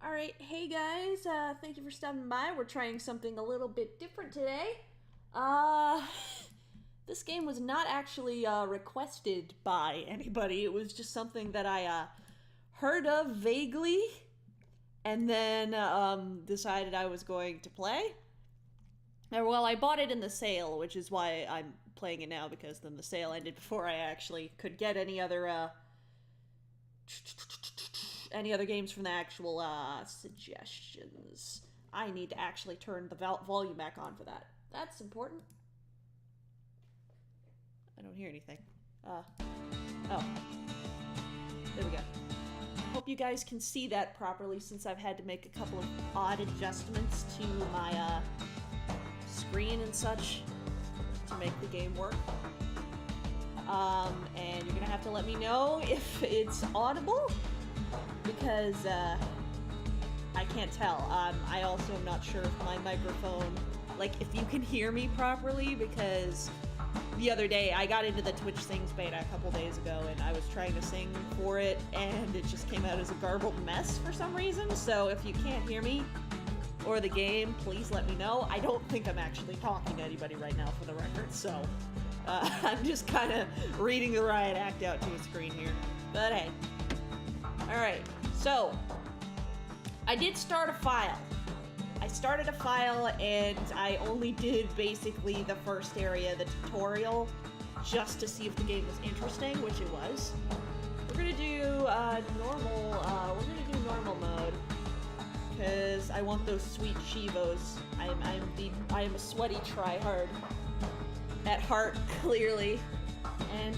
Alright, hey guys, thank you for stopping by. We're trying something a little bit different today. This game was not actually, requested by anybody. It was just something that I, heard of vaguely, and then, decided I was going to play. Well, I bought it in the sale, which is why I'm playing it now, because then the sale ended before I actually could get any other games from the actual, suggestions. I need to actually turn the volume back on for that. That's important. I don't hear anything. Oh. There we go. Hope you guys can see that properly, since I've had to make a couple of odd adjustments to my, screen and such to make the game work. And you're gonna have to let me know if it's audible, because I can't tell. I also am not sure if my microphone, like, if you can hear me properly, because the other day I got into the Twitch Sings beta a couple days ago and I was trying to sing for it and it just came out as a garbled mess for some reason. So if you can't hear me or the game, please let me know. I don't think I'm actually talking to anybody right now, for the record, so I'm just kind of reading the riot act out to a screen here. But hey. Alright, so I did start a file. I started a file and I only did basically the first area, the tutorial, just to see if the game was interesting, which it was. We're gonna do normal mode, because I want those sweet Chivos. I am a sweaty tryhard at heart, clearly. And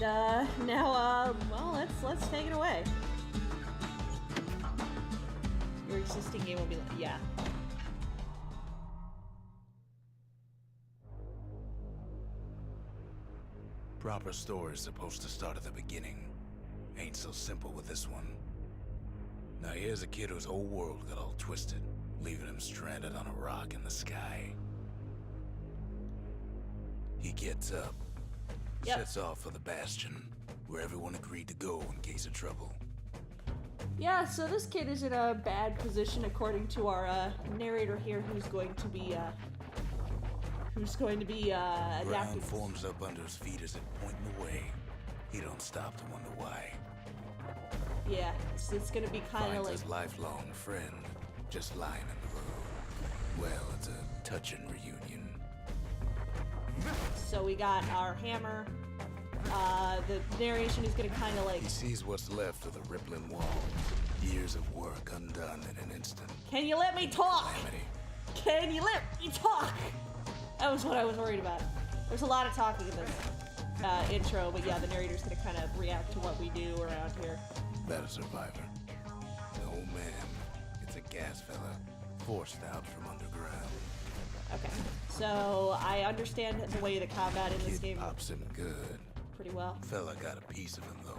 now well, let's take it away. Your existing game will be like, yeah. Proper story is supposed to start at the beginning. Ain't so simple with this one. Now here's a kid whose whole world got all twisted, leaving him stranded on a rock in the sky. He gets up, sets off for the Bastion, where everyone agreed to go in case of trouble. Yeah, so this kid is in a bad position according to our narrator here, who's going to be adapting. Ground forms up under his feet as it pointing the way. He don't stop to wonder why. Yeah, it's gonna be kind of like his lifelong friend just lying in the road. Well, it's a touching reunion. So we got our hammer. The narration is gonna kind of like... He sees what's left of the rippling wall. Years of work undone in an instant. Can you let me talk? Calamity. Can you let me talk? That was what I was worried about. There's a lot of talking in this intro, but yeah, the narrator's gonna kind of react to what we do around here. That a survivor? No, ma'am. It's a gas fella, forced out from underground. Okay, so I understand the way the combat in this game pops him good. Pretty well. Fella got a piece of him though.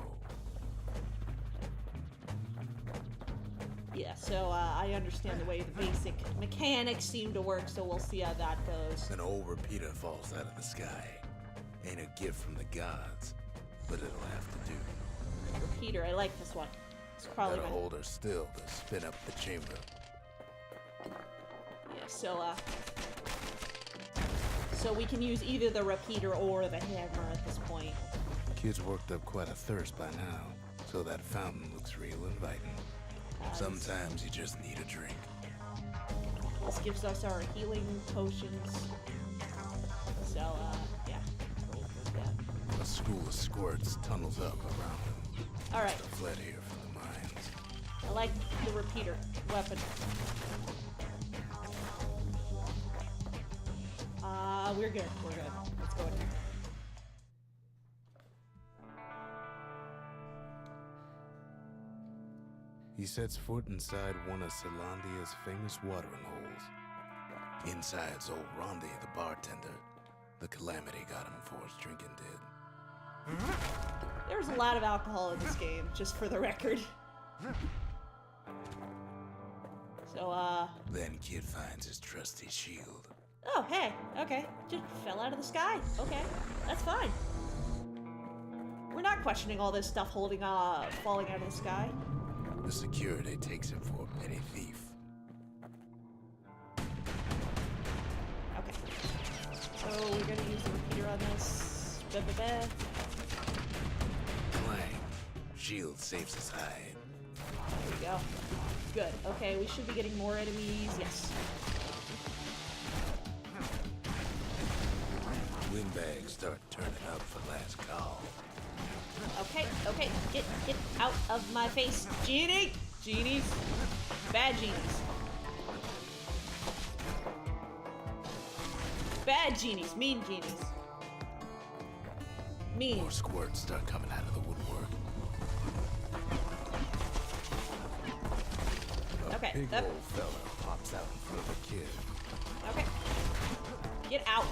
Yeah, so I understand the way the basic mechanics seem to work, so we'll see how that goes. An old repeater falls out of the sky. Ain't a gift from the gods, but it'll have to do. Repeater, I like this one. It's probably gotta hold her still to spin up the chamber. Yeah, so we can use either the repeater or the hammer at this point. Kid's worked up quite a thirst by now, so that fountain looks real inviting. Sometimes you just need a drink. This gives us our healing potions. So, yeah. A school of squirts tunnels up around him. Alright. Fled here from the mines. I like the repeater weapon. We're good. We're good. Let's go in here. He sets foot inside one of Celandia's famous watering holes. Inside's old Rondi, the bartender. The calamity got him before his drinking did. There's a lot of alcohol in this game, just for the record. So, Then kid finds his trusty shield. Oh, hey, okay. Just fell out of the sky. Okay, that's fine. We're not questioning all this stuff falling out of the sky. The security takes him for a petty thief, we're gonna use the repeater on this. Ba-ba-ba. Clang. Shield saves his hide. There we go. Good. Okay, we should be getting more enemies. Yes. Windbags start turning up for last call. Okay, okay. Get out of my face. Genie! Genies. Bad genies. Bad genies. Mean genies. Mean. More squirts start coming out of the woodwork. Okay, Big up. old fella pops out in front of a kid. Okay. Get out.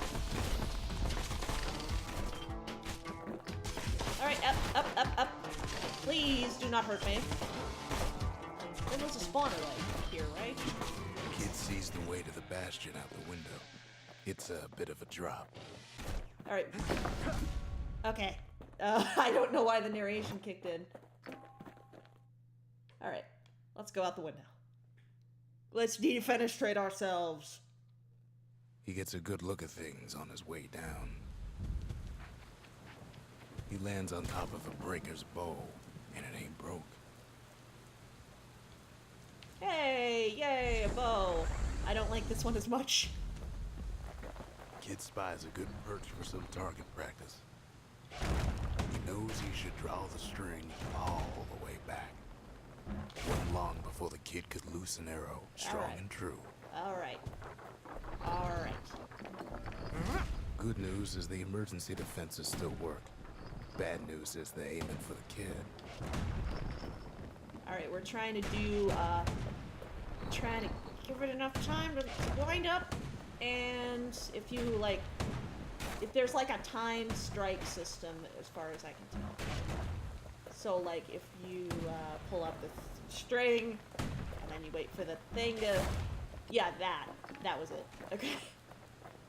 Alright, up. Please do not hurt me. There was a spawner like here, right? Kid sees the way to the Bastion out the window. It's a bit of a drop. Alright. Okay. I don't know why the narration kicked in. Alright. Let's go out the window. Let's defenestrate ourselves. He gets a good look at things on his way down. He lands on top of a breaker's bow, and it ain't broke. Hey! Yay! A bow! I don't like this one as much. Kid spies a good perch for some target practice. He knows he should draw the string all the way back. Wasn't long before the kid could loose an arrow, strong Alright. and true. Alright. Alright. Good news is the emergency defenses still work. Bad news is they're aiming for the kid. Alright, we're trying to do, trying to give it enough time to wind up. And if you, like, if there's, like, a timed strike system, as far as I can tell. So, like, if you, pull up the string, and then you wait for the thing to... Yeah, that was it. Okay.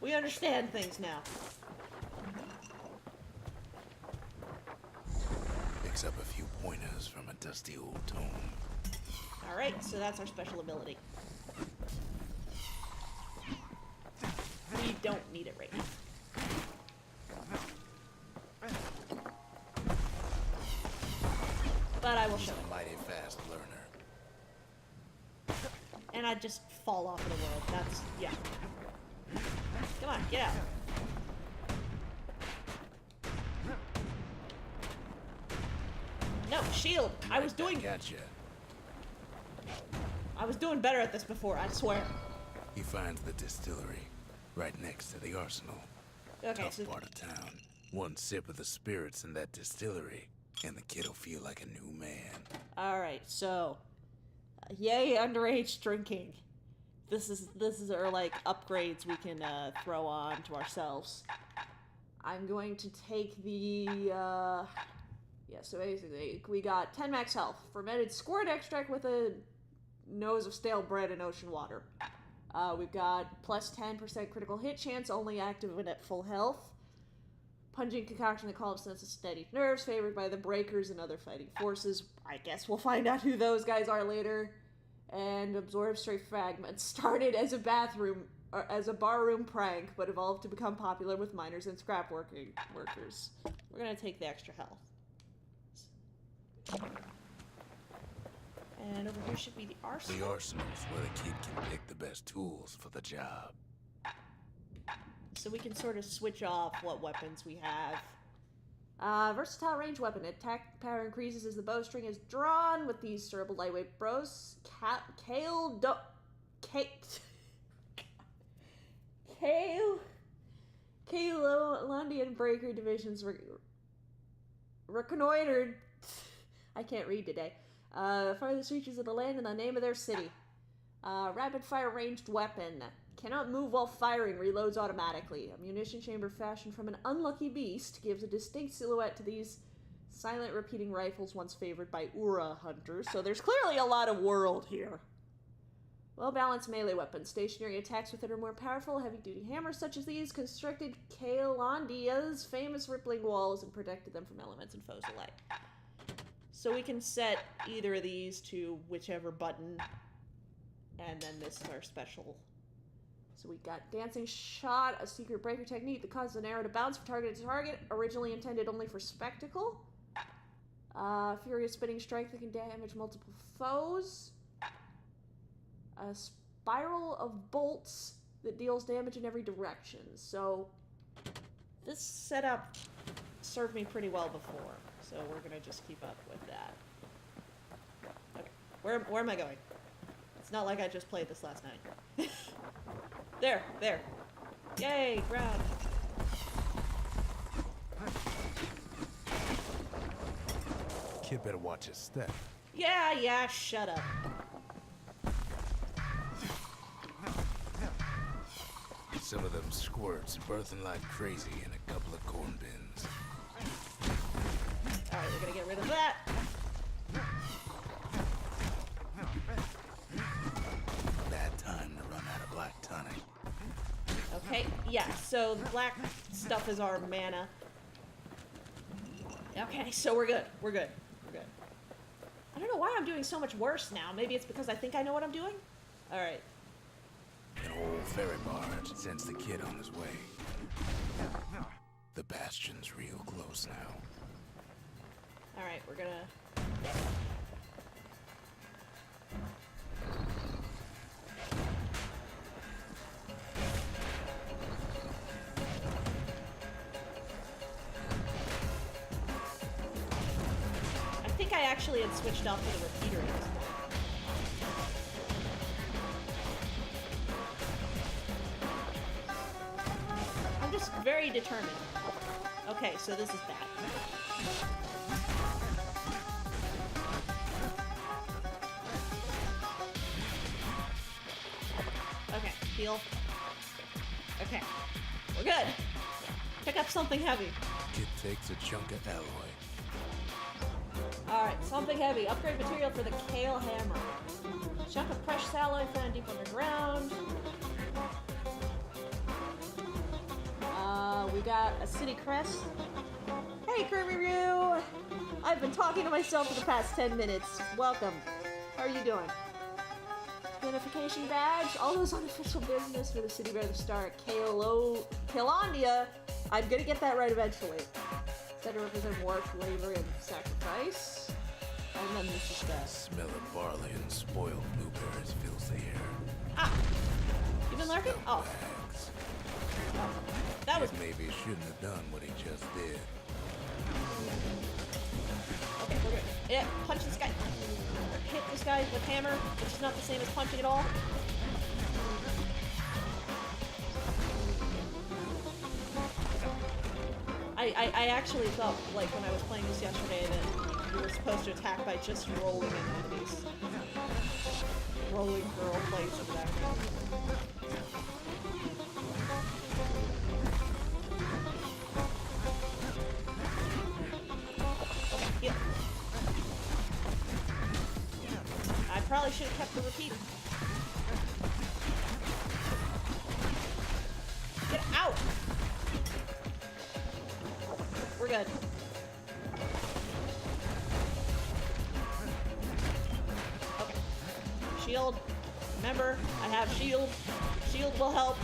We understand things now. Picks up a few pointers from a dusty old tome. Alright, so that's our special ability. We don't need it right now. But I will He's show a it. mighty fast learner. And I just fall off of the world. That's, yeah. Come on, get out. No, shield! I was doing... Gotcha. I was doing better at this before, I swear. He finds the distillery, right next to the arsenal. Okay, Tough so... part of town. One sip of the spirits in that distillery, and the kid'll feel like a new man. Alright, so... yay, underage drinking. This is our, like, upgrades we can, throw on to ourselves. I'm going to take the, yeah, so basically, we got 10 max health. Fermented squirt extract with a nose of stale bread and ocean water. We've got plus 10% critical hit chance, only active when at full health. Pungent concoction that calms sense of steady nerves, favored by the breakers and other fighting forces. I guess we'll find out who those guys are later. And absorb stray fragments. Started as a barroom prank, but evolved to become popular with miners and scrap workers. We're gonna take the extra health. And over here should be the arsenal. The arsenal's where the kid can pick the best tools for the job. So we can sort of switch off what weapons we have. Versatile range weapon. Attack power increases as the bowstring is drawn with these durable lightweight bros. Londian Breaker divisions reconnoitered. I can't read today. Farthest reaches of the land and the name of their city. Rapid fire ranged weapon. Cannot move while firing, reloads automatically. A munition chamber fashioned from an unlucky beast gives a distinct silhouette to these silent repeating rifles once favored by Ura hunters. So there's clearly a lot of world here. Well-balanced melee weapons. Stationary attacks with it are more powerful. Heavy-duty hammers such as these constructed Kaelandia's famous rippling walls and protected them from elements and foes alike. So we can set either of these to whichever button. And then this is our special So we got dancing shot, a secret breaker technique that causes an arrow to bounce from target to target, originally intended only for spectacle. Furious spinning strike that can damage multiple foes. A spiral of bolts that deals damage in every direction. So this setup served me pretty well before, so we're gonna just keep up with that. Okay, where am I going? It's not like I just played this last night. There. Yay, ground. Kid better watch his step. Yeah, shut up. Some of them squirts birthing like crazy in a couple of corn bins. Alright, we're gonna get rid of that. Bad time to run out of black tonic. Okay, yeah, so the black stuff is our mana. Okay, so we're good. I don't know why I'm doing so much worse now. Maybe it's because I think I know what I'm doing? Alright. An old ferry barge sends the kid on his way. The Bastion's real close now. Alright, we're gonna... I think I actually had switched off to the repeater at this point. I'm just very determined. Okay, so this is bad. Okay, heal. Okay, we're good. Pick up something heavy. Kid takes a chunk of alloy. Alright, something heavy. Upgrade material for the Kale Hammer. Chunk of precious alloy found deep underground. We got a city crest. Hey, Kirby Roo! I've been talking to myself for the past 10 minutes. Welcome. How are you doing? Identification badge. All those unofficial business for the city by the star at Kalandia. I'm gonna get that right eventually. Said to represent war, labor, and sacrifice. And then this is the... Smell of barley and spoiled blueberries fills the air. Ah! You been lurking? Oh. Bags. That was... Kid maybe shouldn't have done what he just did. Okay, we're good. Yeah, punch this guy. Hit this guy with hammer, which is not the same as punching at all. I actually thought, like, when I was playing this yesterday, that you were supposed to attack by just rolling into enemies. Rolling girl plays in the background. Yeah. I probably should have kept the repeater. Get out! We're good. Okay. Shield. Remember, I have shield. Shield will help.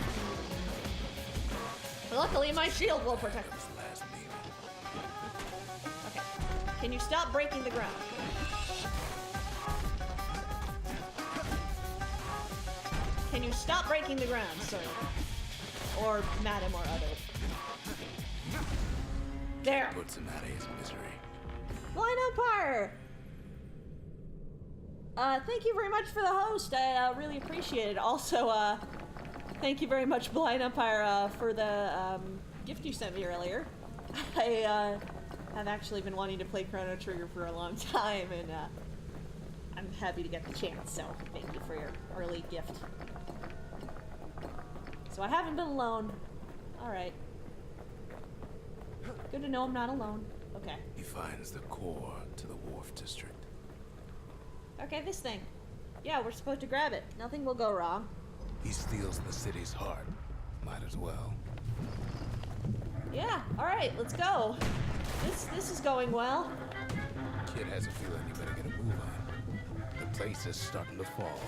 Luckily, my shield will protect us. Okay. Can you stop breaking the ground? Can you stop breaking the ground, sir? Or madam or other. There. Puts him out of his misery. Blind Empire! Thank you very much for the host. I really appreciate it. Also, thank you very much, Blind Empire, for the gift you sent me earlier. I have actually been wanting to play Chrono Trigger for a long time, and I'm happy to get the chance, so thank you for your early gift. So I haven't been alone. Alright. Good to know I'm not alone. Okay. He finds the core to the wharf district. Okay, this thing. Yeah, we're supposed to grab it. Nothing will go wrong. He steals the city's heart. Might as well. Yeah, alright, let's go. This is going well. Kid has a feeling you better get a move on. The place is starting to fall.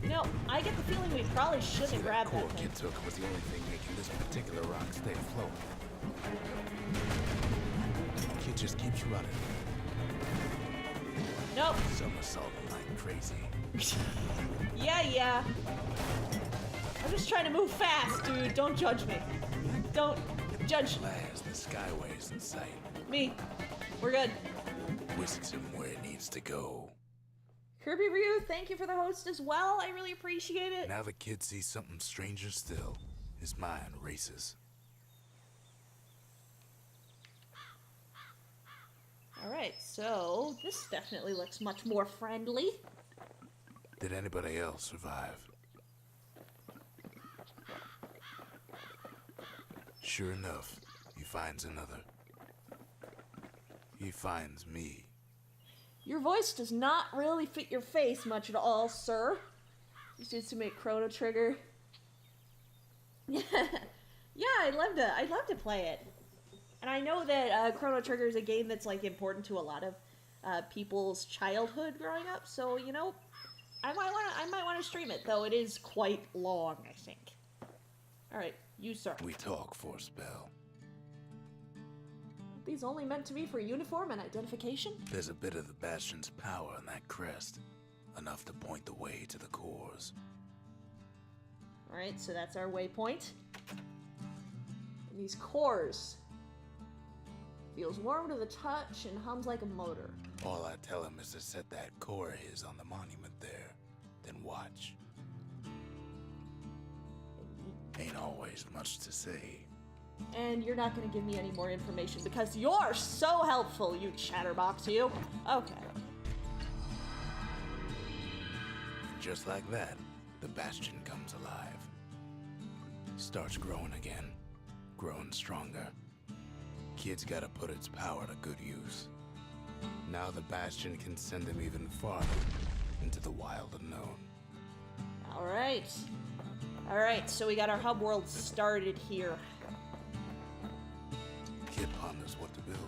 You know, I get the feeling we probably shouldn't have grabbed core that thing. Kid took was the only thing making this particular rock stay afloat. Kid just keeps running, Nope. somersaulting like crazy. Yeah. I'm just trying to move fast, dude. Don't judge me. Don't judge Last, the skyway's in sight. me. We're good. Whisks him where it needs to go. Kirby Ryu, thank you for the host as well. I really appreciate it. Now the kid sees something stranger still. His mind races. Alright, so this definitely looks much more friendly. Did anybody else survive? Sure enough, he finds another. He finds me. Your voice does not really fit your face much at all, sir. Just used to make Chrono Trigger. Yeah, I'd love to play it. And I know that Chrono Trigger is a game that's like important to a lot of people's childhood growing up. So you know, I might want to stream it, though it is quite long, I think. All right, you sir. We talk for a spell. These only meant to be for uniform and identification? There's a bit of the Bastion's power in that crest. Enough to point the way to the cores. All right, so that's our waypoint. And these cores. Feels warm to the touch and hums like a motor. All I tell him is to set that core of his on the monument there. Then watch. Ain't always much to say. And you're not going to give me any more information because you're so helpful, you chatterbox, you. Okay. Just like that, the Bastion comes alive. Starts growing again. Growing stronger. Kid's gotta put its power to good use. Now the Bastion can send him even farther into the wild unknown. Alright, so we got our hub world started here. Kid ponders what to build.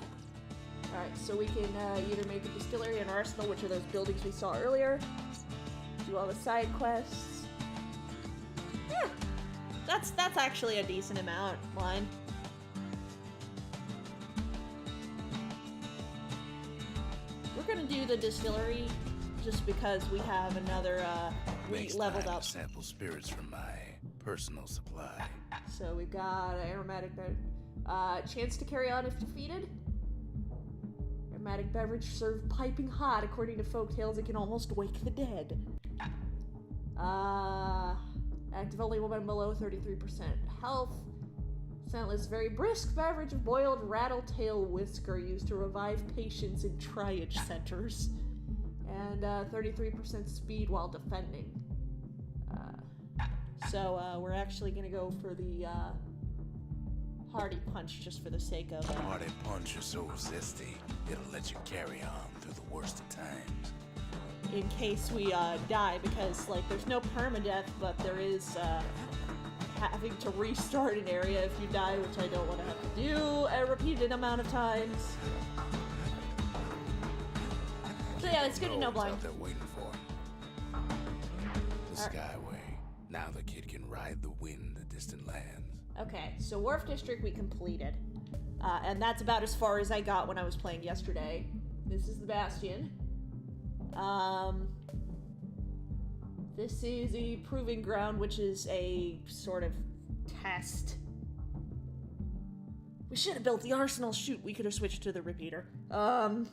Alright, so we can either make a distillery and arsenal, which are those buildings we saw earlier. Do all the side quests. Yeah, that's actually a decent amount, line. We're gonna do the distillery just because we have another, we Makes leveled time up. to sample spirits from my personal supply. So we've got aromatic chance to carry on if defeated. Aromatic beverage served piping hot. According to folktales, it can almost wake the dead. Active only when below 33% health. Scentless, very brisk beverage of boiled rattletail whisker used to revive patients in triage centers. And 33% speed while defending. So we're actually gonna go for the Hardy Punch just for the sake of Hardy Punch is so zesty, it'll let you carry on through the worst of times. in case we die, because like there's no permadeath, but there is having to restart an area if you die, which I don't want to have to do a repeated amount of times. So yeah, it's good to know, Blind. Out there waiting for him. The Skyway. Now the kid can ride the wind to distant lands. Okay, so Wharf District we completed. And that's about as far as I got when I was playing yesterday. This is the Bastion. This is a proving ground, which is a sort of test. We should have built the arsenal. Shoot, we could have switched to the repeater. So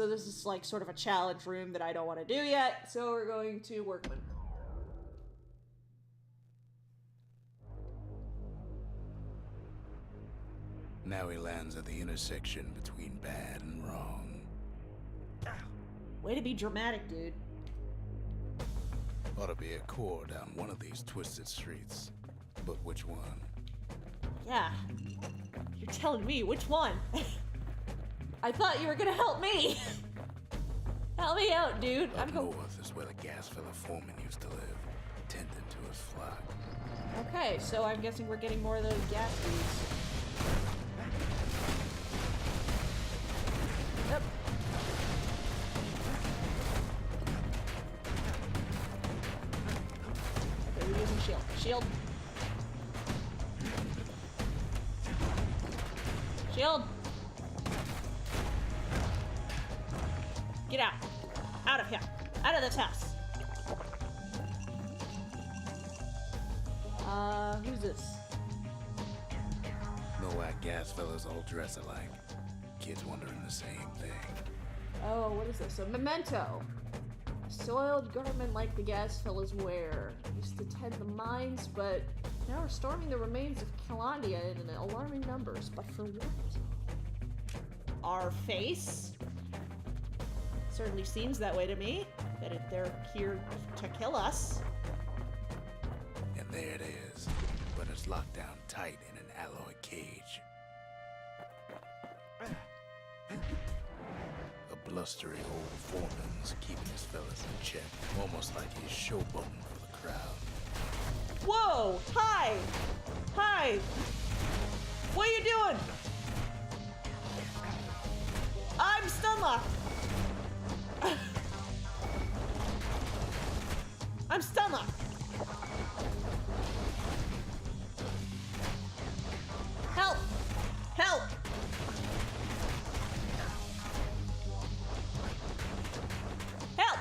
this is like sort of a challenge room that I don't want to do yet. So we're going to Workman. Now he lands at the intersection between bad and wrong. Way to be dramatic, dude. Ought to be a core down one of these twisted streets. But which one? Yeah. You're telling me which one? I thought you were gonna help me. Help me out, dude. Up I'm going. north is where the gas fella foreman used to live, tending to his flock. Okay, so I'm guessing we're getting more of those gas dudes. Yep. Shield. Shield. Get out. Out of here. Out of this house. Who's this? No white gas fellas all dress alike. Kids wondering the same thing. Oh, what is this? A memento. Soiled garment like the gas fellas wear. Used to tend the mines, but now we're storming the remains of Calandia in alarming numbers. But for what? Our face? Certainly seems that way to me. That if they're here to kill us. And there it is. But it's locked down tight in an alloy cage. A blustery old foreman's keeping his fellas in check. Almost like he's showboating for the crowd. Whoa! Hi! Hi! What are you doing? I'm stun locked! I'm stun locked! Help! Help! Help!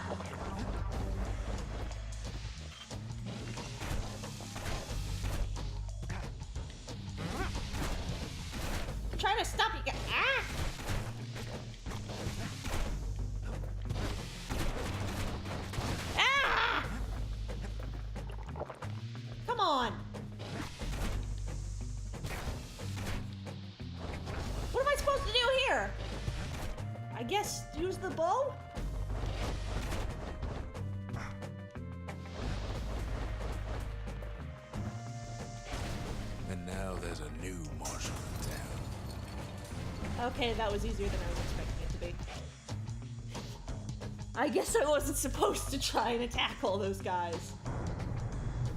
I'm trying to stop you guys. Ah! Ah! Come on! What am I supposed to do here? I guess use the bow? And now there's a new marshal in town. Okay, that was easier than I was expecting it to be. I guess I wasn't supposed to try and attack all those guys.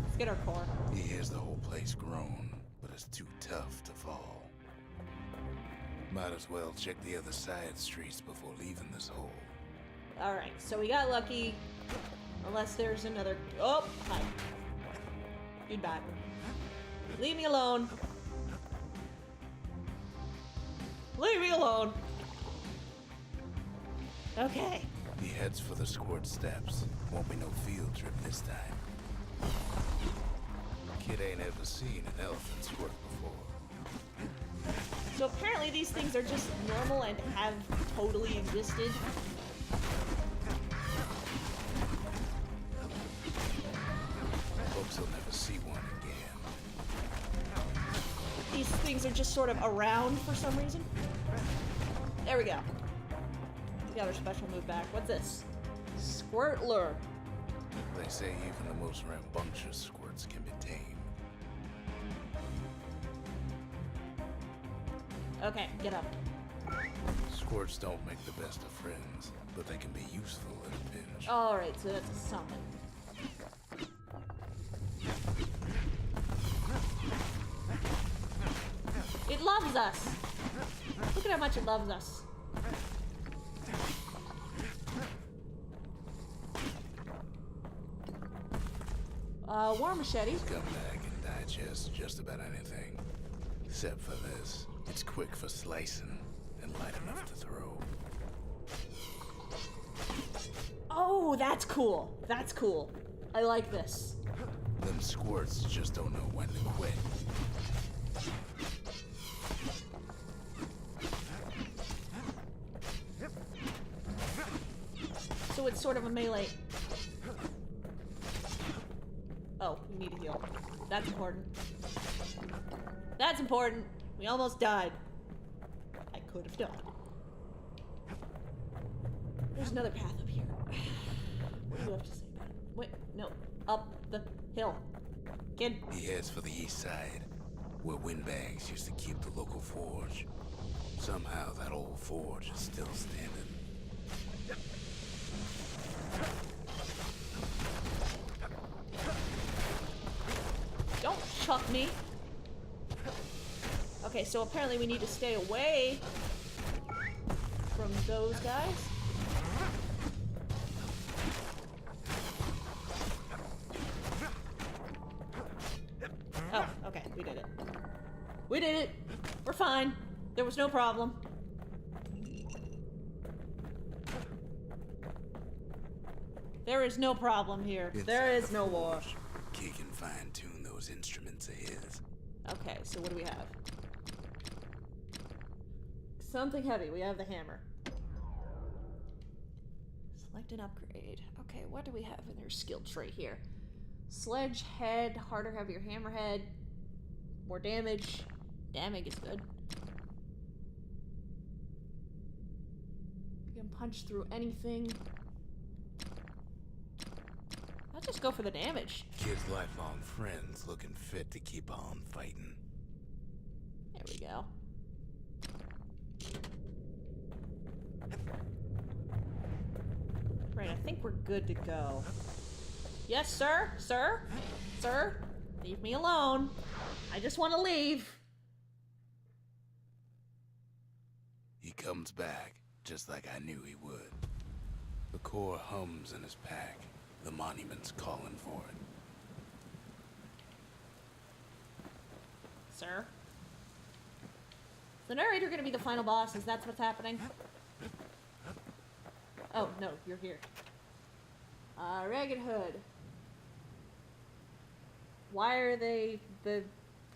Let's get our core. He hears the whole place groan, but it's too tough to fall. Might as well check the other side streets before leaving this hole. Alright, so we got lucky. Unless there's another... Oh, hi. Goodbye. Leave me alone. Leave me alone. Okay. He heads for the squirt steps. Won't be no field trip this time. Kid ain't ever seen an elephant squirt before. So apparently these things are just normal and have totally existed. Folks will never see one again. These things are just sort of around for some reason. There we go. We got our special move back. What's this? Squirtler. They say even the most rambunctious squirts can be tamed. Okay, get up. Squirts don't make the best of friends, but they can be useful in a pinch. Alright, so that's a summon. It loves us! Look at how much it loves us. War machete. Come back and digest just about anything. Except for this. It's quick for slicing and light enough to throw. Oh, that's cool. That's cool. I like this. Them squirts just don't know when to quit. So it's sort of a melee. Oh, we need to heal. That's important. That's important. We almost died. I could have died. There's another path up here. What do you have to say about it? Wait, no. Up the hill. Kid. He heads for the east side, where windbags used to keep the local forge. Somehow that old forge is still standing. Don't chuck me. Okay, so apparently we need to stay away from those guys. We did it. We're fine. There was no problem. There is no problem here. There is no war. Kid can fine-tune those instruments of his. Okay, so what do we have? Something heavy. We have the hammer. Select an upgrade. Okay, what do we have in their skill trait here? Sledge head, harder, heavier hammerhead, more damage. Damage is good. You can punch through anything. I'll just go for the damage. Kid's lifelong friends looking fit to keep on fighting. There we go. Right, I think we're good to go. Yes, sir? Sir? Sir? Leave me alone. I just want to leave. He comes back, just like I knew he would. The core hums in his pack. The monument's calling for it. Sir? Is the narrator gonna be the final boss? Is that what's happening? Oh, no, you're here. Ragged Hood. Why are the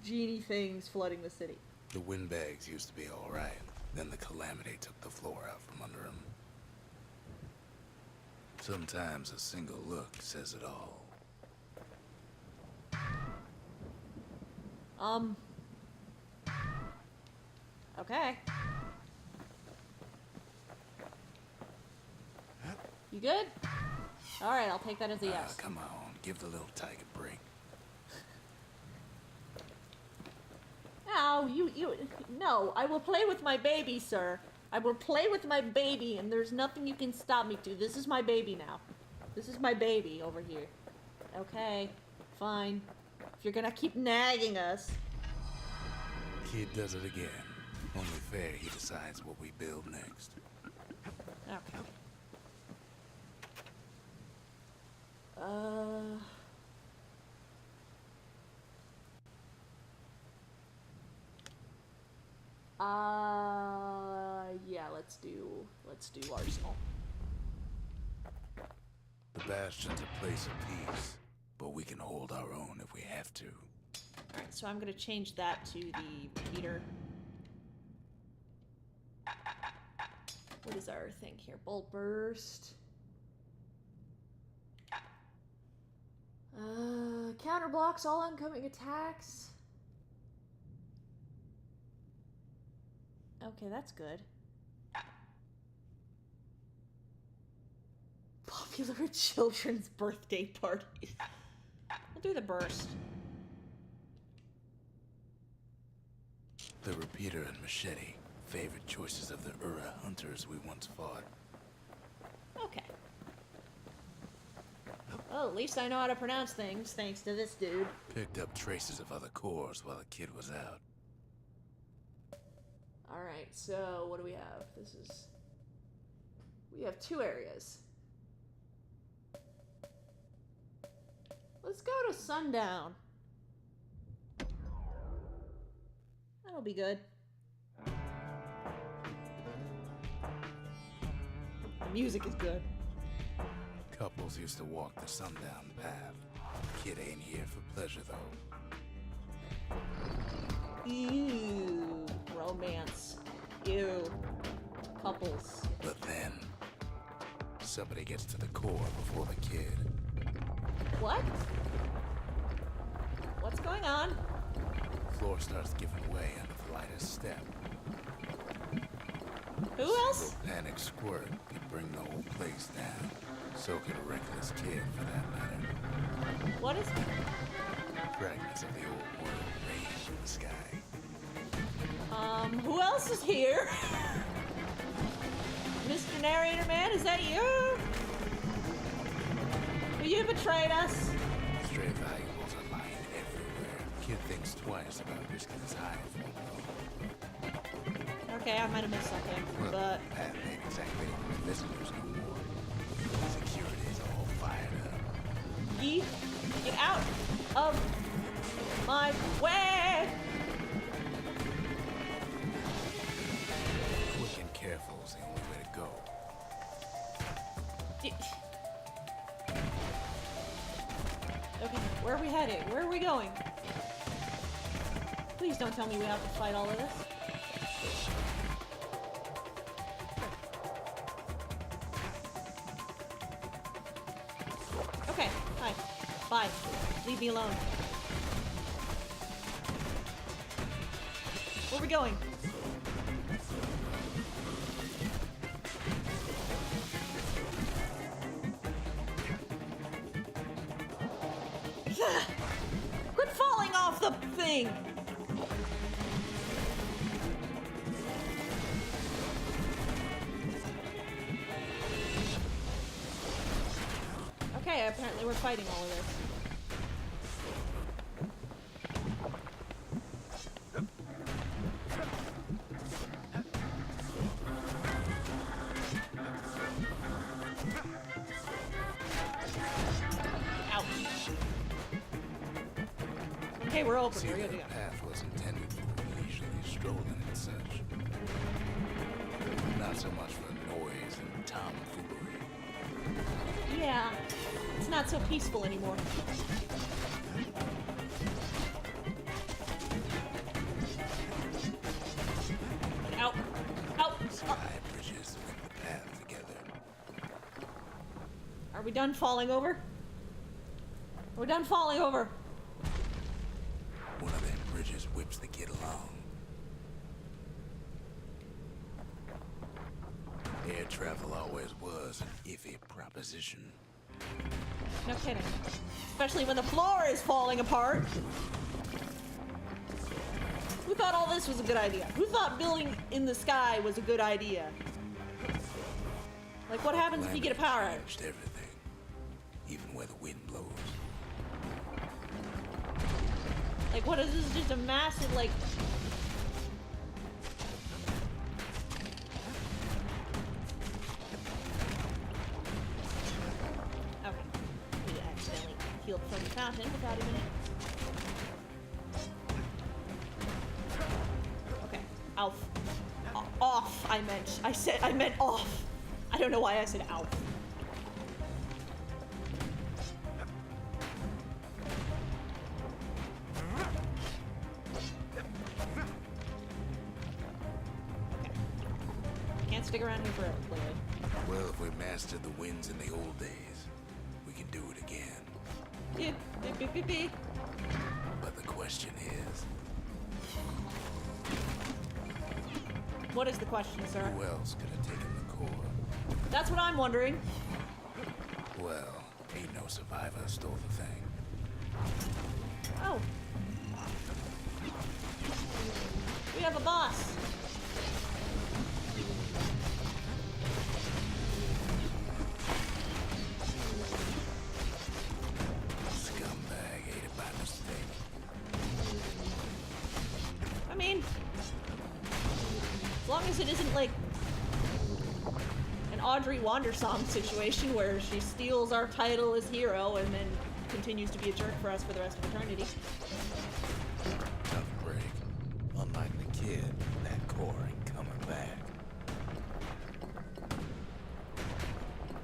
genie things flooding the city? The windbags used to be alright. Then the calamity took the floor out from under him. Sometimes a single look says it all. Okay. You good? Alright, I'll take that as a yes. Come on, give the little tiger a break. No, no, I will play with my baby, sir. I will play with my baby, and there's nothing you can stop me to. This is my baby now. This is my baby over here. Okay, fine. If you're gonna keep nagging us. Kid does it again. Only fair he decides what we build next. Okay. Yeah, let's do Arsenal. The Bastion's a place of peace, but we can hold our own if we have to. Alright, so I'm gonna change that to the repeater. What is our thing here? Bolt burst. Counter blocks all incoming attacks. Okay, that's good. Popular children's birthday parties. We'll do the burst. The repeater and machete, favorite choices of the Ura hunters we once fought. Okay. Well, at least I know how to pronounce things, thanks to this dude. Picked up traces of other cores while the kid was out. Alright, so what do we have? We have 2 areas. Let's go to Sundown. That'll be good. The music is good. Couples used to walk the sundown path. Kid ain't here for pleasure, though. Ew. Romance. Ew. Couples. But then, somebody gets to the core before the kid. What? What's going on? Floor starts giving way under the lightest step. Who else? A panic squirt could bring the whole place down. So could a reckless kid, for that matter. What is... Fragments of the old world rage in the sky. Who else is here? Mr. Narrator Man, is that you? You betrayed us. Stray valuables are lying everywhere. Kid thinks twice about risking his hide for them. Okay, I might have missed something, Well, but... Pat ain't exactly the visitors no more. Security's all fired up. Yeet, get out of my way! Okay, where are we headed? Where are we going? Please don't tell me we have to fight all of this. Okay, hi. Bye. Leave me alone. Where are we going? Quit falling off the thing! Okay, apparently we're fighting all of this. Okay, we're open. See, We're the good to go. path was intended for leisurely strolling and such. Not so much for noise and tomfoolery. Yeah, it's not so peaceful anymore. Ow! Ow! High bridges link the path together. Are we done falling over? We're done falling over. One of them bridges whips the kid along. Air travel always was an iffy proposition. No kidding. Especially when the floor is falling apart. Who thought all this was a good idea? Who thought building in the sky was a good idea? Like, what happens if you get a power outage? Changed everything, even where the wind blows. Like, what is this? Just a massive, like... Okay. We accidentally healed from the fountain without even... Okay. Alf. Off, I meant. I meant off. I don't know why I said Alf. Stick around here forever, clearly. Well, if we mastered the winds in the old days, we can do it again. Beep, beep, beep, beep, beep. But the question is, What is the question, sir? who else could have taken the core? That's what I'm wondering. Well, ain't no survivor stole the thing. Oh. We have a boss. Scumbag ate it by mistake. I mean, as long as it isn't like an Audrey Wandersong situation where she steals our title as hero and then continues to be a jerk for us for the rest of eternity. Tough break. Unlike the kid, that core ain't coming back.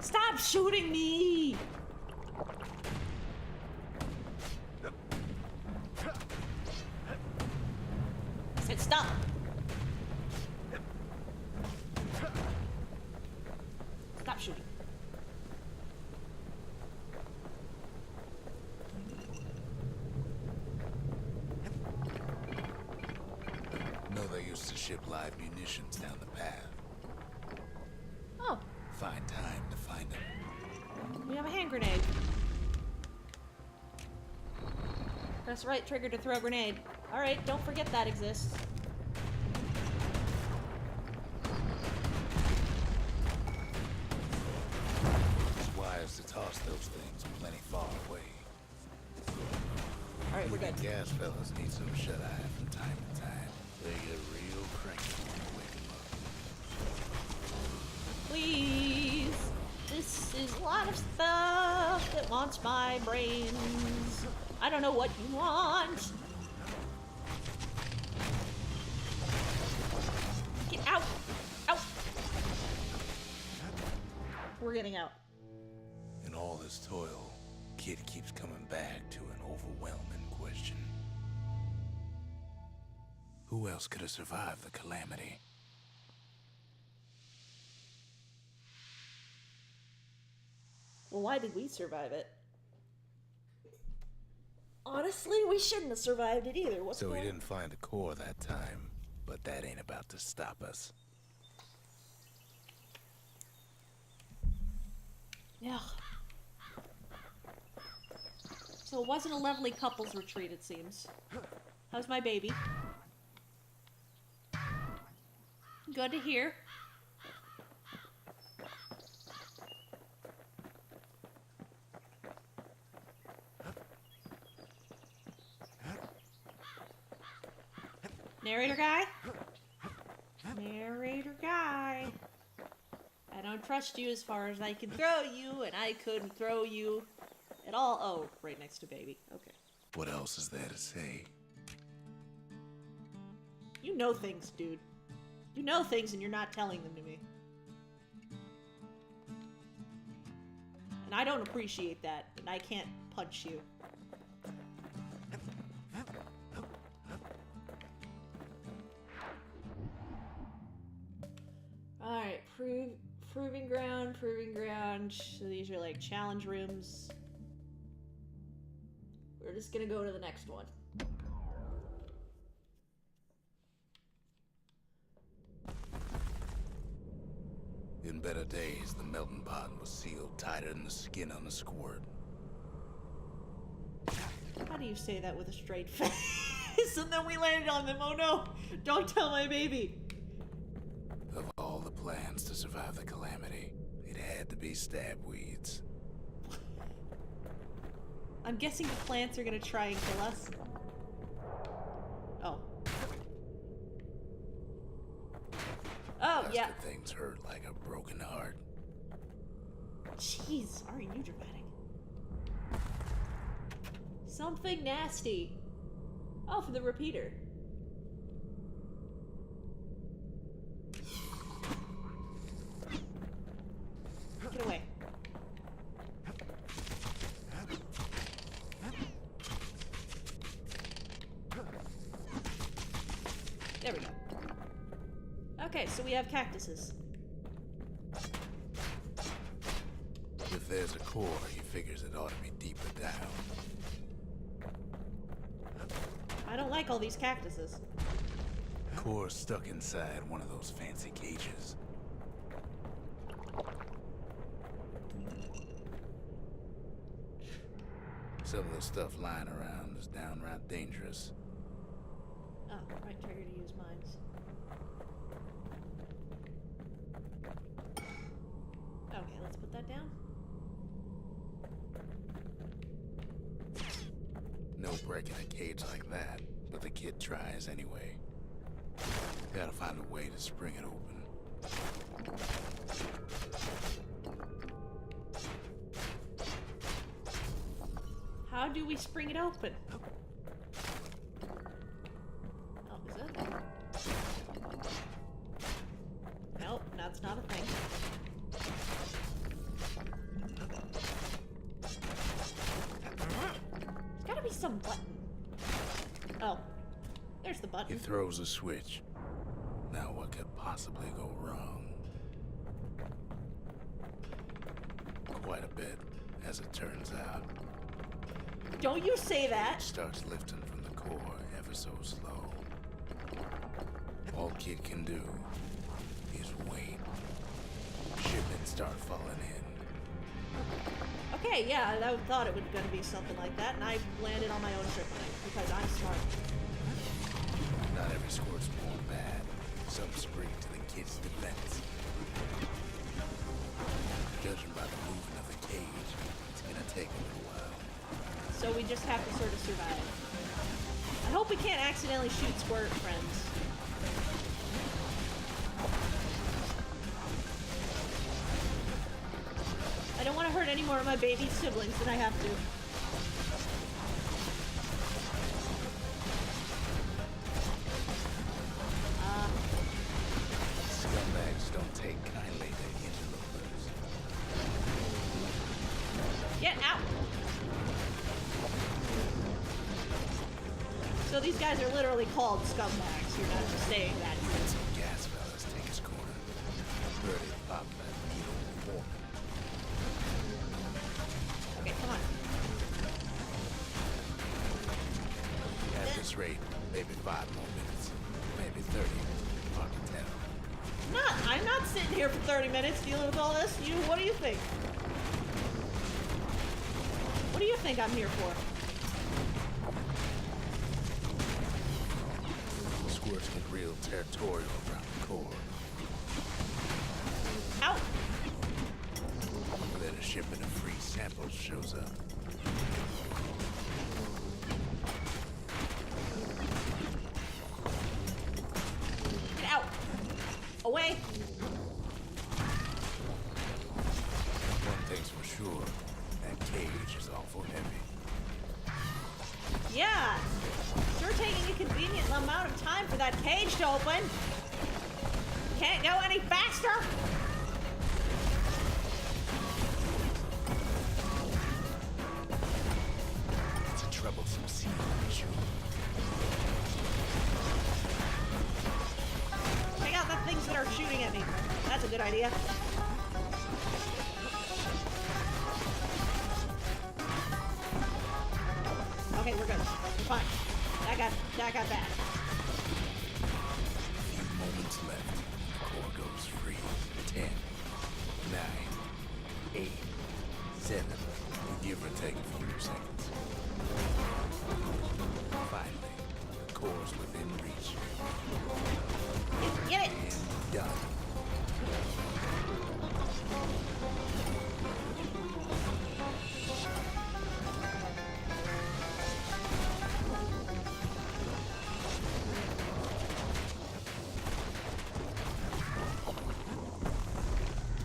Stop shooting me! I said stop. Stop shooting. No, they used to ship live munitions down the path. Oh, Find time to find them. we have a hand grenade. Press right trigger to throw a grenade. Alright, don't forget that exists. It's wise to toss those things plenty far away. Alright, we're good. The gas fellas need some shut-eye from time to time. They get real cranky when you wake them up. Please. This is a lot of stuff that wants my brains. I don't know what you want. Get out. Out. We're getting out. In all this toil, Kid keeps coming back to an overwhelming question. Who else could have survived the calamity? Well, why did we survive it? Honestly, we shouldn't have survived it either. So we didn't find a core that time, but that ain't about to stop us. Yeah. So it wasn't a lovely couples retreat, it seems. How's my baby? Good to hear. Narrator guy? Narrator guy. I don't trust you as far as I can throw you, and I couldn't throw you at all. Oh, right next to baby. Okay. What else is there to say? You know things, dude. You know things and you're not telling them to me. And I don't appreciate that, and I can't punch you. Alright, proving ground. So these are like challenge rooms. We're just gonna go to the next one. In better days, the melting pot was sealed tighter than the skin on a squirt. How do you say that with a straight face? And then we landed on them. Oh no! Don't tell my baby! Of all the plans to survive the calamity, it had to be stab weeds. I'm guessing the plants are gonna try and kill us. Oh. Oh, yeah. Plastic things hurt like a broken heart. Jeez, aren't you dramatic? Something nasty. Oh, for the repeater. Get away. There we go. Okay, so we have cactuses. If there's a core, he figures it ought to be deeper down. I don't like all these cactuses. Core stuck inside one of those fancy cages. Some of the stuff lying around is downright dangerous. Oh, right trigger to use mines. Okay, let's put that down. No breaking a cage like that, but the kid tries anyway. Gotta find a way to spring it open. How do we spring it open? Oh, is it? Nope, that's not a thing. There's gotta be some button. Oh, there's the He button. throws a switch. Now what could possibly go wrong? Quite a bit, as it turns out. Don't you say that! Starts lifting from the core ever so slow. All Kid can do is wait. Shipments start falling in. Okay, yeah, I thought it was gonna be something like that, and I landed on my own tripling, because I'm smart. Not every squirt's born bad. Some spring to the kid's defense. Judging by the movement of the cage, it's gonna take a little while. So we just have to sort of survive. I hope we can't accidentally shoot squirt, friends. I don't want to hurt any more of my baby siblings than I have to. Scumbags don't take kindly to interlopers. these guys are literally called scumbags. You're not just saying that. We had some gas fellas take his corner. Birdie popped that needle warm. Okay, come on. At this rate, maybe 5 more minutes. Maybe 30. Hard to tell. I'm not sitting here for 30 minutes dealing with all this. What do you think? What do you think I'm here for? Squirts get real territorial around the core. Ow! Then a shipment of free samples shows up. Get out! Away! One thing's for sure, that cage is awful heavy. Yeah! Sure taking a convenient amount of time for that cage to open. Can't go any faster! It's a troublesome scene, issue. Check out the things that are shooting at me. That's a good idea. Okay, we're good. We're fine. That got bad. A few moments left. The core goes free. 10, 9, 8, 7. You give or take a few seconds. Finally, the core's within reach. Get it! And done.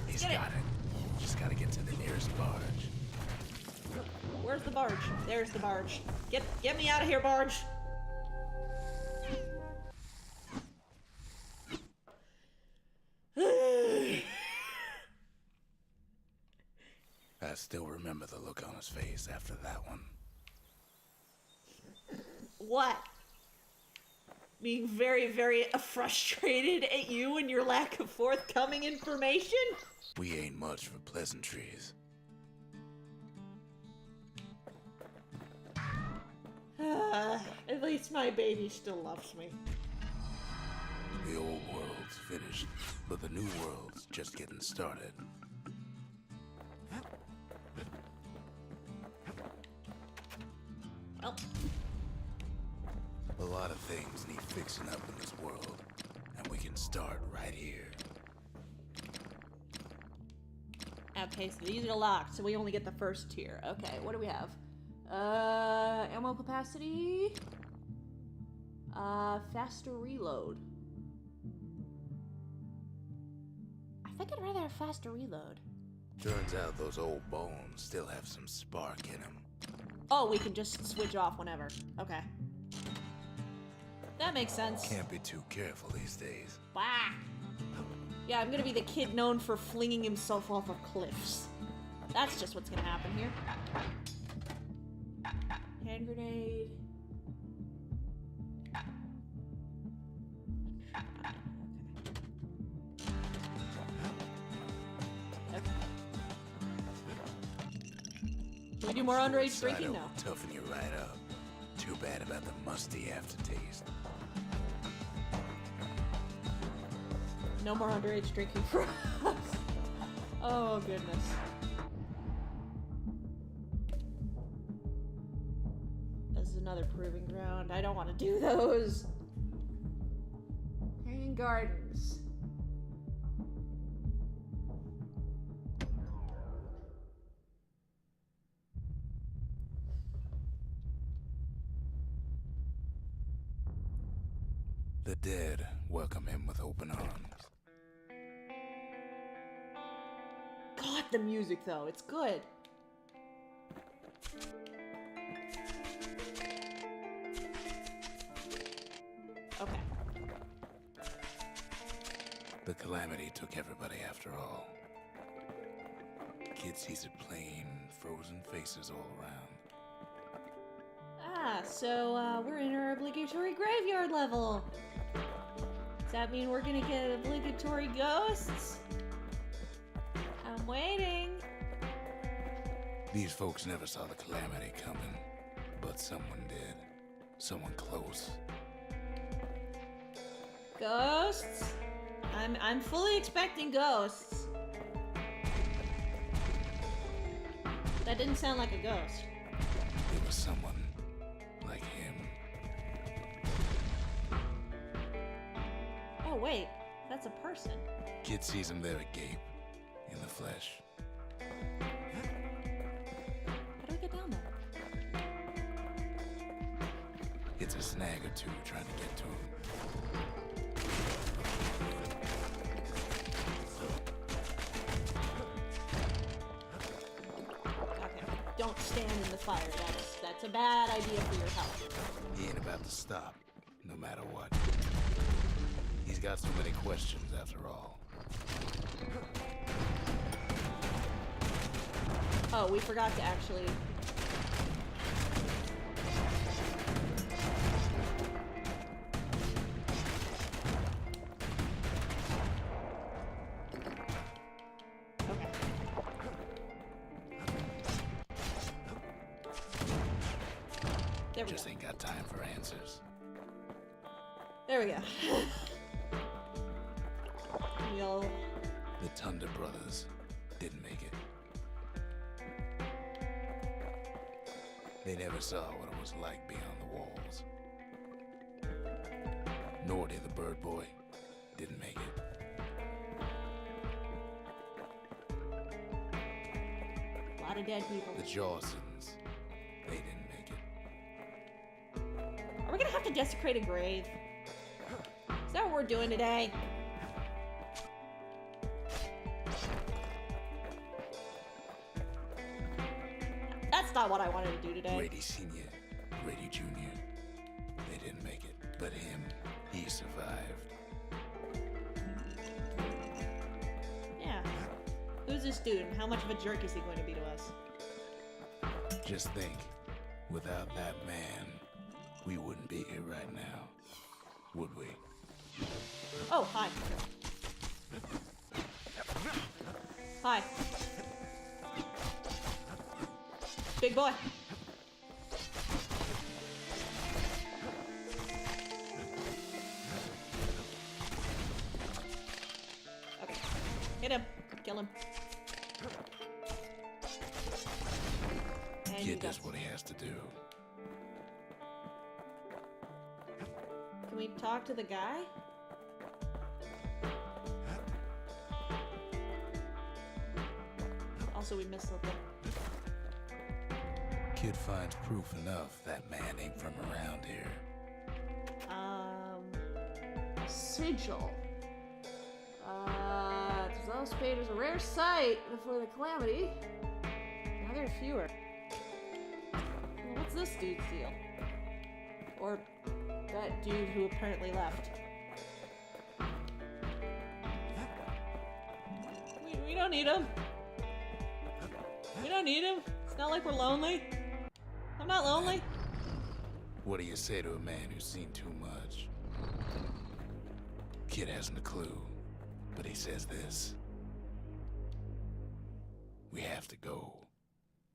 He's Get it. got it. Just gotta get to the nearest barge. Where's the barge? There's the barge. Get me out of here, barge! I still remember the look on his face after that one. What? Being very, very frustrated at you and your lack of forthcoming information? We ain't much for pleasantries. At least my baby still loves me. The old world's finished, but the new world's just getting started. Well, A lot of things need fixing up in this world, and we can start right here. okay, so these are locked, so we only get the first tier. Okay, what do we have? Ammo capacity. Faster reload. I think I'd rather have faster reload. Turns out those old bones still have some spark in them. Oh, we can just switch off whenever. Okay. That makes sense. Can't be too careful these days. Bah! Yeah, I'm gonna be the kid known for flinging himself off of cliffs. That's just what's gonna happen here. Hand grenade. Okay. Can we do more underage drinking? No. Toughen you right up. Too bad about the musty aftertaste. No more underage drinking for us. Oh, goodness. This is another proving ground. I don't want to do those. Hanging Gardens. The dead welcome him with open arms. God, the music, though. It's good. Okay. The calamity took everybody after all. Kid sees it plain, frozen faces all around. So we're in our obligatory graveyard level. Does that mean we're gonna get obligatory ghosts? I'm waiting. These folks never saw the calamity coming, but someone did. Someone close. Ghosts? I'm fully expecting ghosts. That didn't sound like a ghost. It was someone like him. Oh wait, that's a person. Kid sees him there agape, in the flesh. How do we get down there? It's a snag or two trying to get to him. Okay, don't stand in the fire. That's a bad idea for your health. He ain't about to stop, no matter what. He's got so many questions after all. Oh, we forgot to actually... Okay. There we Just go. ain't got time for answers. There we go. We'll... The Thunder brothers didn't make it. They never saw what it was like beyond the walls. Nor did the bird boy. Didn't make it. A lot of dead people. The Jawsons, they didn't make it. Are we gonna have to desecrate a grave? Is that what we're doing today? That's not what I wanted to do today. Grady Sr., Grady Jr., they didn't make it. But him, he survived. Yeah. Who's this dude and how much of a jerk is he going to be to us? Just think, without that man, we wouldn't be here right now, would we? Oh, hi. Hi. Big boy. Okay. Hit him. Kill him. And you Kid got... does what he has to do. Can we talk to the guy? Also, we missed something. Kid finds proof enough that man ain't from around here. Sigil. Those spade was a rare sight before the calamity. Now there are fewer. Well, what's this dude's deal? Or that dude who apparently left. We don't need him. We don't need him. It's not like we're lonely. I'm not lonely. What do you say to a man who's seen too much? Kid hasn't a clue, but he says this. We have to go.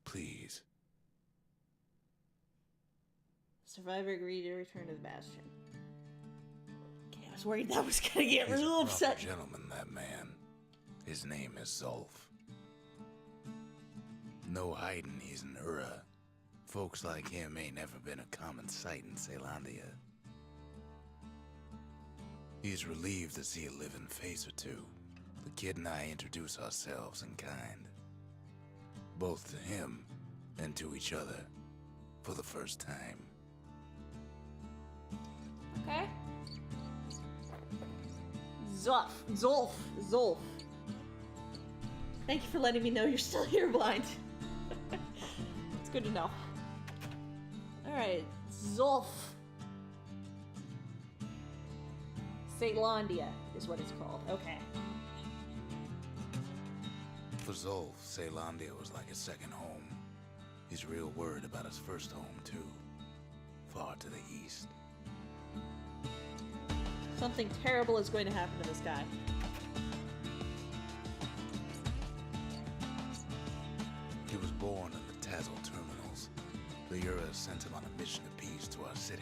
Please. Survivor agreed to return to the Bastion. Okay, I was worried that was gonna get He's real a upset. proper gentleman, that man. His name is Zolf. No hiding he's an Ura. Folks like him ain't never been a common sight in Celandia. He's relieved to see a living face or two. The kid and I introduce ourselves in kind. Both to him and to each other for the first time. Okay. Zolf. Thank you for letting me know you're still here, Blind. It's good to know. Alright, Zolf. Celandia is what it's called. Okay. For Zolf, Celandia was like his second home. He's real worried about his first home, too. far to the east. Something terrible is going to happen to this guy. He was born in the Tazzle terminals. The Ura sent him on a mission of peace to our city,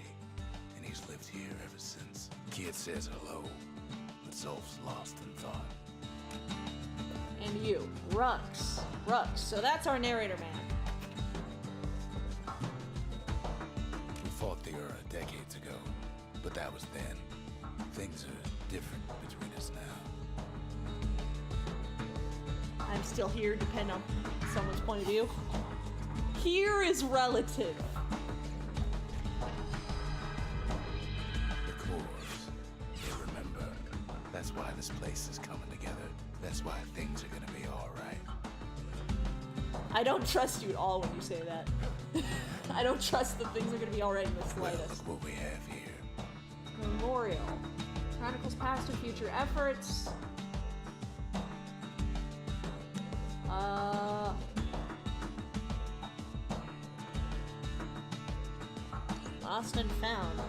and he's lived here ever since. Kid says hello, but Zolf's lost in thought. And you, Rux. Rux. So that's our narrator man. We fought the Ura decades ago, but that was then. Things are different between us now. I'm still here, depending on someone's point of view. Here is relative. The cores. You remember. That's why this place is coming together. That's why things are gonna be alright. I don't trust you at all when you say that. I don't trust that things are going to be alright in the Well, slightest. look what we have here. Memorial. Chronicles past and future efforts. Lost and found.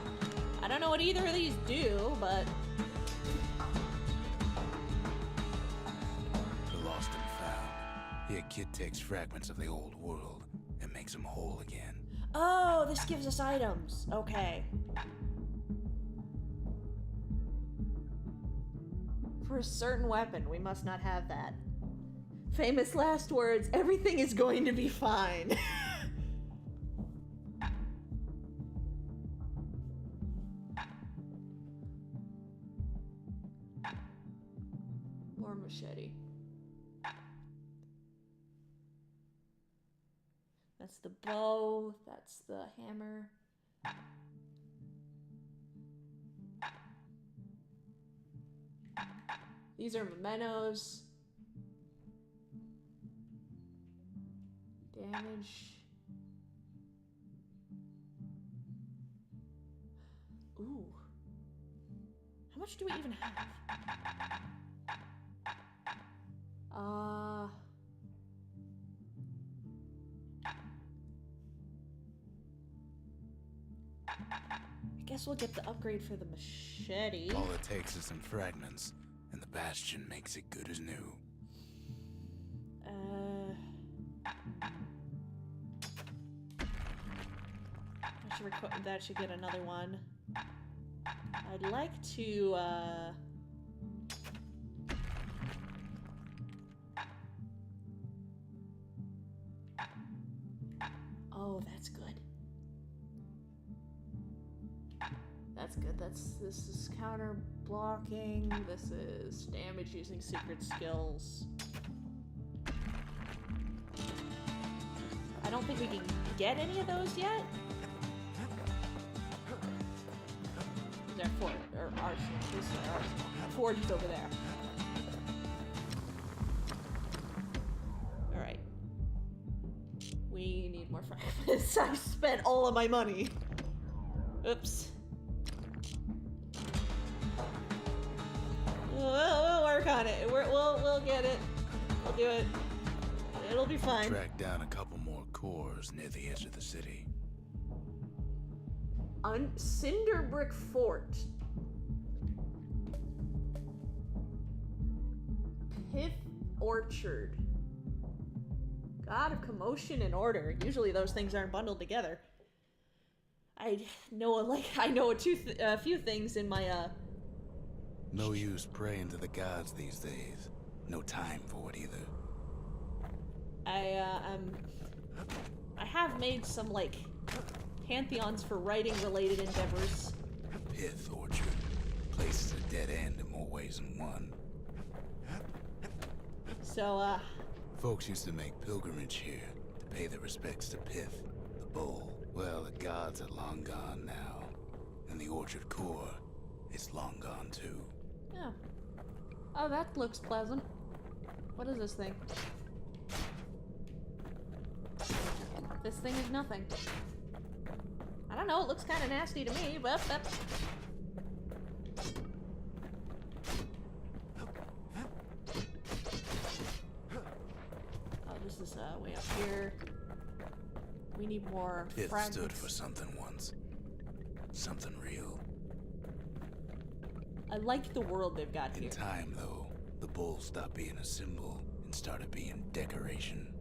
I don't know what either of these do, but The lost and found. The kid takes fragments of the old world and makes them whole again. oh, this gives us items. Okay. For a certain weapon, we must not have that. Famous last words, everything is going to be fine. More machete. That's the bow, that's the hammer. These are mementos. Damage. Ooh. How much do we even have? I guess we'll get the upgrade for the machete. All it takes is some fragments, and the Bastion makes it good as new. That should get another one. I'd like to, Oh, that's good. That's good. This is counter blocking. This is damage using secret skills. I don't think we can get any of those yet. They're Forge, or Arsenal. This is our Arsenal. Forge is over there. Alright. We need more fragments. I spent all of my money. Oops. We'll work on it. We'll get it. We'll do it. It'll be fine. Track down a couple more cores near the edge of the city. Cinderbrick Fort. Pith Orchard. God of commotion and order. Usually those things aren't bundled together. I know a few things in my No use praying to the gods these days. No time for it either. I have made some like pantheons for writing related endeavors. Pith Orchard. Place is a dead end in more ways than one. So Folks used to make pilgrimage here to pay their respects to Pith, the bull. Well, the gods are long gone now, and the orchard core is long gone too. Yeah. Oh, that looks pleasant. What is this thing? This thing is nothing. I don't know, it looks kind of nasty to me, but oh, this is way up here. We need more Pith fragments. stood for something once. Something real. I like the world they've got In here. time, though, the bull stopped being a symbol and started being decoration.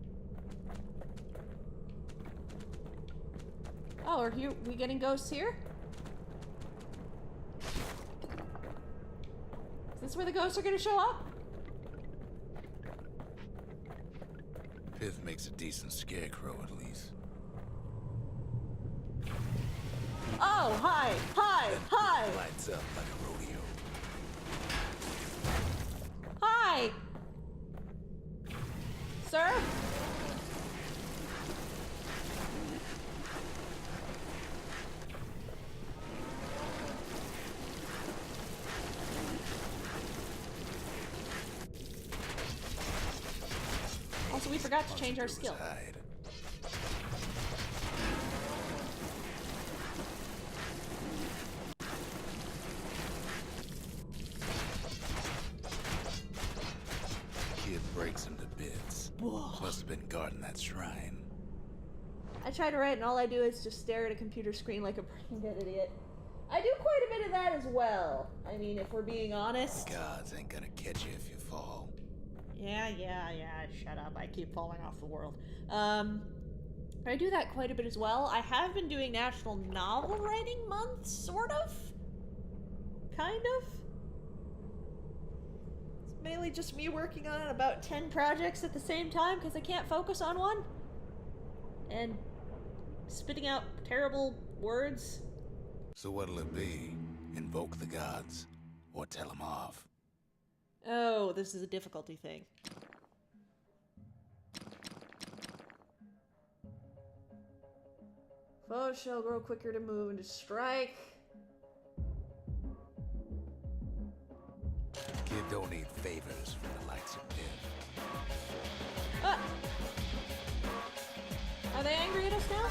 Oh, are we getting ghosts here? Is this where the ghosts are gonna show up? Pith makes a decent scarecrow, at least. Oh, hi! Hi! Lights up like a rodeo. Hi! Sir? Also, we forgot to change our skill. Hide. Kid breaks him to bits. Must have been guarding that shrine. I try to write and all I do is just stare at a computer screen like a brain-dead idiot. I do quite a bit of that as well. I mean, if we're being honest. Gods ain't gonna catch you if you fall. Yeah, shut up. I keep falling off the world. I do that quite a bit as well. I have been doing National Novel Writing Month, sort of. Kind of. It's mainly just me working on about 10 projects at the same time because I can't focus on one. And spitting out terrible words. So what'll it be? Invoke the gods? Or tell them off? Oh, this is a difficulty thing. Foes shall grow quicker to move and to strike. Kid don't need favors from the likes of Pith. Ah! Are they angry at us now?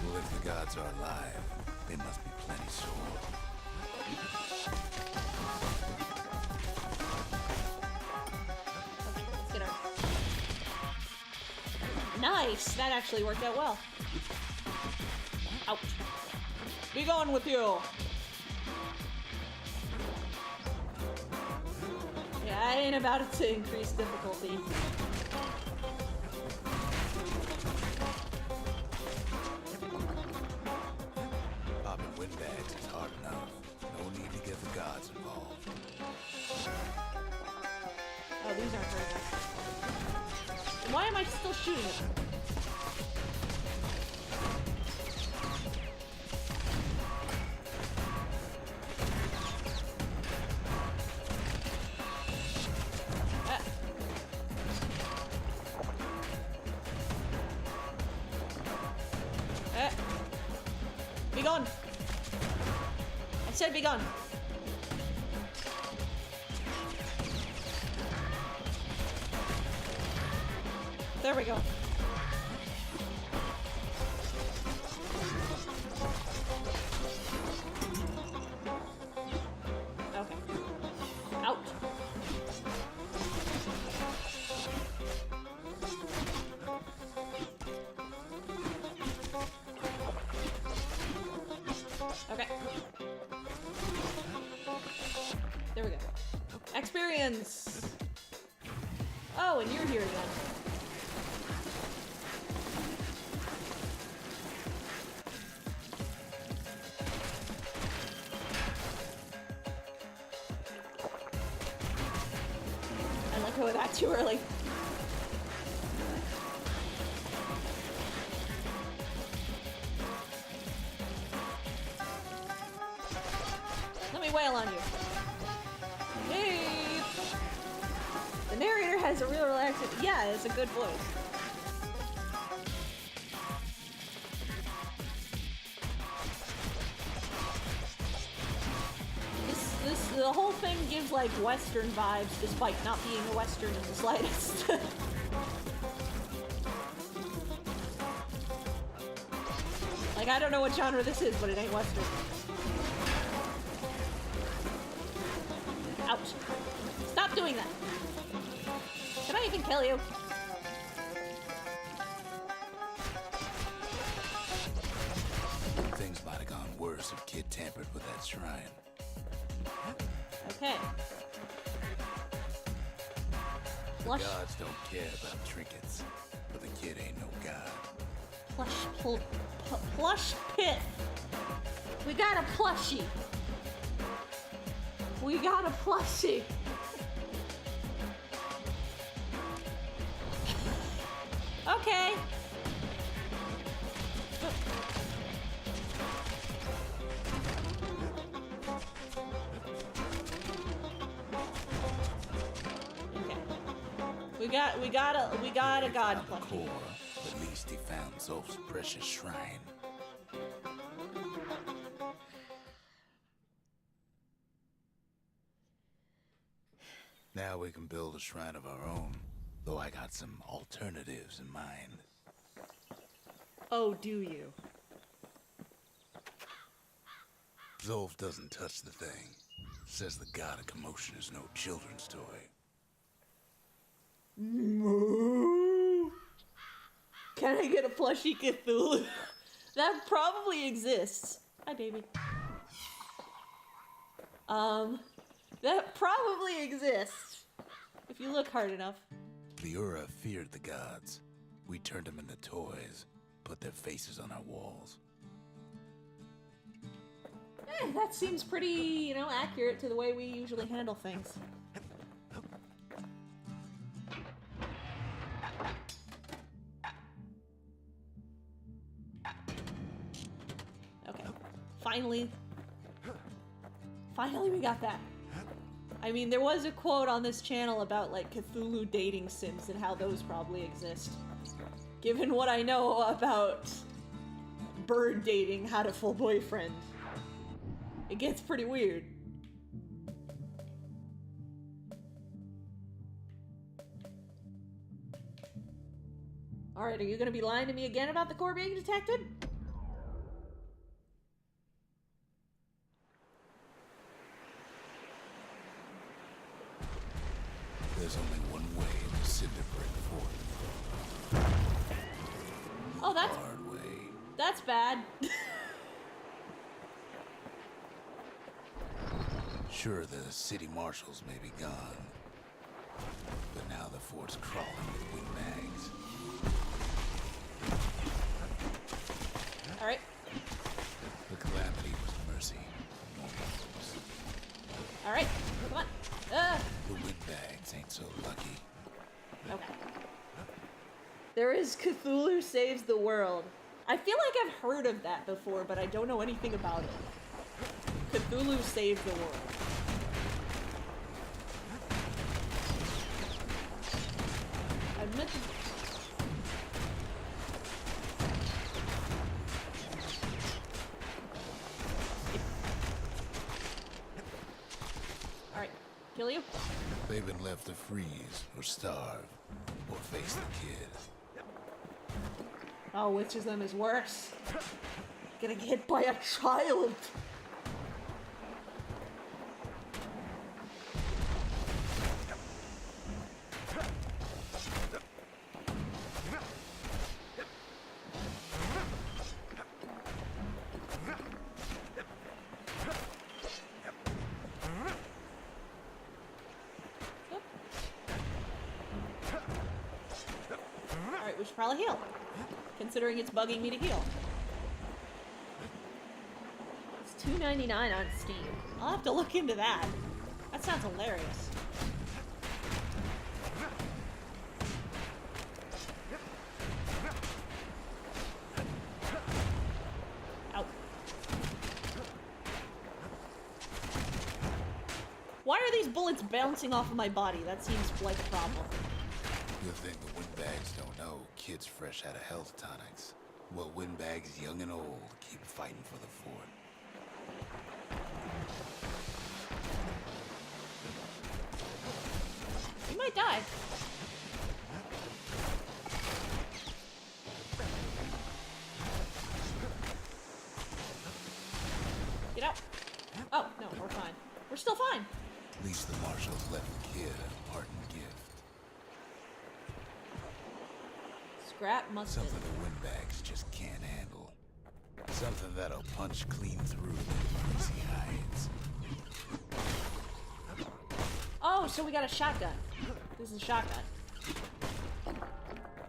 Well, if the gods are alive, they must be plenty sore. Okay, let's get our... Nice! That actually worked out well. Ouch. Be gone with you! Yeah, I ain't about it to increase difficulty. Popping windbags is hard enough. No need to get the gods involved. Oh, these aren't very nice. Why am I still shooting them? Be gone! I said be gone! There we go. Okay. Out. Okay. There we go. Experience! Oh, and you're here again. I let go of that too early. Let me wail on you. Hey! The narrator has a real relaxing... Yeah, it's a good voice. The whole thing gives like Western vibes despite not being a Western in the slightest. Like, I don't know what genre this is, but it ain't Western. Ouch. Stop doing that! Can I even kill you? Things might have gone worse some kid tampered with that shrine. Okay. The Plush, gods don't care about trinkets, but the kid ain't no god. plush pit. We got a plushie. We got a plushie. Okay. Okay. We got a god plushie. Core, at least he found Zolf's precious shrine. Now we can build a shrine of our own, though I got some alternatives in mind. Oh, do you? Zolf doesn't touch the thing. Says the god of commotion is no children's toy. Can I get a plushie Cthulhu? That probably exists. Hi, baby. That probably exists. If you look hard enough. The Ura feared the gods. We turned them into toys, put their faces on our walls. That seems pretty, accurate to the way we usually handle things. Okay. Finally we got that. I mean, there was a quote on this channel about, like, Cthulhu dating sims and how those probably exist. Given what I know about bird dating Hatoful Boyfriend, it gets pretty weird. Alright, are you gonna be lying to me again about the core being detected? There's only one way to cinder break forth. Oh, that's Hard way. that's bad. Sure, the city marshals may be gone, but now the fort's crawling with windbags. Alright, The calamity was mercy. alright, come on. The windbags ain't so lucky. Okay. There is Cthulhu Saves the World. I feel like I've heard of that before, but I don't know anything about it. Cthulhu Saves the World. I meant to... Alright, kill you? They've been left to freeze or starve or face the kid. Oh, which of them is worse? Getting hit by a child! Alright, we should probably heal. Considering it's bugging me to heal. It's $2.99 on Steam. I'll have to look into that. That sounds hilarious. Ow. Why are these bullets bouncing off of my body? That seems like a problem. Good thing the windbags don't know kids fresh out of health tonics. Well, windbags young and old keep fighting for the fort. You might die. Get out. Oh, no, we're fine. We're still fine. At least the marshals left the kid a parting gift. Scrap must Something the windbags just can't handle. Something that'll punch clean through the greasy hides. Oh, so we got a shotgun. This is a shotgun.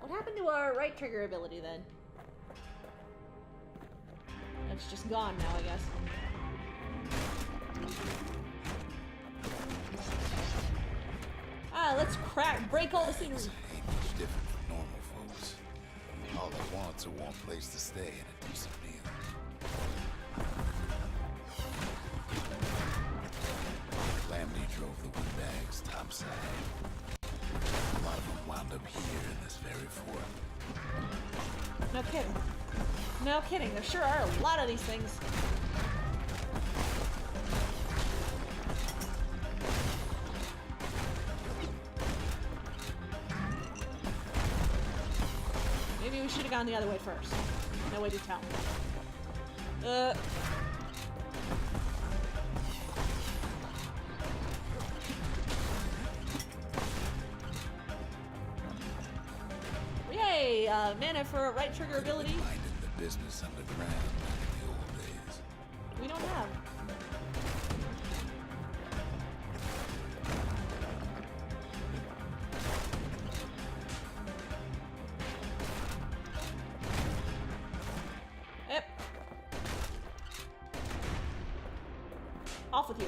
What happened to our right trigger ability then? It's just gone now, I guess. Ah, let's break all the scenery. Ain't much different from normal folks. All they want's a warm place to stay and a decent meal. Calamity drove the windbags topside. A lot of them wound up here in this very fort. No kidding. No kidding. There sure are a lot of these things. Maybe we should have gone the other way first. No way to tell. Yay! Mana for a right trigger ability. Minded the business underground like in the old days. We don't have. Yep. Off with you.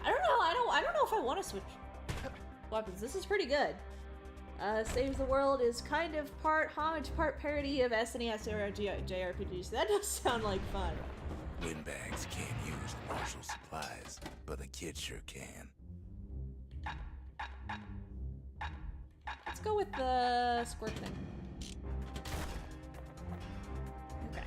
I don't know if I want to switch weapons. This is pretty good. Saves the World is kind of part homage, part parody of SNES era JRPGs. That does sound like fun. Windbags can't use martial supplies, but the kid sure can. Let's go with the squirt thing. Okay.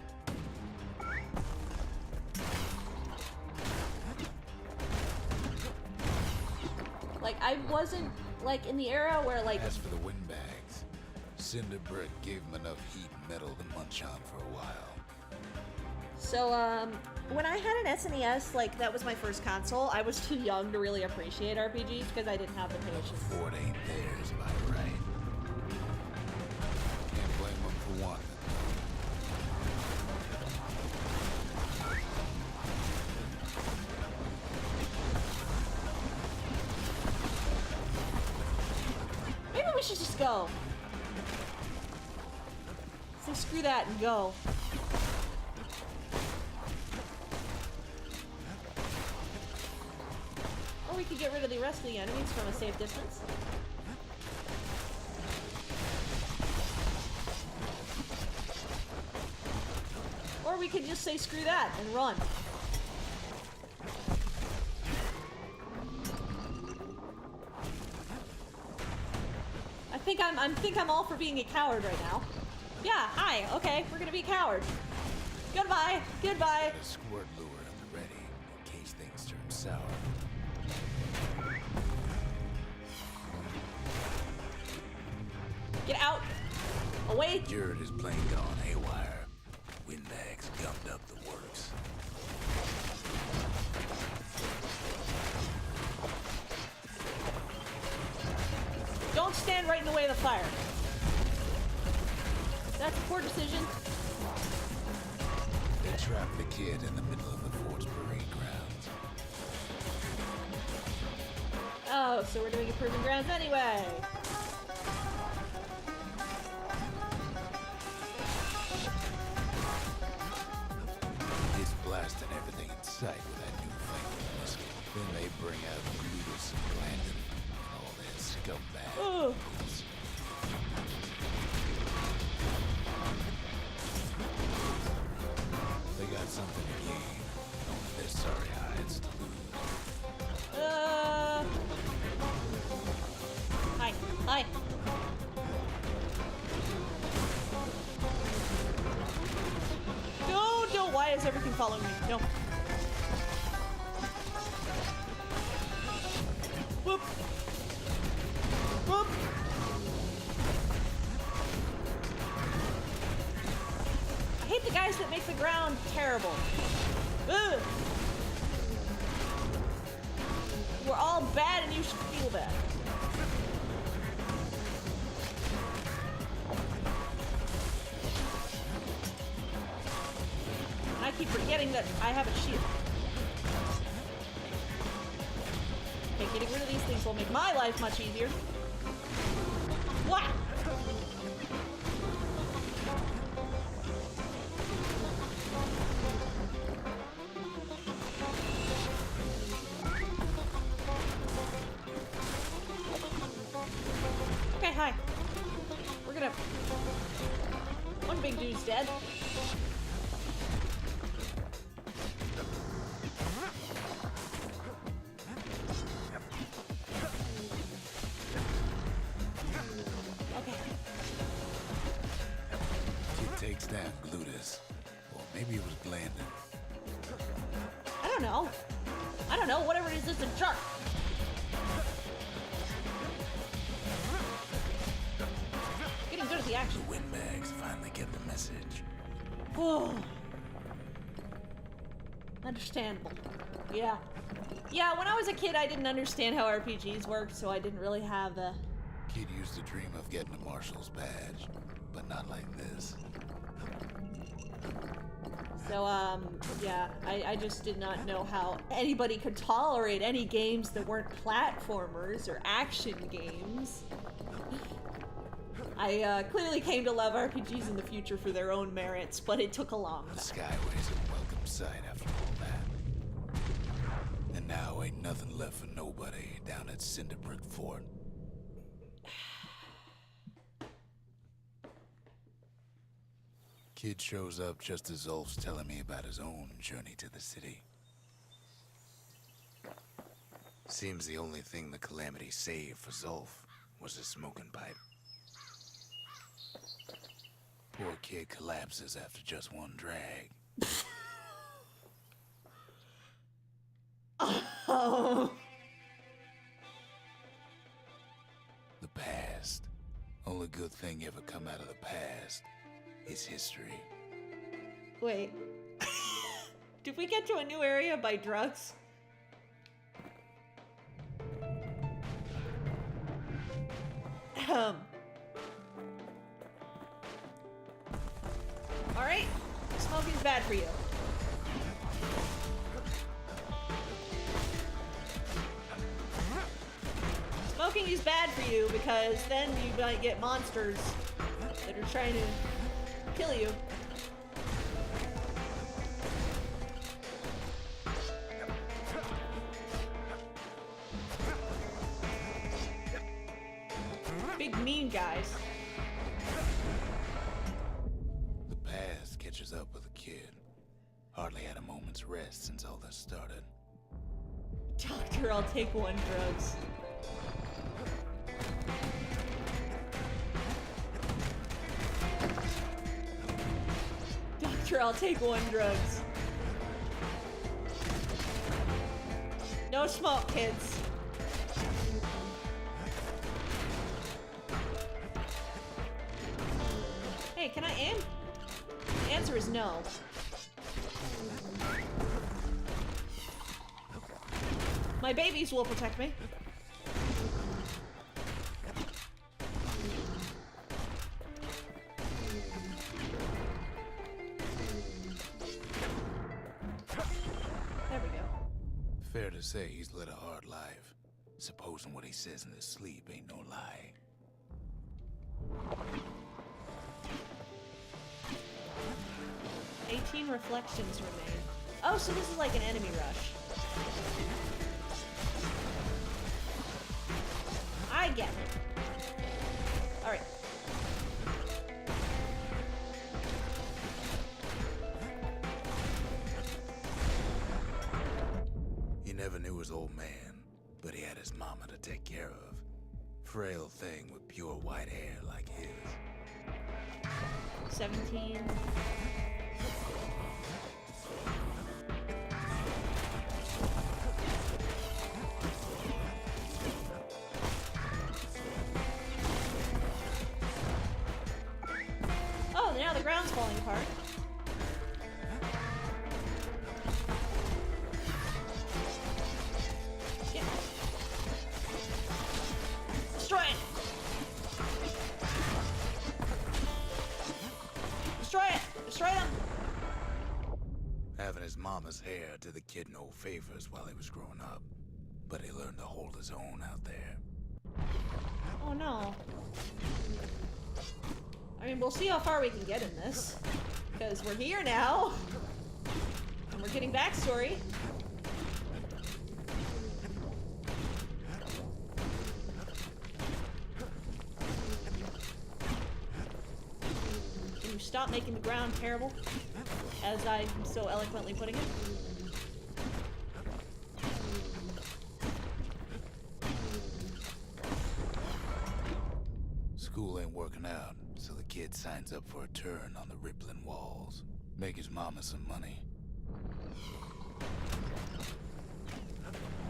Like, I wasn't, like, in the era where, like... As for the windbags, Cinder Brick gave them enough heat and metal to munch on for a while. So, when I had an SNES, like, that was my first console, I was too young to really appreciate RPGs because I didn't have the patience. The fort ain't theirs by right. Can't blame them for wanting it. Maybe we should just go. Say screw that and go. Or we could get rid of the rest of the enemies from a safe distance. Or we could just say screw that and run. I think I'm all for being a coward right now. Yeah, hi, okay, we're gonna be a coward. Goodbye, goodbye. Got a squirt lure at the ready in case things turn sour. Get out. Away. Jared is plain gone haywire. Windbags gummed up the works. Don't stand right in the way of the fire. That's a poor decision. They trapped the kid in the middle of the fort's parade grounds. Oh, so we're doing improving grounds anyway. It's blasting everything in sight with that newfangled musket. Then they bring out Brutus and Blandon and all that scumbag. Ooh. fools. They got something to gain. Only their sorry hides to lose. Hi. Hi. No, why is everything following me? No. Whoop. Whoop. I hate the guys that make the ground terrible. Ugh. We're all bad and you should feel bad. forgetting that I have a shield. Okay, getting rid of these things will make my life much easier. What? Okay, hi. We're gonna... One big dude's dead. Takes down Glutus. Or maybe it was Glandon. I don't know. I don't know. Whatever it is, it's a jerk. Getting good at the action. The windbags finally get the message. Oh. Understandable. Yeah. Yeah, when I was a kid, I didn't understand how RPGs worked, so I didn't really have the... Kid used to dream of getting a marshal's badge, but not like this. So, yeah, I just did not know how anybody could tolerate any games that weren't platformers or action games. I clearly came to love RPGs in the future for their own merits, but it took a long time. The Skyway's a welcome sight after all that. And now ain't nothing left for nobody down at Cinderbrick Fort. Kid shows up just as Ulf's telling me about his own journey to the city. Seems the only thing the Calamity saved for Zulf was his smoking pipe. Poor kid collapses after just one drag. Oh. The past. Only good thing ever come out of the past is history. Wait. Did we get to a new area by drugs? Alright. Smoking's bad for you. Smoking is bad for you because then you might get monsters that are trying to kill you. Big mean guys. The past catches up with a kid. Hardly had a moment's rest since all this started. Doctor, I'll take one drugs. Doctor, I'll take one drugs. No smoke, kids. Hey, can I aim? The answer is no. My babies will protect me. There we go. Fair to say he's led a hard life. Supposing what he says in his sleep ain't no lie. "18 reflections remain." Oh, so this is like an enemy rush. I get it. Alright. He never knew his old man, but he had his mama to take care of. Frail thing with pure white hair like his. 17. Oh, now the ground's falling apart. Shit. Destroy it! Destroy it! Destroy his mama's hair did the kid no favors while he was growing up, but he learned to hold his own out there. Oh no. I mean, we'll see how far we can get in this. Because we're here now. And we're getting backstory. Can you stop making the ground terrible? As I'm so eloquently putting it. School ain't working out, so the kid signs up for a turn on the rippling walls. Make his mama some money.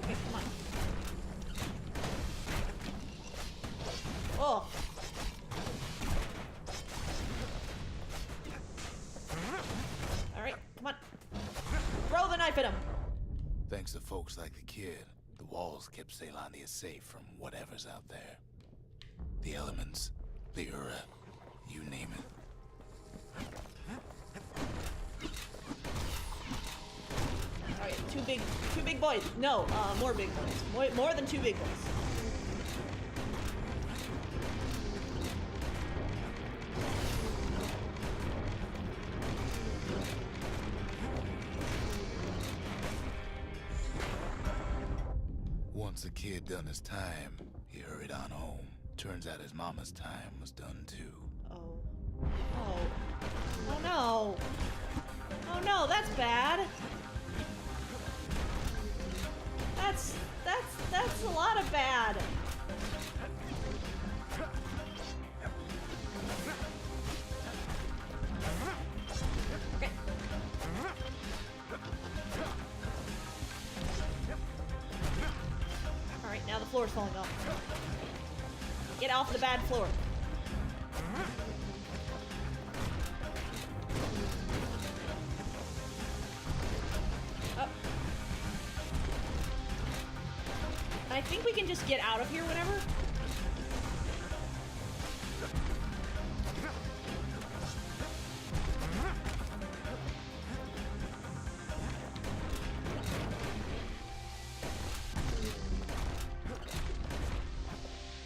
Okay, come on. Oh! Alright, come on. Throw the knife at him! Thanks to folks like the kid, the walls kept Ceylondia safe from whatever's out there. The elements, the Ura, you name it. Alright, two big boys. No, more big boys. More than two big boys. Once the kid done his time, he hurried on home. Turns out his mama's time was done too. Oh. Oh. Oh no. Oh no, that's bad. That's a lot of bad. Okay. Alright, now the floor's falling off. Get off the bad floor. Oh. I think we can just get out of here whenever.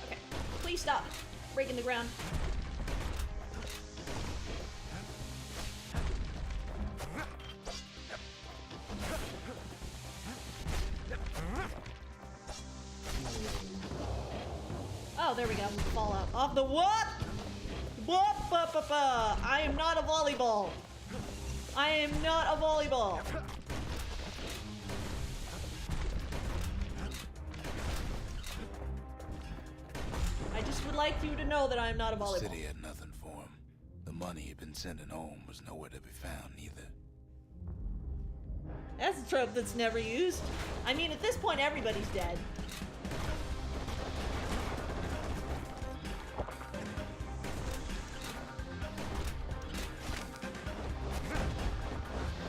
Okay, please stop breaking the ground. Oh, there we go. Fall out. Off the what? I am not a volleyball. I am not a volleyball. I just would like you to know that I am not a The volleyball. city had nothing for him. The money he'd been sending home was nowhere to be found either. That's a trope that's never used. I mean, at this point, everybody's dead.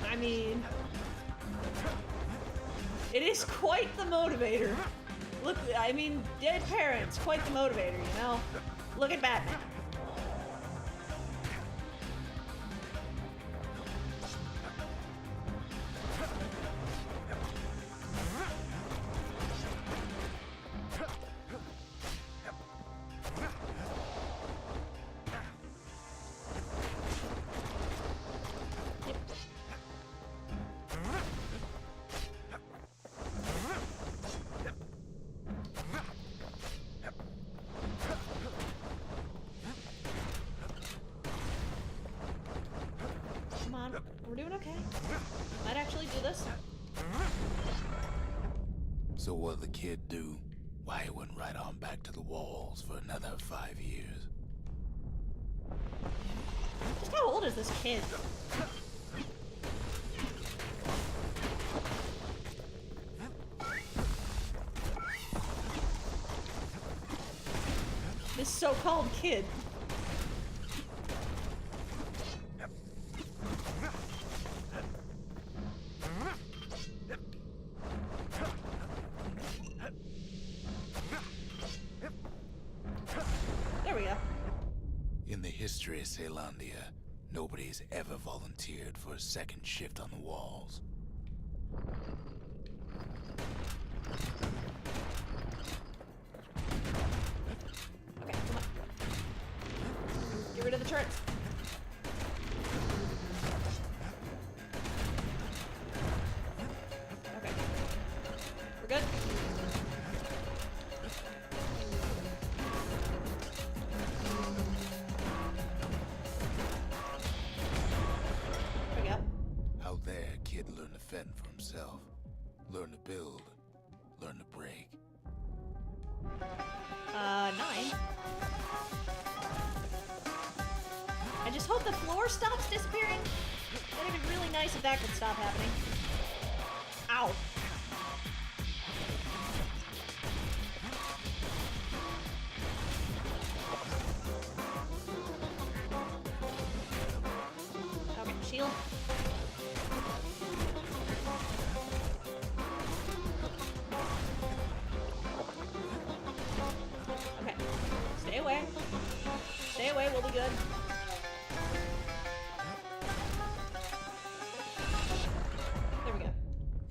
I mean, it is quite the motivator. Look, I mean, dead parents, quite the motivator, you know? Look at Batman. Come on, we're doing okay. Might actually do this. So what'd the kid do? Why, he went right on back to the walls for another 5 years. Just how old is this kid? This so-called kid. There we go. In the history of Ceylondia, nobody's ever volunteered for a second shift on the walls. Okay, come on. Get rid of the turrets. Okay. We're good? There we go. Out there, a kid learned to fend for himself. Learn to build. Learn to break. 9. I just hope the floor stops disappearing. That'd be really nice if that could stop happening. Ow. Okay, shield. Okay, stay away. Stay away, we'll be good. There we go.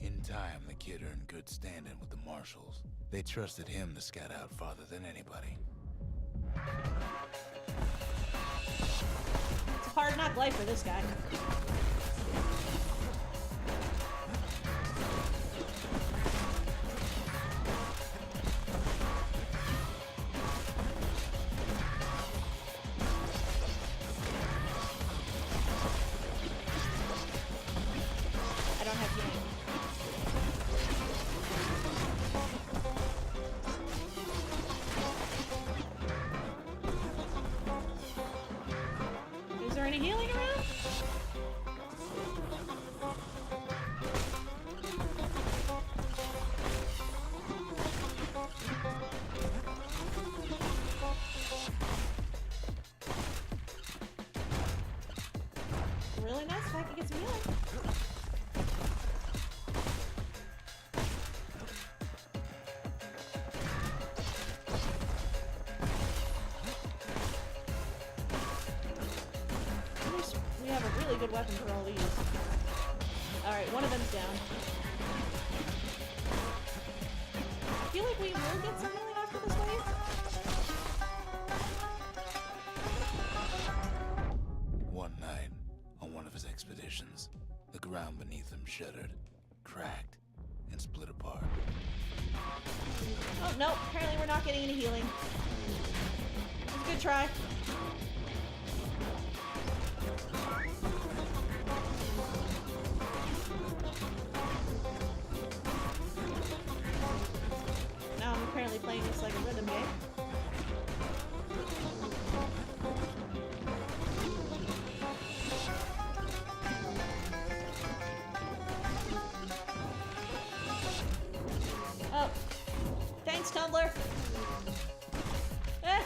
In time, the kid earned good standing with the marshals. They trusted him to scout out farther than anybody. It's a hard knock life for this guy. I don't have healing. Is there any healing around? Really nice if I could get some healing. At least we have a really good weapon for all these. Alright, one of them's down. I feel like we will get some healing after this wave. One night, on one of his expeditions, the ground beneath him shuddered, cracked, and split apart. Oh, no, apparently we're not getting any healing. It was a good try. Now I'm apparently playing this like a rhythm game. Oh. Thanks, Tumblr. Eh.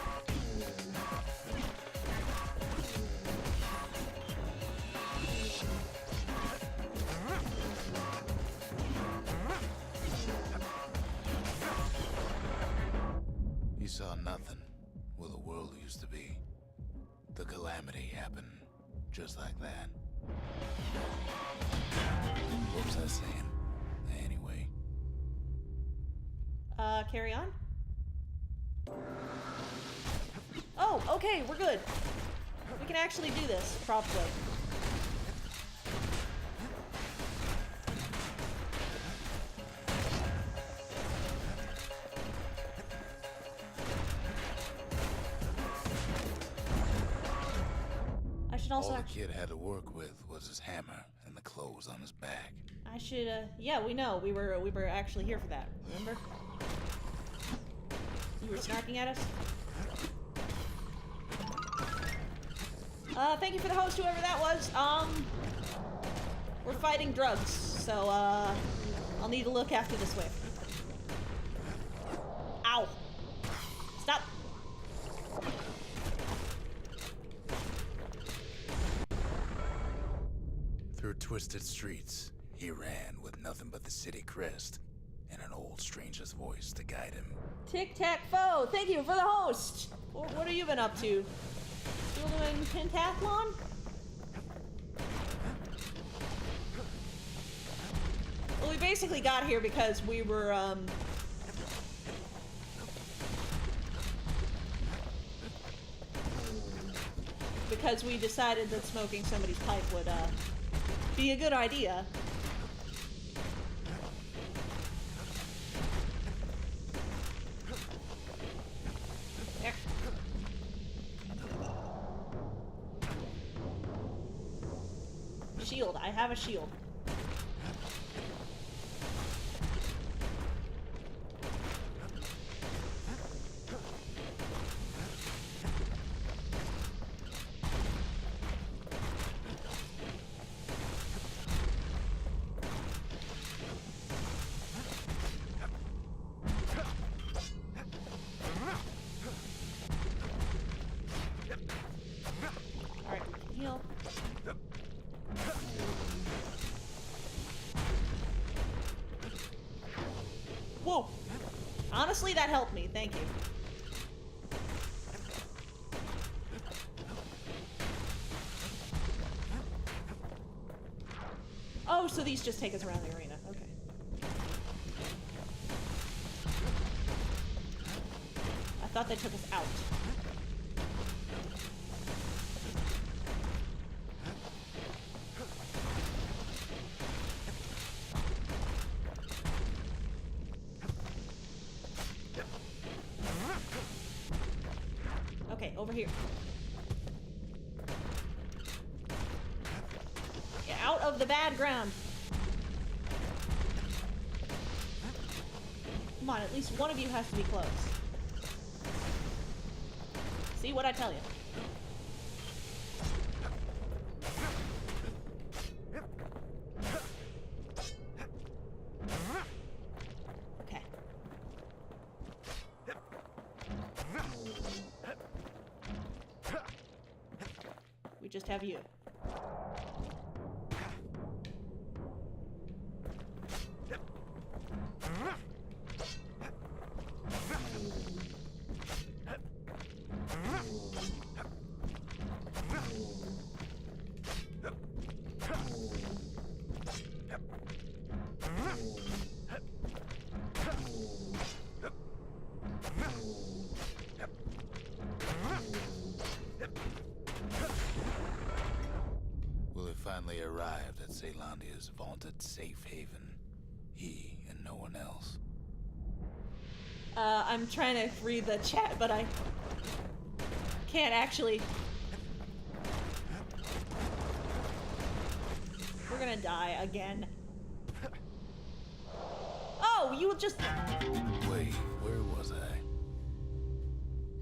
He saw nothing where the world used to be. The calamity happened just like that. What was I saying? Anyway. Carry on? Oh, okay, we're good. We can actually do this properly. I should also All the kid had to work with was his hammer and the clothes on his back. I should, yeah, we know. We were actually here for that, remember? You were snarking at us? Thank you for the host, whoever that was. We're fighting drugs, so, I'll need to look after this way. Ow! Stop! Through twisted streets, he ran with nothing but the city crest and an old stranger's voice to guide him. Tic-tac-foe, thank you for the host! What have you been up to? Still doing pentathlon? Well, we basically got here because we were, because we decided that smoking somebody's pipe would, be a good idea. There. Shield. I have a shield. Alright, heal. Whoa! Honestly, that helped me. Thank you. Oh, so these just take us around the arena. Okay. I thought they took us out. Okay, over here. Get out of the bad ground. Come on, at least one of you has to be close. See what I tell you. Okay. We just have you. Will have finally arrived at Caelandia's vaunted safe haven. He and no one else. I'm trying to read the chat, but I can't actually. We're gonna die again. Oh, you just... Wait, where was I?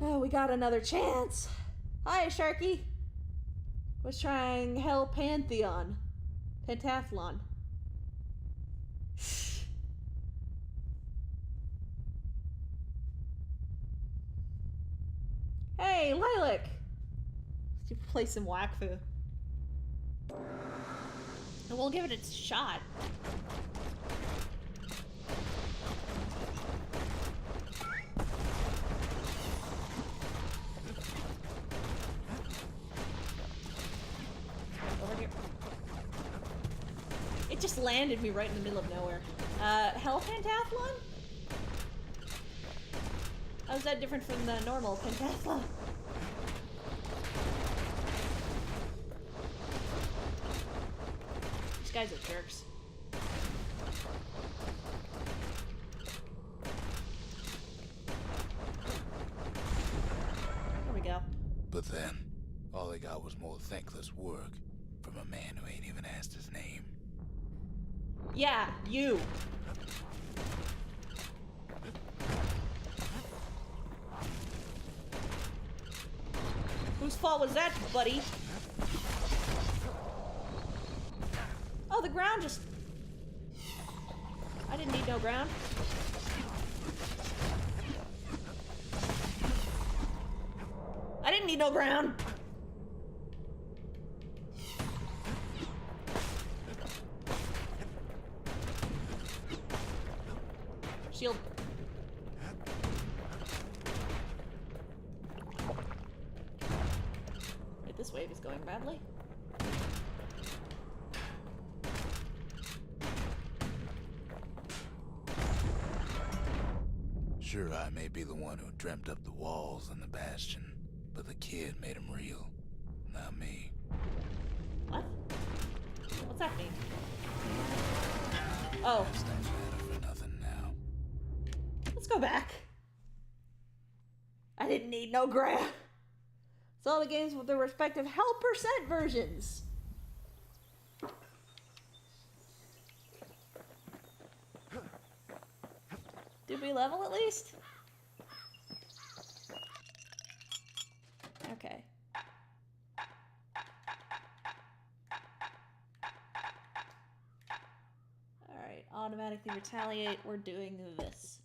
Oh, we got another chance. Hi, Sharky. Was trying Hell Pantheon. Pentathlon. Hey, Lilac! Let's play some Wakfu. And we'll give it a shot. Over here. It just landed me right in the middle of nowhere. Hell Pentathlon? How's that different from the normal pentathlon? These guys are jerks. There we go. But then, all they got was more thankless work from a man who ain't even asked his name. Yeah, you. Whose fault was that, buddy? Oh, the ground just... I didn't need no ground. I didn't need no ground. Shield. Wait, this wave is going badly. Sure, I may be the one who dreamt up the walls and the Bastion, but the kid made them real, not me. What? What's that mean? Oh. Past don't matter for nothing now. Let's go back. I didn't need no graph. It's all the games with their respective hell percent versions. Did we level at least? Okay. Alright, automatically retaliate. We're doing this.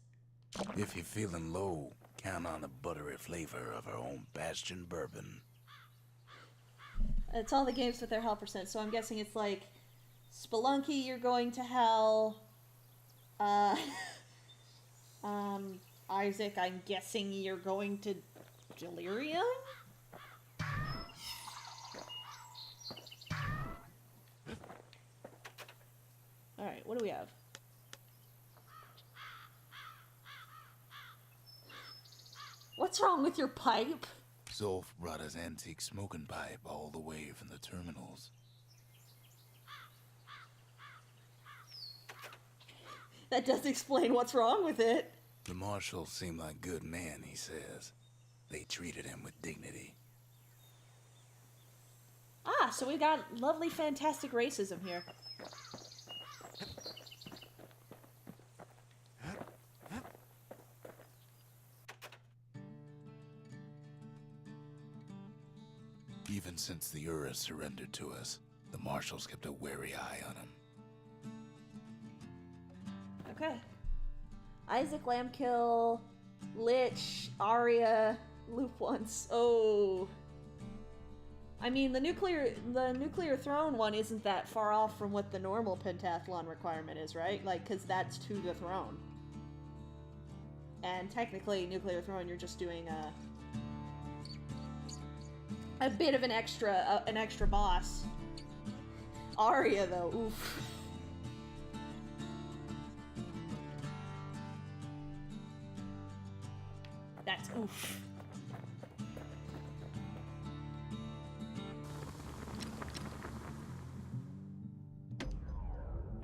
If you're feeling low, count on the buttery flavor of our own Bastion bourbon. It's all the games with their hell percent, so I'm guessing it's like Spelunky, you're going to hell. Isaac, I'm guessing you're going to Delirium? Alright, what do we have? What's wrong with your pipe? Zolf brought his antique smoking pipe all the way from the terminals. That does explain what's wrong with it. The marshals seem like good men, he says. They treated him with dignity. Ah, so we got lovely, fantastic racism here. Even since the Ura surrendered to us, the marshals kept a wary eye on him. Okay. Isaac Lambkill, Lich, Arya, Loop once. Oh. I mean, the nuclear throne one isn't that far off from what the normal pentathlon requirement is, right? Like, because that's to the throne. And technically, nuclear throne, you're just doing a bit of an extra boss. Arya, though, oof. That's oof.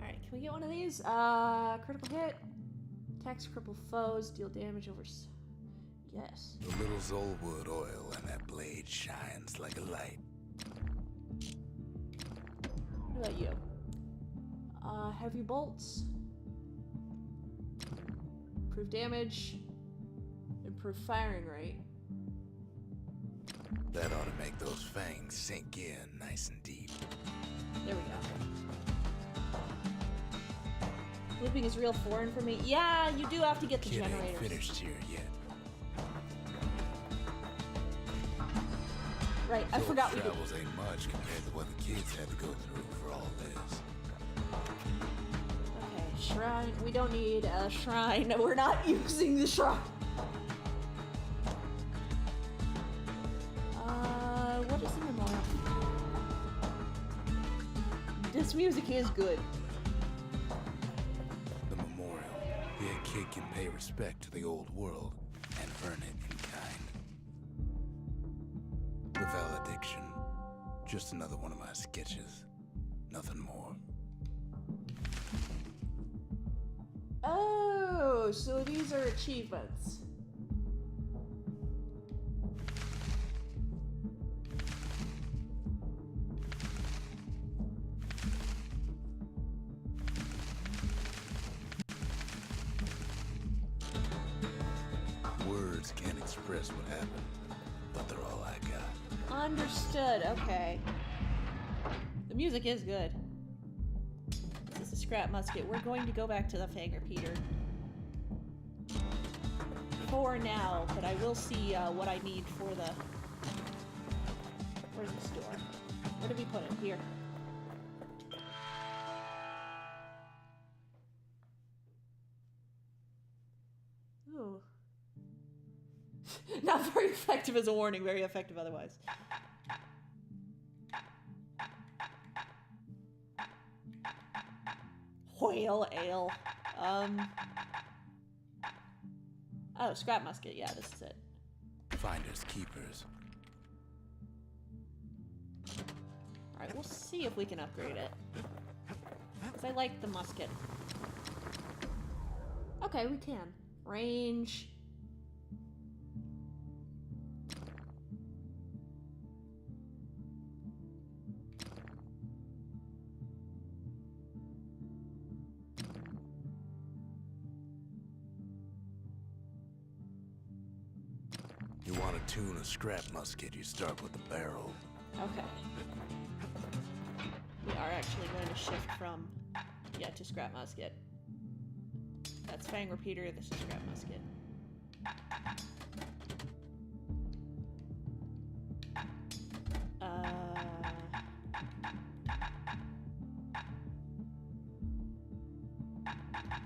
Alright, can we get one of these? Critical hit. Attacks cripple foes, deal damage over... Yes. The little Zolwood oil and that blade shines like a light. What about you? Heavy bolts. Improve damage. Improve firing rate. That ought to make those fangs sink in nice and deep. There we go. Looping is real foreign for me. Yeah, you do have to get the Kid ain't generators. finished here yet. Right, I forgot we did. Travels ain't much compared to what the kids had to go through for all this. Okay, shrine. We don't need a shrine. No, we're not using the shrine. What is the memorial? This music is good. The memorial. Here a kid can pay respect to the old world and earn it in kind. The valediction. Just another one of my sketches. Nothing more. Oh, so these are achievements. Words can't express what happened, but they're all I got. Understood. Okay. The music is good. This is a scrap musket. We're going to go back to the Fang repeater for now, but I will see what I need for the... Where's the store? Where did we put it? Here. Ooh. Not very effective as a warning, very effective otherwise. Whale ale. Oh, scrap musket. Yeah, this is it. Finders keepers. Alright, we'll see if we can upgrade it. Because I like the musket. Okay, we can. Range. You want to tune a scrap musket, you start with the barrel. Okay. We are actually going to shift from, yeah, to scrap musket. That's Fang repeater, this is scrap musket.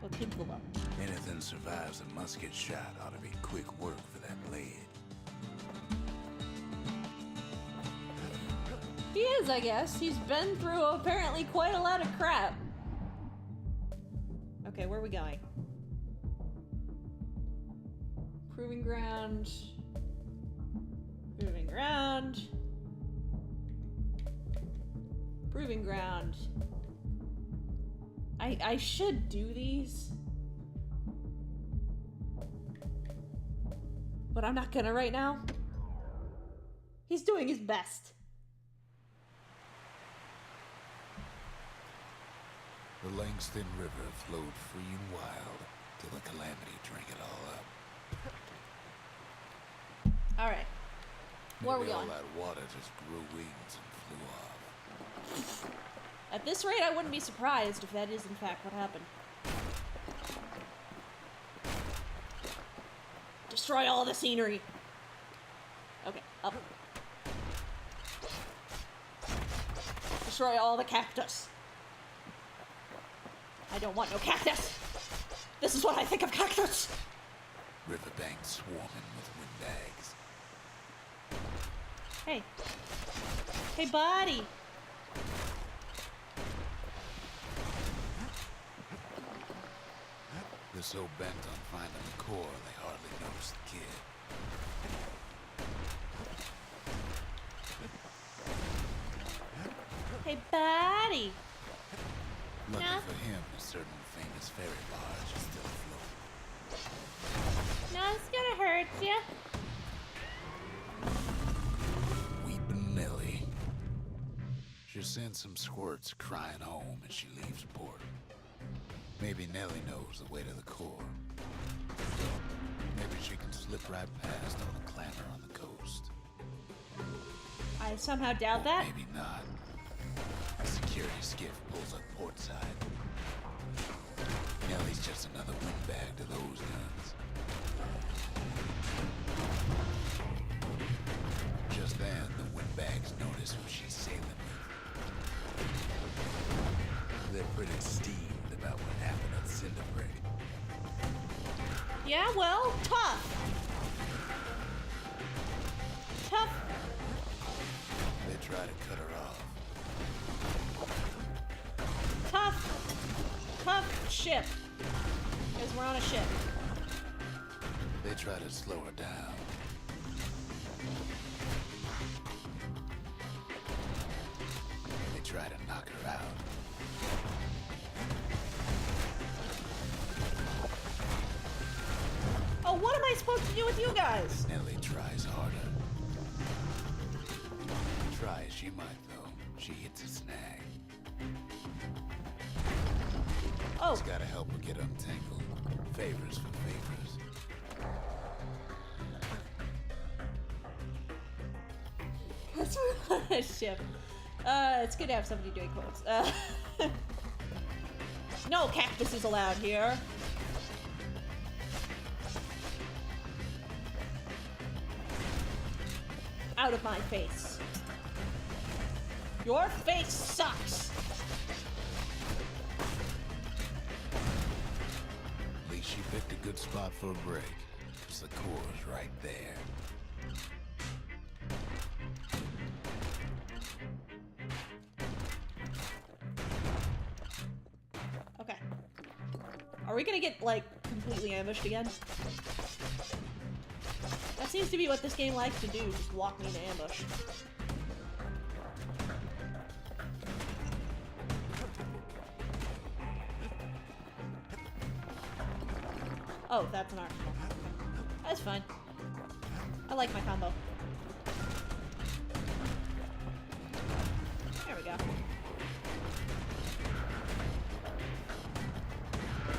We'll keep the low. Anything survives a musket shot ought to be quick work for that blade. He is, I guess. He's been through apparently quite a lot of crap. Okay, where are we going? Proving ground. Proving ground. Proving ground. I should do these. But I'm not gonna right now. He's doing his best. The Langston River flowed free and wild till the calamity drank it all up. Alright. Where are we Maybe all going? that water just grew wings and flew off. At this rate, I wouldn't be surprised if that is in fact what happened. Destroy all the scenery. Okay, up. Destroy all the cactus. I don't want no cactus. This is what I think of cactus. Riverbanks swarming with windbags. Hey. Hey, buddy. They're so bent on finding the core, they hardly notice the kid. Hey, buddy. Lucky No. for him, a certain famous ferry barge is still afloat. No, it's gonna hurt you. Weepin' Nellie. She sends some squirts crying home as she leaves port. Maybe Nellie knows the way to the core. Maybe she can slip right past all the clamor on the coast. I somehow doubt that. Maybe not. A security skiff pulls up portside. Nellie's just another windbag to those guns. Just then, the windbags notice who she's sailing with. They're pretty steamed about what happened at Cinderbreak. Yeah, well, tough. Tough. They try to cut her off. Tough ship. Because we're on a ship. They try to slow her down. They try to knock her out. Oh, what am I supposed to do with you guys? Nellie tries harder. Try as she might, though, she hits a snag. Oh, It's gotta help her get untangled. Favors for favors. that's on a ship. It's good to have somebody doing quotes. No cactus is allowed here. Out of my face. Your face sucks. At least she picked a good spot for a break, because the core's right there. Okay. Are we gonna get, like, completely ambushed again? That seems to be what this game likes to do, just walk me into ambush. Oh, that's an arsenal. That's fine. I like my combo. There we go.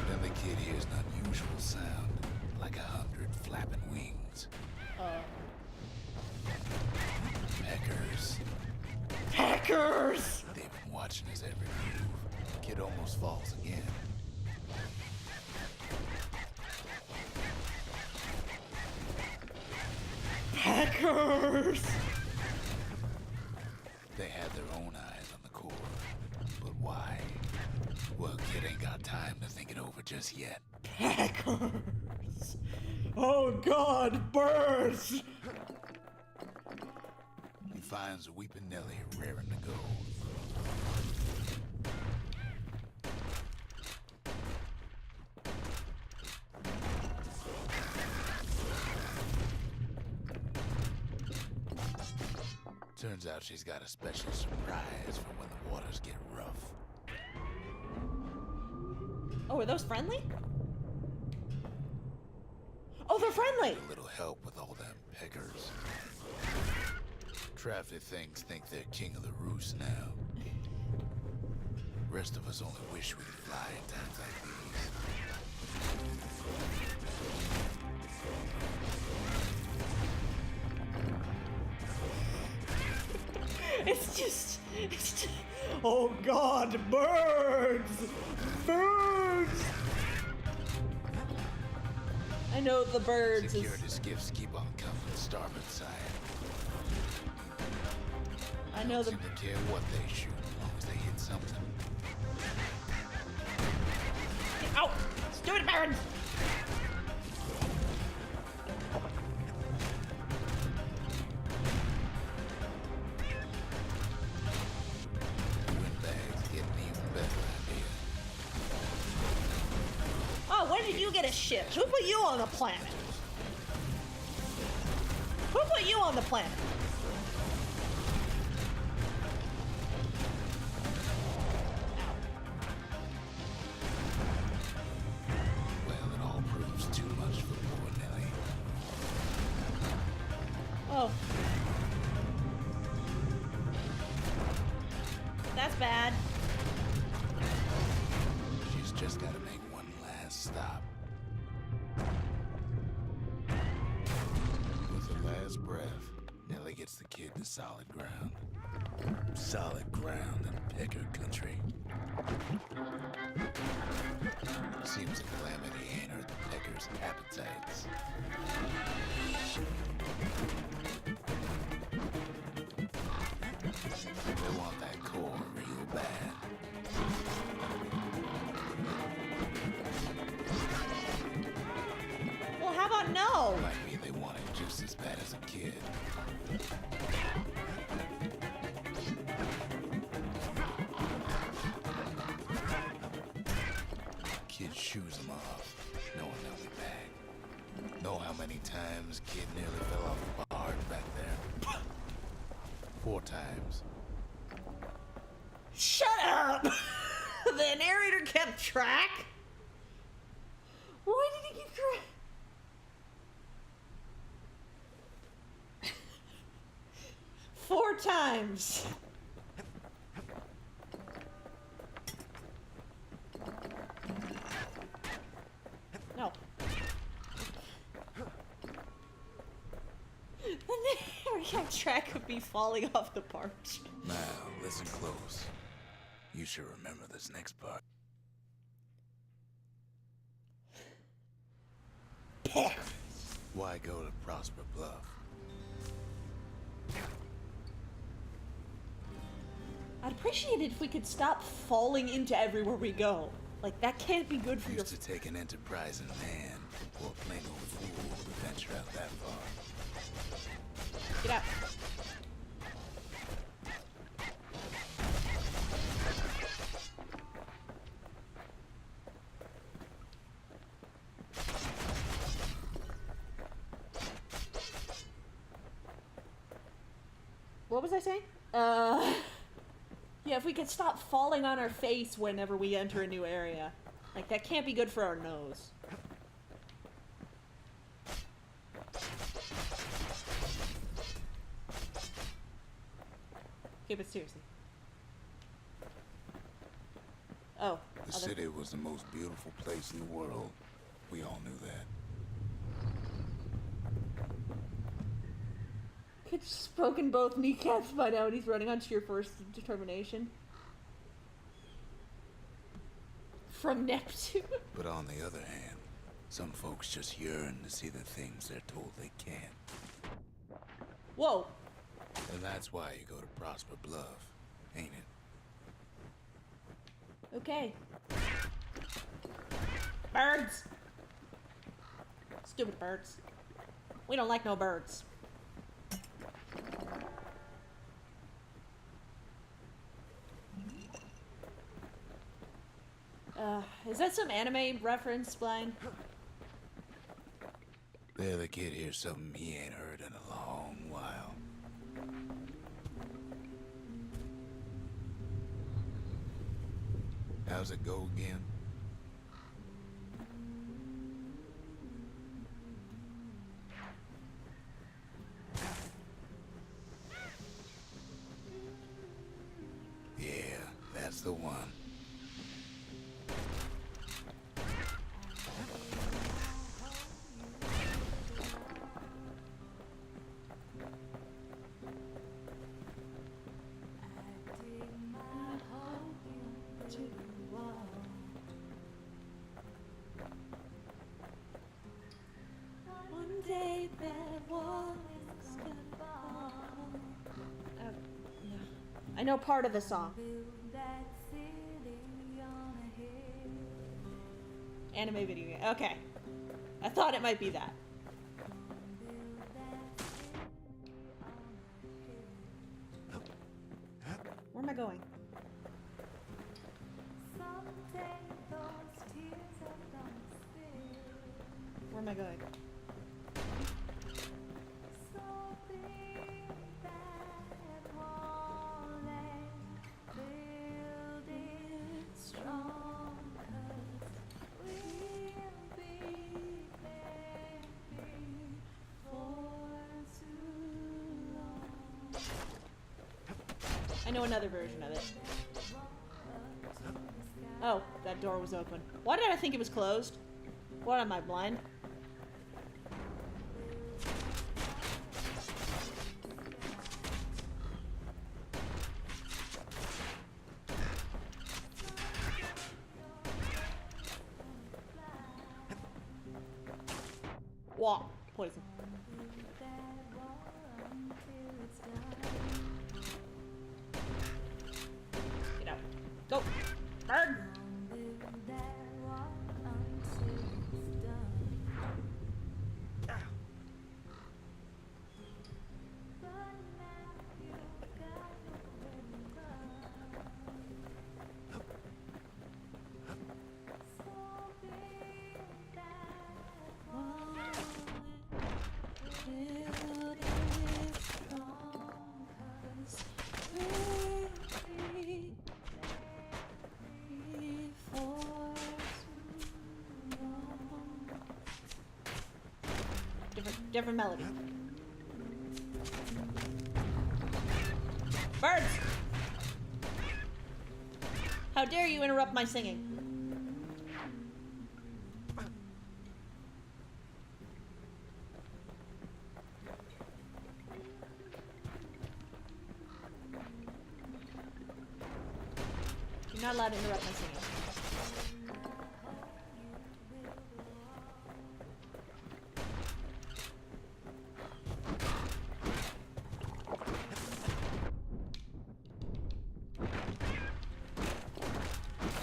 Then the kid hears an unusual sound, like 100 flapping wings. Peckers. Hackers! They've been watching his every move. Kid almost falls again. Hackers! They had their own eyes on the core. But why? Well, kid ain't got time to think it over just yet. Hackers! Oh god, birds! He finds Weeping Nelly raring to go. Turns out she's got a special surprise for when the waters get rough. Oh, are those friendly? Oh, they're friendly! A little help with all them peckers. Crafty things think they're king of the roost now. Rest of us only wish we could fly in times like these. It's just, oh god, birds! Birds! I know the birds is... Security skiffs keep on coming starboard side. I know the... Seem to care what they shoot as long as they hit something. Ow! Stupid birds! Windbags getting even better idea. Oh, when did you get a ship? Who put you on the planet? Who put you on the planet? Well, it all proves too much for poor Nelly. Oh. That's bad. She's just got to make one last stop. With her last breath, Nelly gets the kid to solid ground. Solid ground in pecker country. Seems a calamity ain't hurt the peckers' appetites. They want that core real bad. Well, how about no? Might mean they want it just as bad as a kid. Kid shoes him off, knowing they'll be back. Know how many times kid nearly fell off the barge back there? 4 times. Shut up! The narrator kept track? Why did he keep track? Four times. No. The narrator kept track of me falling off the barge. Now, listen close. You should remember this next part. Why go to Prosper Bluff? I'd appreciate it if we could stop falling into everywhere we go. Like, that can't be good for your... Used to take an enterprising man or a plain old fool to venture out that far. Get out. What was I saying? Yeah, if we could stop falling on our face whenever we enter a new area. Like, that can't be good for our nose. Okay, but seriously. Oh. The city was the most beautiful place in the world. We all knew that. Kid's just broken both kneecaps by now and he's running on sheer force of determination. From Neptune. But on the other hand, some folks just yearn to see the things they're told they can't. Whoa. And that's why you go to Prosper Bluff, ain't it? Okay. Birds! Stupid birds. We don't like no birds. Is that some anime reference, Blind? The other kid hears something he ain't heard in a long while. How's it go again? Yeah, that's the one. One day that wall is gonna fall. I know part of the song. Anime video game. Okay. I thought it might be that. Where am I going? Where am I going? I know another version of it. Oh, that door was open. Why did I think it was closed? What, am I blind? Wah, poison. Get out. Go! Burn! Different melody. Birds! How dare you interrupt my singing? You're not allowed to interrupt my singing.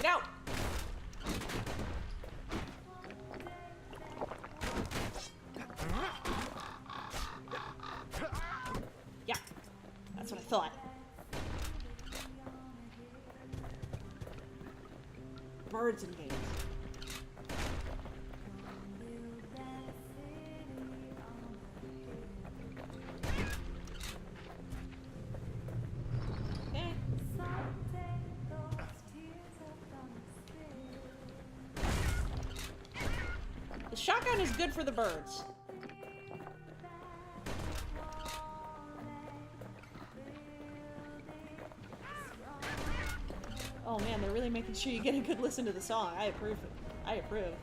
Get out! Yeah, that's what I thought. Birds and games. shotgun is good for the birds. Oh man, they're really making sure you get a good listen to the song. I approve. I approve.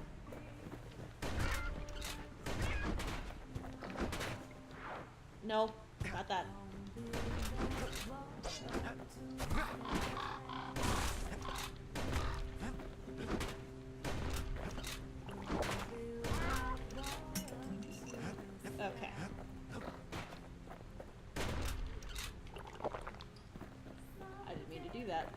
No, not that. Okay. I didn't mean to do that.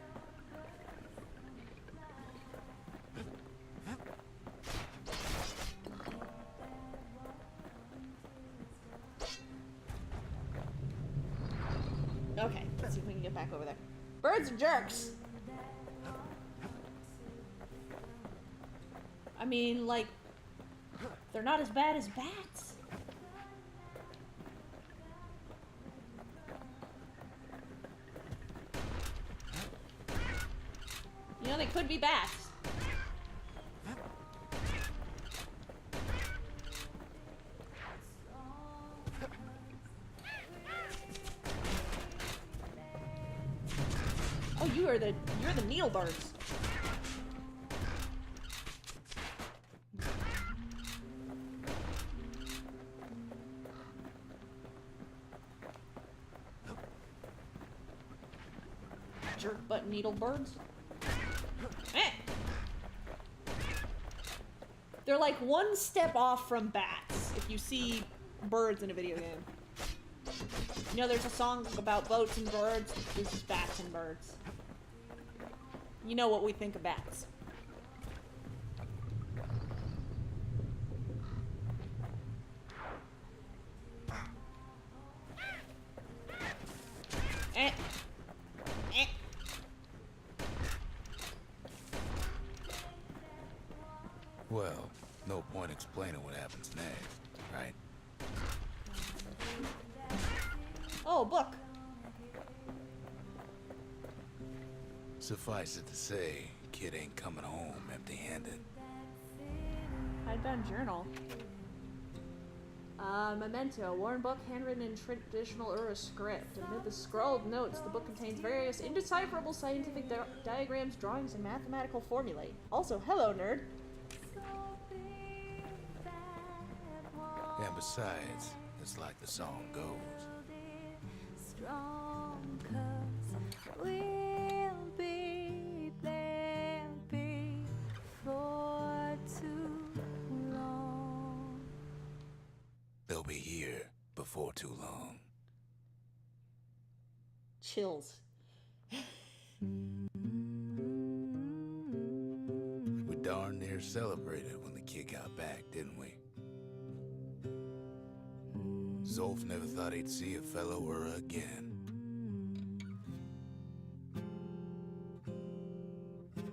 Okay, let's see if we can get back over there. Birds are jerks! I mean, like, they're not as bad as bats. You know, they could be bats. Oh, you're the needle birds. Jerk butt needle birds. Eh. They're like one step off from bats if you see birds in a video game. You know, there's a song about boats and birds. This is bats and birds. You know what we think of bats. Eh. Eh. Well, no point explaining what happens next, right? Oh, a book. Suffice it to say, kid ain't coming home empty-handed. Hidebound journal. Memento, a worn book handwritten in traditional Ura script. Amid the scrawled notes, the book contains various indecipherable scientific diagrams, drawings, and mathematical formulae. Also, hello, nerd. And besides, it's like the song goes. Strong 'cause we'll be there before too long. They'll be here before too long. Chills. We darn near celebrated when the kid got back, didn't we? Zolf never thought he'd see a fellow Ura again.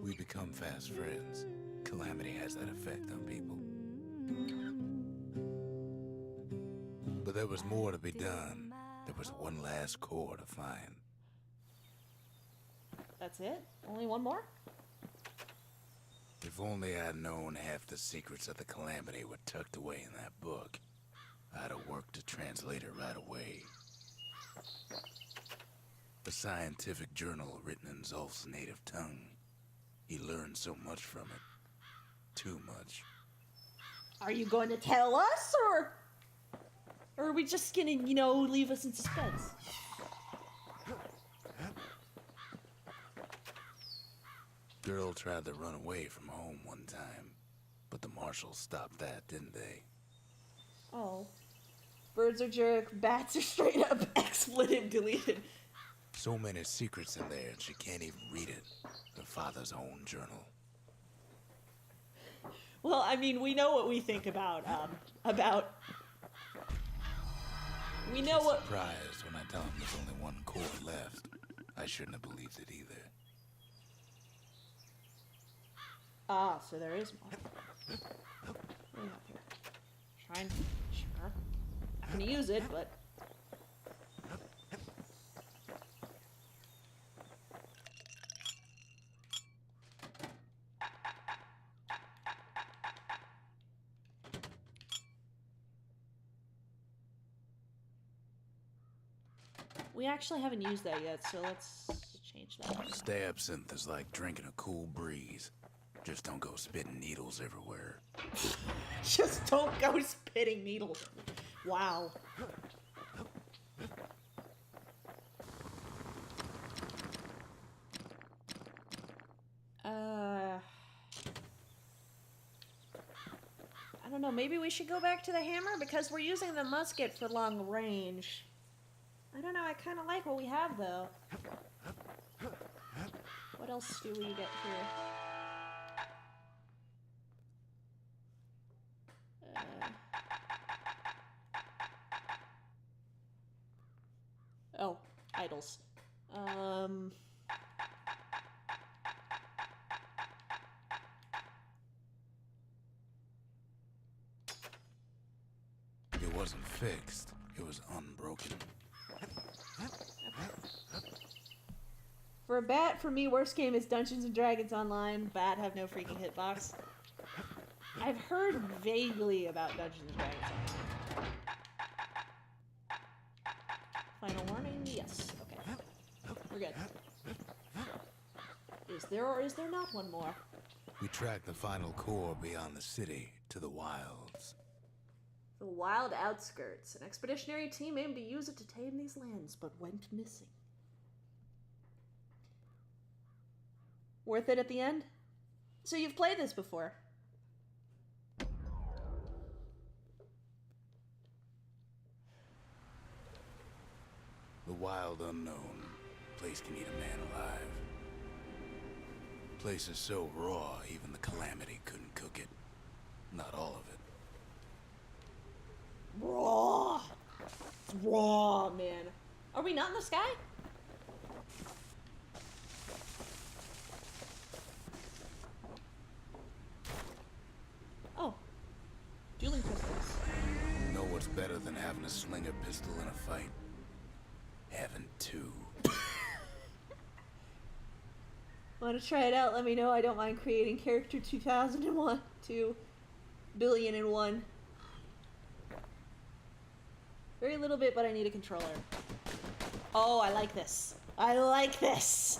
We become fast friends. Calamity has that effect on people. But there was more to be done. There was one last core to find. That's it? Only one more? If only I'd known half the secrets of the Calamity were tucked away in that book, I'd have worked to translate it right away. A scientific journal written in Zolf's native tongue. He learned so much from it. Too much. Are you going to tell us, or are we just gonna, you know, leave us in suspense? Girl tried to run away from home one time, but the marshals stopped that, didn't they? Oh. Birds are jerk, bats are straight up expletive deleted. So many secrets in there, she can't even read it. Her father's own journal. Well, I mean, we know what we think about. We know what. Surprised when I tell him there's only one core left. I shouldn't have believed it either. Ah, so there is more. What do we have here? Shrine. Sure. Not gonna use it, but. We actually haven't used that yet, so let's change that. Stay absinthe is like drinking a cool breeze. Just don't go spitting needles everywhere. Just don't go spitting needles. Wow. I don't know, maybe we should go back to the hammer because we're using the musket for long range. I don't know, I kind of like what we have though. What else do we get here? Oh, idols. It wasn't fixed. It was unbroken. For a bat, for me, worst game is Dungeons and Dragons Online. Bat have no freaking hitbox. I've heard vaguely about Dungeons and Dragons Online. Final warning? Yes. Okay. We're good. Is there or is there not one more? We tracked the final core beyond the city to the wilds. The wild outskirts. An expeditionary team aimed to use it to tame these lands, but went missing. Worth it at the end? So you've played this before? The wild unknown. Place can eat a man alive. Place is so raw, even the Calamity couldn't cook it. Not all of it. Raw. It's raw, man. Are we not in the sky? Oh. Dueling pistols. You know what's better than having a slinger pistol in a fight? Having two. Want to try it out? Let me know. I don't mind creating character 2001 to 10000001. Very little bit, but I need a controller. Oh, I like this. I like this.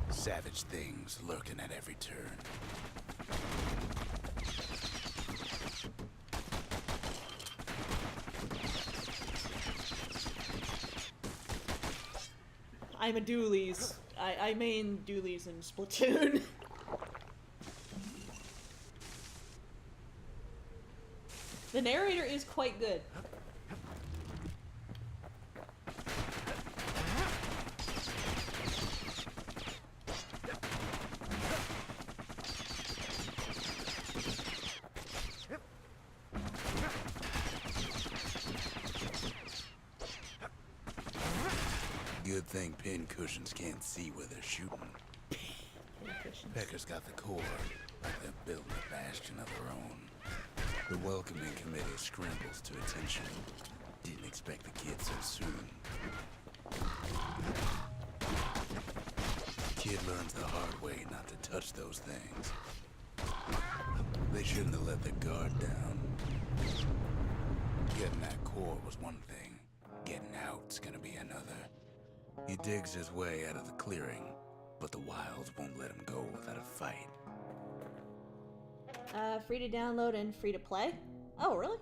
Savage things lurking at every turn. I'm a dualies. I main dualies in Splatoon. The narrator is quite good. Good thing pin cushions can't see where they're shooting. Pecker's got the core, like they're building a bastion of their own. The welcoming committee scrambles to attention. Didn't expect the kid so soon. Kid learns the hard way not to touch those things. They shouldn't have let their guard down. Getting that core was one thing. Getting out's gonna be another. He digs his way out of the clearing, but the wilds won't let him go without a fight. Free to download and free to play? Oh, really?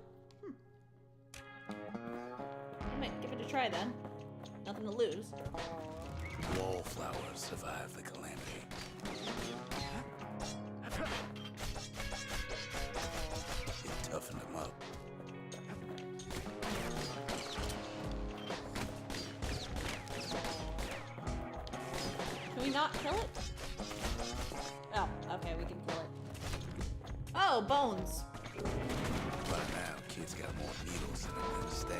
I might give it a try then. Nothing to lose. Wallflowers survive the Calamity. It toughened him up. Can we not kill it? Oh, okay, we can kill it. Oh, bones. By now, kid's got more needles in him than a stab.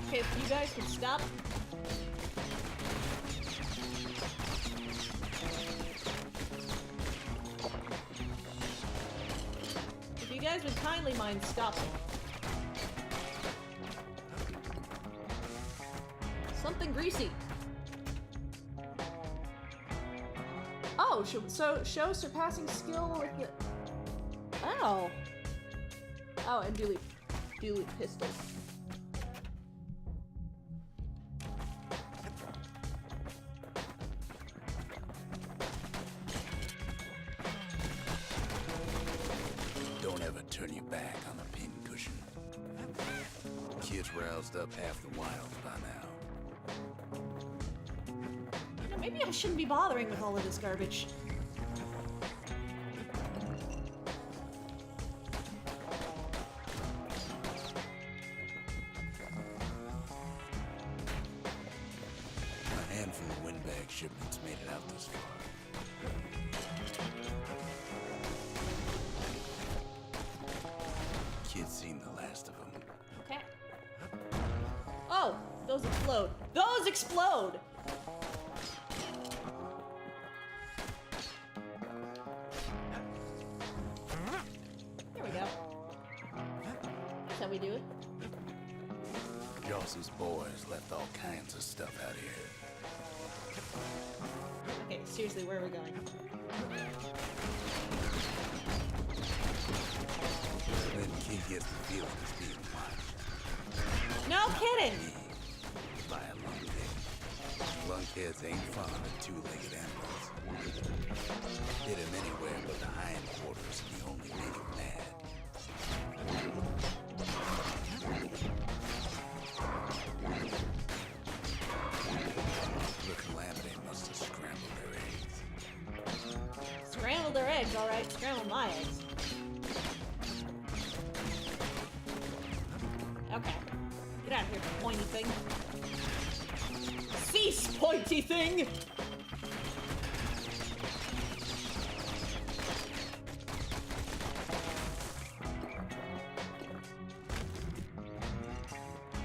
Okay, if you guys can stop. guys would kindly mind stopping. Something greasy. Oh, so show surpassing skill with the... Oh. Oh, and dually pistol. Don't ever turn your back on the pincushion. Kids roused up half the wilds by now. Maybe I shouldn't be bothering with all of this garbage. A handful of windbag shipments made it out this far. Kids seen the last of them. Okay. Oh, those explode. Those explode! There we go. That's how we do it. Jawson's boys left all kinds of stuff out here. Okay, seriously, where are we going? Then kid gets the feeling he's being watched. No kidding! By a lunkhead. Lunkheads ain't fond of two-legged animals. Hit him anywhere but the hindquarters and he only make him mad. The Calamity must have scrambled their eggs. Scrambled their eggs, alright. Scrambled my eggs. Okay. Get out of here, pointy thing. Cease, pointy thing!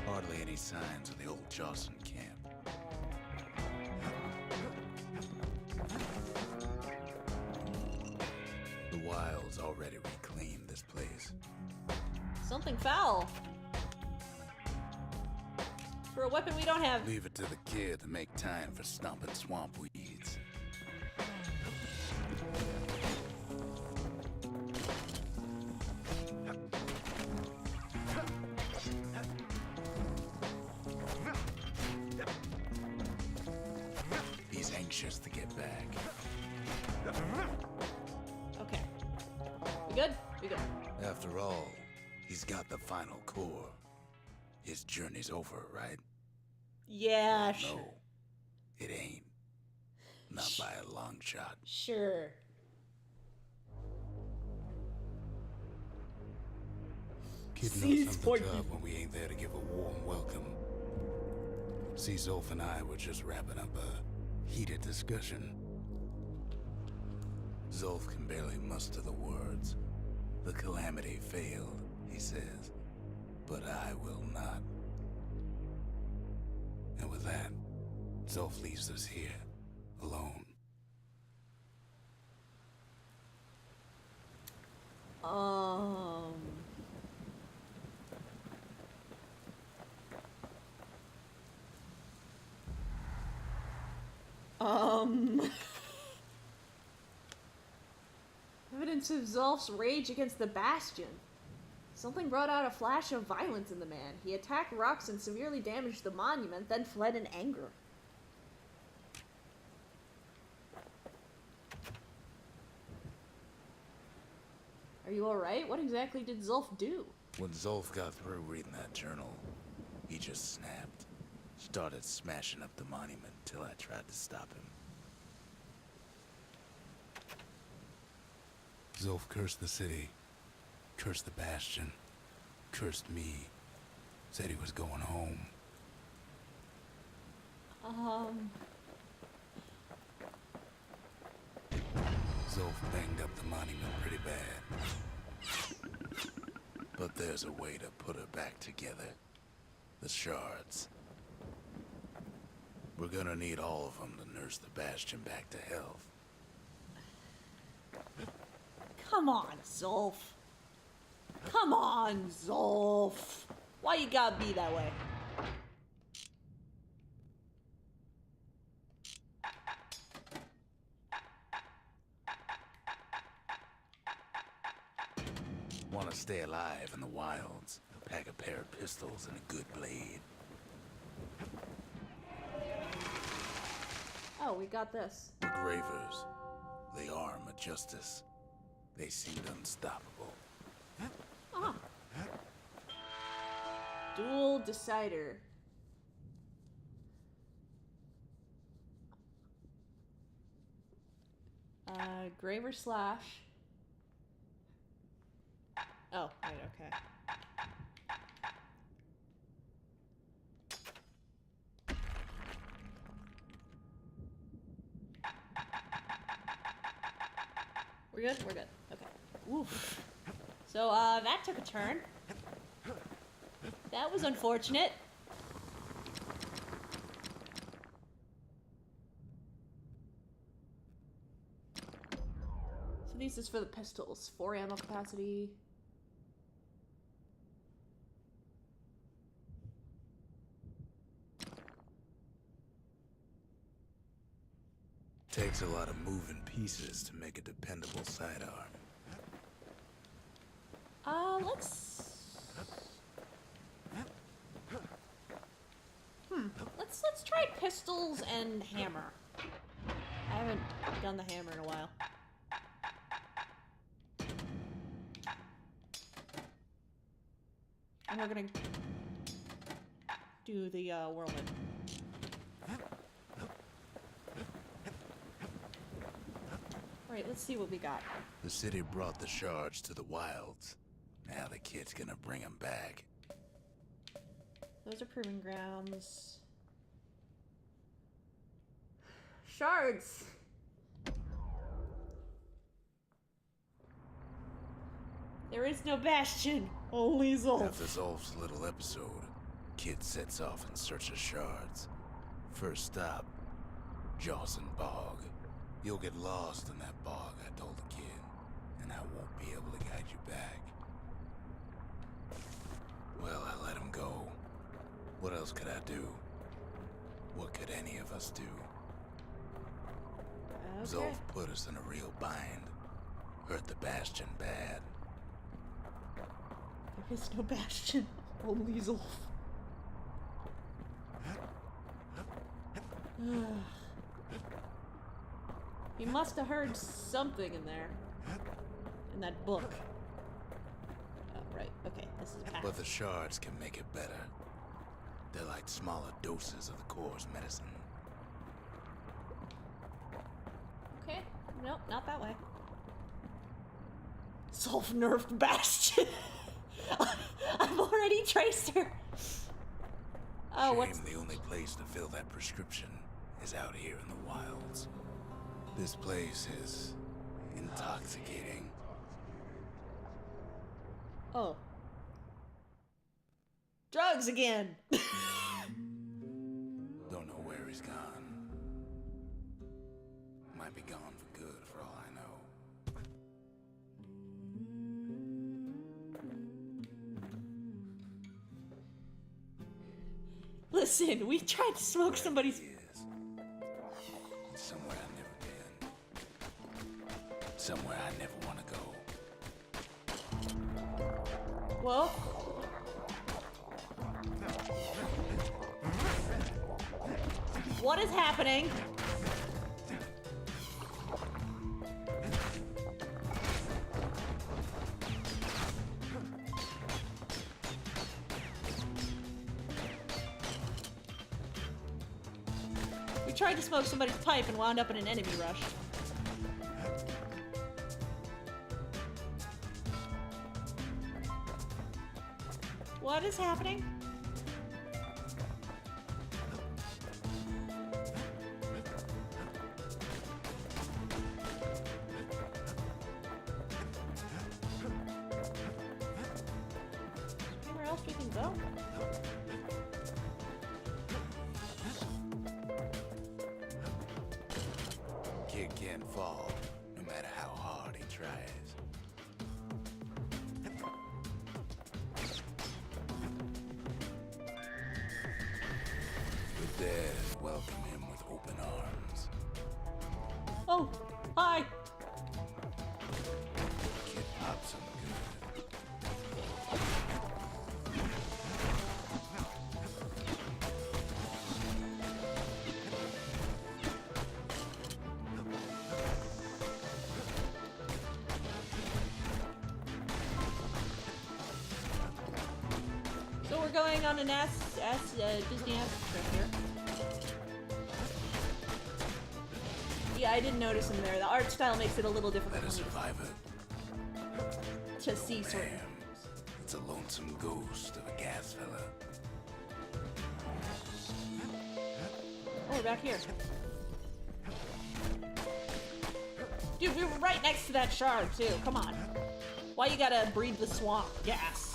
Hardly any signs of the old Jawson camp. The Wild's already reclaimed this place. Something foul. For a weapon we don't have. Leave it to the kid to make time for stomping swamp weeds. He's anxious to get back. Okay. We good? We good. After all, he's got the final core. His journey's over, right? Yeah, sure. No, it ain't. Not by a long shot. Sure. Kid See, knows it's something's pointy. up when we ain't there to give a warm welcome. See, Zolf and I were just wrapping up a heated discussion. Zolf can barely muster the words. The Calamity failed, he says. But I will not. And with that, Zolf leaves us here, alone. Um. Evidence of Zolf's rage against the Bastion. Something brought out a flash of violence in the man. He attacked rocks and severely damaged the monument, then fled in anger. Are you alright? What exactly did Zolf do? When Zolf got through reading that journal, he just snapped. Started smashing up the monument till I tried to stop him. Zolf cursed the city, cursed the Bastion, cursed me, said he was going home. Zolf banged up the monument pretty bad. But there's a way to put her back together. The shards. We're gonna need all of them to nurse the Bastion back to health. Come on, Zolf. Come on, Zolf. Why you gotta be that way? Want to stay alive in the wilds? Pack a pair of pistols and a good blade. Oh, we got this. The Gravers. They arm of justice. They seemed unstoppable. Ah. Dual Decider. Graver slash. Oh, right, okay. We're good? We're good. Okay. Oof. So, that took a turn. That was unfortunate. So these is for the pistols. 4 ammo capacity. Takes a lot of moving pieces to make a dependable sidearm. Let's... Let's try pistols and hammer. I haven't done the hammer in a while. And we're gonna do the whirlwind. Alright, let's see what we got. The city brought the shards to the wilds. Now the kid's gonna bring them back. Those are proving grounds. Shards! There is no Bastion, only Zolf. After Zolf's little episode, kid sets off in search of shards. First stop, Jawson Bog. You'll get lost in that bog, I told the kid, and I won't be able to guide you back. Well, I let him go. What else could I do? What could any of us do? Okay. Zolf put us in a real bind. Hurt the Bastion bad. There is no Bastion, only Zolf. He must have heard something in there. In that book. Oh, right. Okay, this is past. But the shards can make it better. They're like smaller doses of the core's medicine. Okay. Nope, not that way. Zolf nerfed Bastion. I've already traced her. Oh, Shame what's... the only place to fill that prescription is out here in the wilds. This place is intoxicating. Oh. Drugs again. Don't know where he's gone. Might be gone for good for all I know. Listen, we tried to smoke Where somebody's... he is. Somewhere I've never been. Somewhere I never want to go. Well... What is happening? We tried to smoke somebody's pipe and wound up in an enemy rush. What is happening? Anywhere else we can go? Kid can't fall, no matter how hard he tries. going on an Disney ass trip here. Yeah, I didn't notice him there. The art style makes it a little difficult Let a for me survivor. to see certain. Damn. It's a lonesome ghost of a gas fella. Oh, we're back here. Dude, we were right next to that shard, too. Come on. Why you gotta breathe the swamp gas?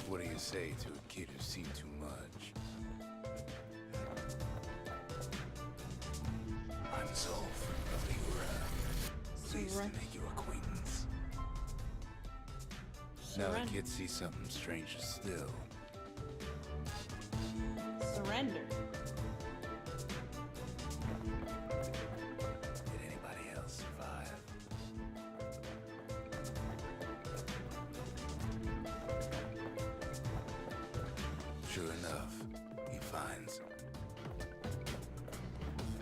What do you say to a kid who's seen too much? I'm Zolf of the Ura. Pleased to make your acquaintance. Now the kid sees something stranger still. Surrender. Did anybody else survive? Sure enough, he finds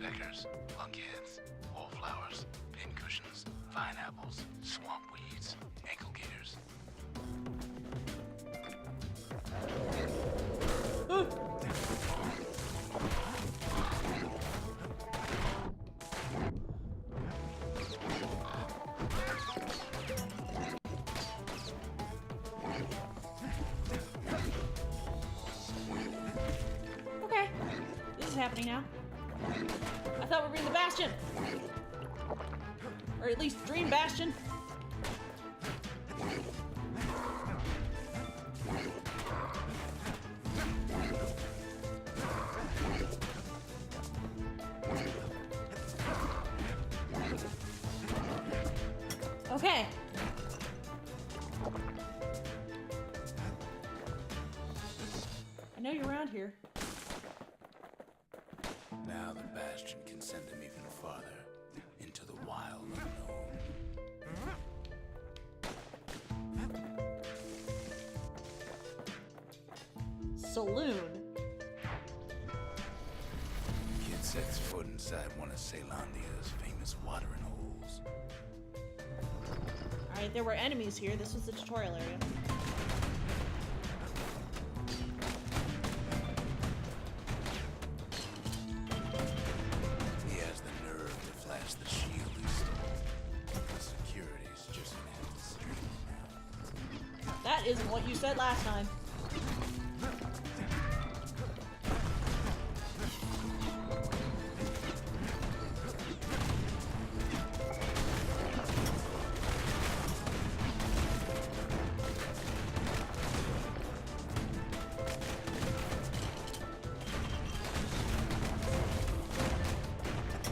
peckers, lunkheads, wallflowers, pincushions, vine apples, swamp weeds, ankle gators. Okay. This is happening now. I thought we were in the Bastion. Or at least Dream Bastion. Okay. I know you're around here. Now the Bastion can send them even farther into the wild unknown. Saloon. Kid sets foot inside one of Ceylondia's famous watering holes. Alright, there were enemies here. This was the tutorial area. He has the nerve to flash the shield he stole. The security's just gonna have to straighten him out. That isn't what you said last time.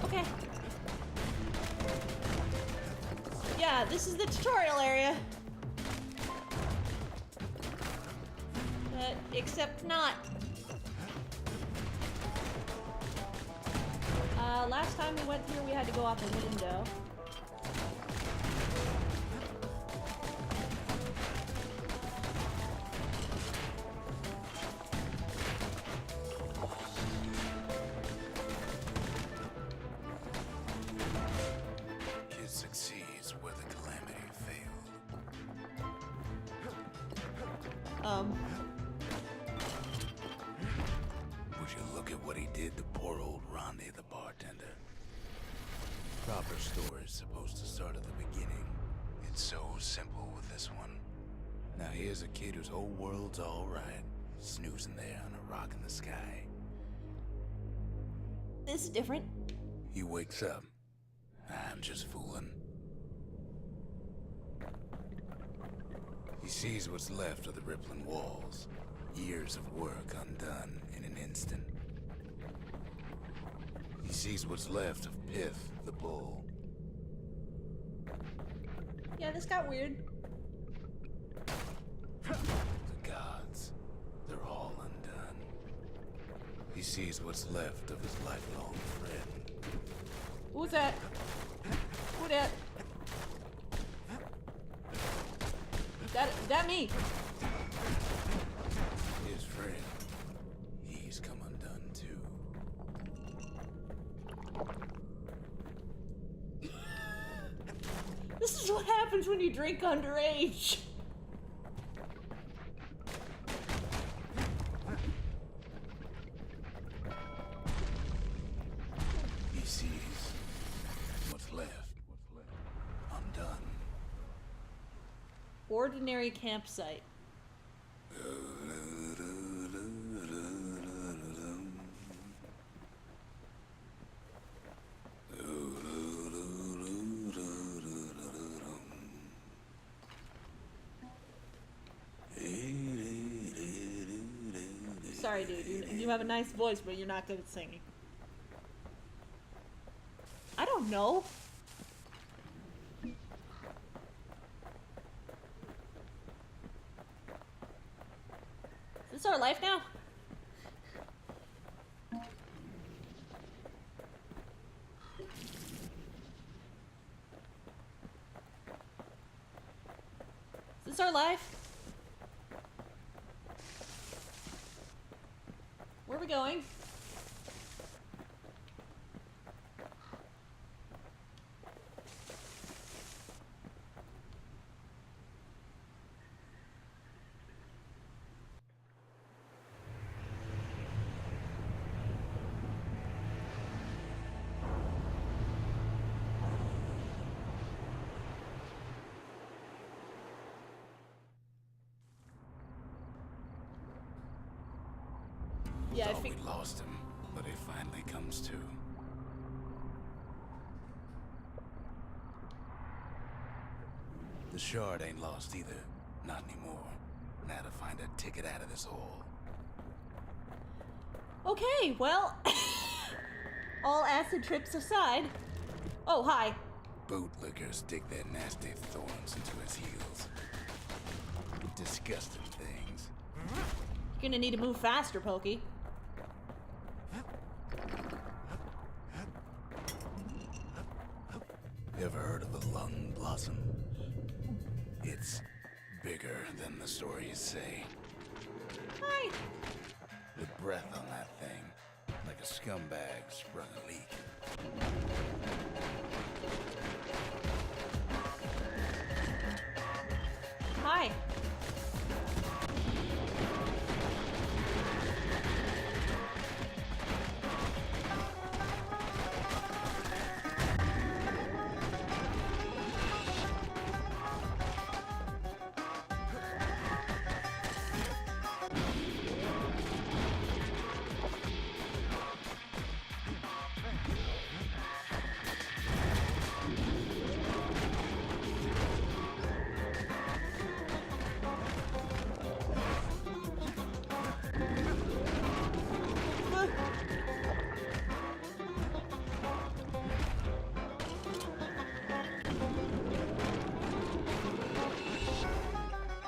Okay. Yeah, this is the tutorial area. Except not. Last time we went through, we had to go out the window. Kid succeeds where the calamity failed. Would you look at what he did to poor old Rondé the bartender? Proper story's supposed to start at the beginning. It's so simple with this one. Now here's a kid whose whole world's alright, snoozing there on a rock in the sky. This is different. He wakes up. I'm just fooling. He sees what's left of the rippling walls. Years of work undone in an instant. He sees what's left of Piff, the bull. Yeah, this got weird. The gods, they're all undone. He sees what's left of his lifelong friend. Who's that? Who that? That me. friend, he's come undone too. This is what happens when you drink underage. He sees what's left. Undone. Ordinary campsite. Sorry, dude. You have a nice voice, but you're not good at singing. I don't know. Is this our life now? Is this our life? Where are we going? Yeah, I Thought we think lost him, but he finally comes to. The shard ain't lost either. Not anymore. Now to find a ticket out of this hole. Okay, well, all acid trips aside. Oh, hi. Bootlickers dig their nasty thorns into his heels. Disgusting things. You're gonna need to move faster, Pokey. You ever heard of the lung blossom? It's bigger than the stories say. Hi. The breath on that thing, like a scumbag sprung a leak. Hi.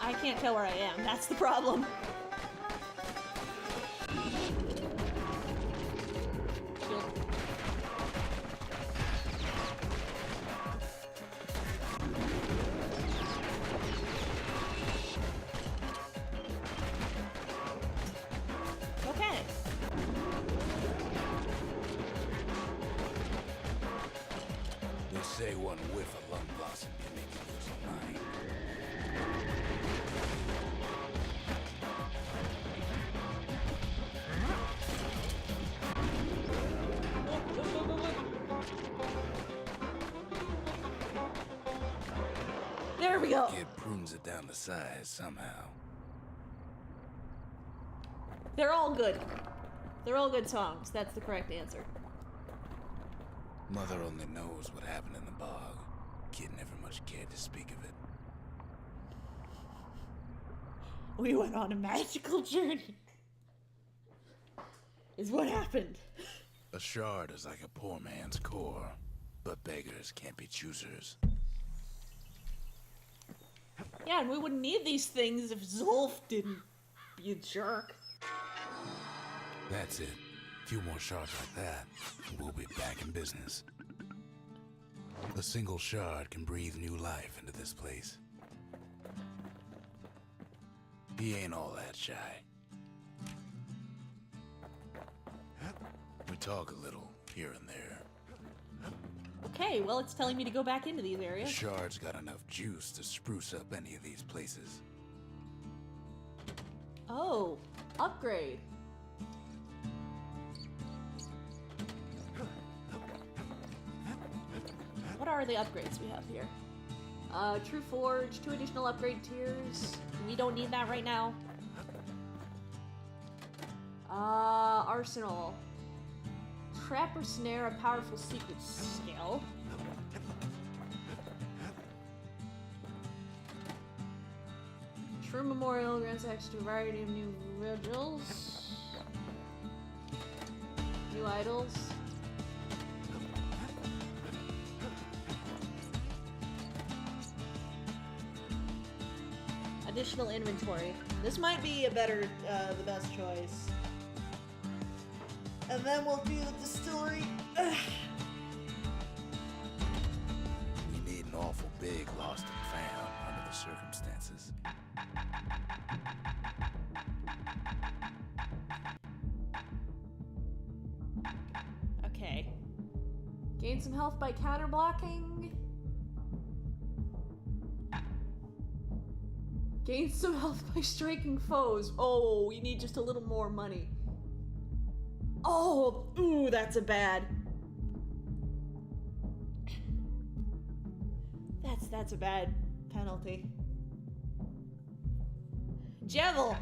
I can't tell where I am. That's the problem. Okay. They say one whiff of lung blossom can make you lose your mind. There we go. Kid prunes it down the size somehow. They're all good. They're all good songs. That's the correct answer. Mother only knows what happened in the bog. Kid never much cared to speak of it. We went on a magical journey. Is what happened. A shard is like a poor man's core, but beggars can't be choosers. Yeah, and we wouldn't need these things if Zolf didn't be a jerk. That's it. A few more shards like that, and we'll be back in business. A single shard can breathe new life into this place. He ain't all that shy. talk a little here and there. Okay, well, it's telling me to go back into these The areas. shard's got enough juice to spruce up any of these places. Oh, upgrade. What are the upgrades we have here? True Forge, 2 additional upgrade tiers. We don't need that right now. Arsenal. Trap or snare a powerful secret skill. True Memorial grants access to a variety of new vigils. New idols. Additional inventory. This might be a better, the best choice. And then we'll do the distillery. We need an awful big lost and found under the circumstances. Okay. Gain some health by counterblocking. Gain some health by striking foes. Oh, we need just a little more money. Oh, ooh, that's a bad. That's a bad penalty. Jevil.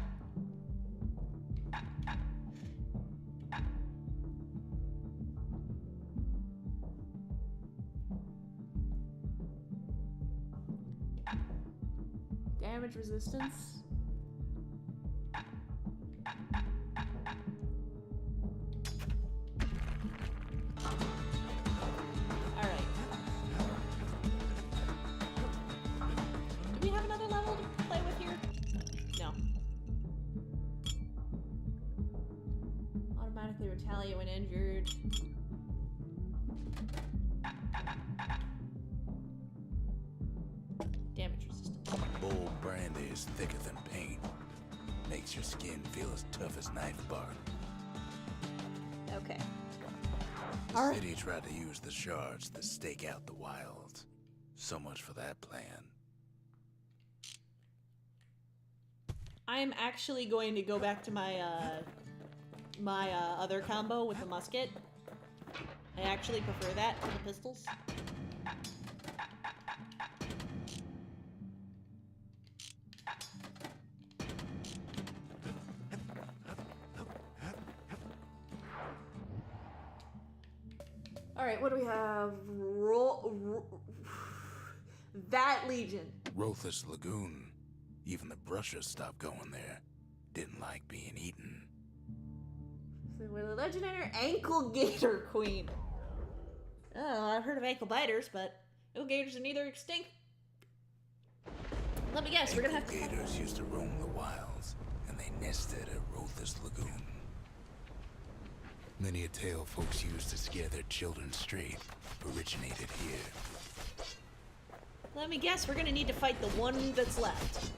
Damage resistance. Alright. Do we have another level to play with here? No. Automatically retaliate when injured. Damage resistance. Bold brandy is thicker than paint. Makes your skin feel as tough as knife bark. Okay. The Alright. city tried to use the shards to stake out the wilds. So much for that plan. I am actually going to go back to my other combo with the musket. I actually prefer that to the pistols. Alright, what do we have? That Legion. Rothus Lagoon. Even the brushers stopped going there. Didn't like being eaten. So we're the legendary Ankle Gator Queen. Oh, I've heard of ankle biters, but ankle gators are neither extinct. Let me guess, we're gonna have to. Gators used to roam the wilds, and they nested at Rothus Lagoon. Many a tale folks used to scare their children straight originated here. Let me guess, we're gonna need to fight the one that's left.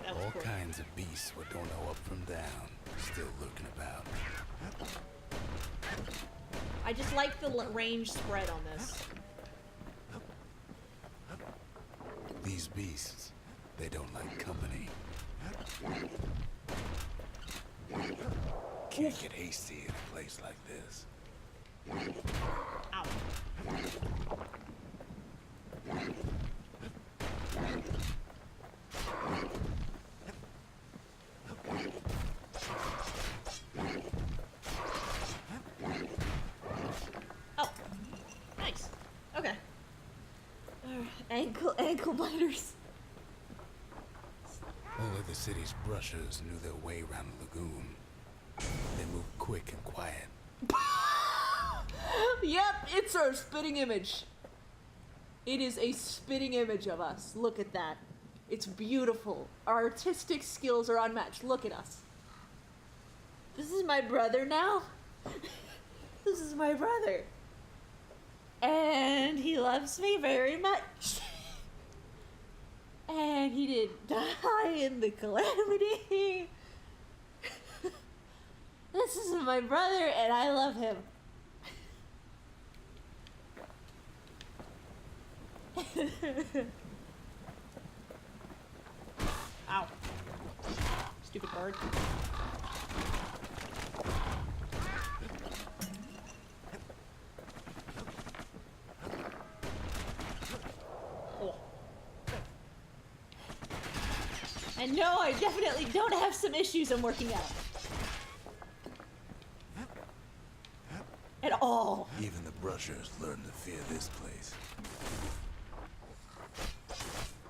That was All cool. kinds of beasts we don't know up from down, still lurking about. I just like the range spread on this. These beasts, they don't like company. Can't get hasty in a place like this. Ow. Oh, nice. Okay. Ankle biters. Only the city's brushers knew their way around the lagoon. They moved quick and quiet. Yep, it's our spitting image. It is a spitting image of us. Look at that. It's beautiful. Our artistic skills are unmatched. Look at us. This is my brother now. This is my brother. And he loves me very much. And he didn't die in the calamity. This is my brother, and I love him. Ow. Stupid bird. Oh. And no, I definitely don't have some issues I'm working out. At all. Even the brushers learned to fear this place.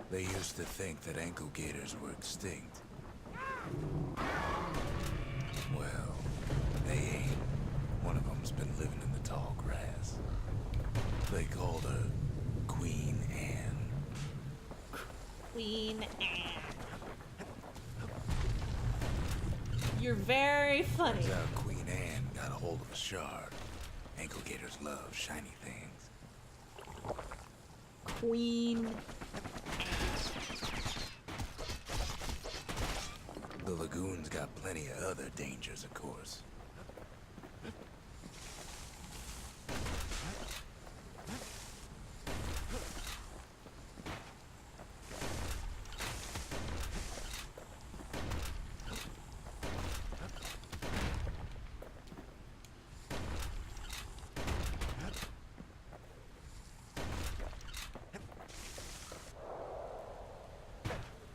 They used to think that ankle gators were extinct. Well, they ain't. One of them's been living in the tall grass. They called her Queen Anne. Queen Anne. You're very funny. Turns out Queen Anne got a hold of a shard. Ankle gators love shiny things. Queen. The lagoon's got plenty of other dangers, of course.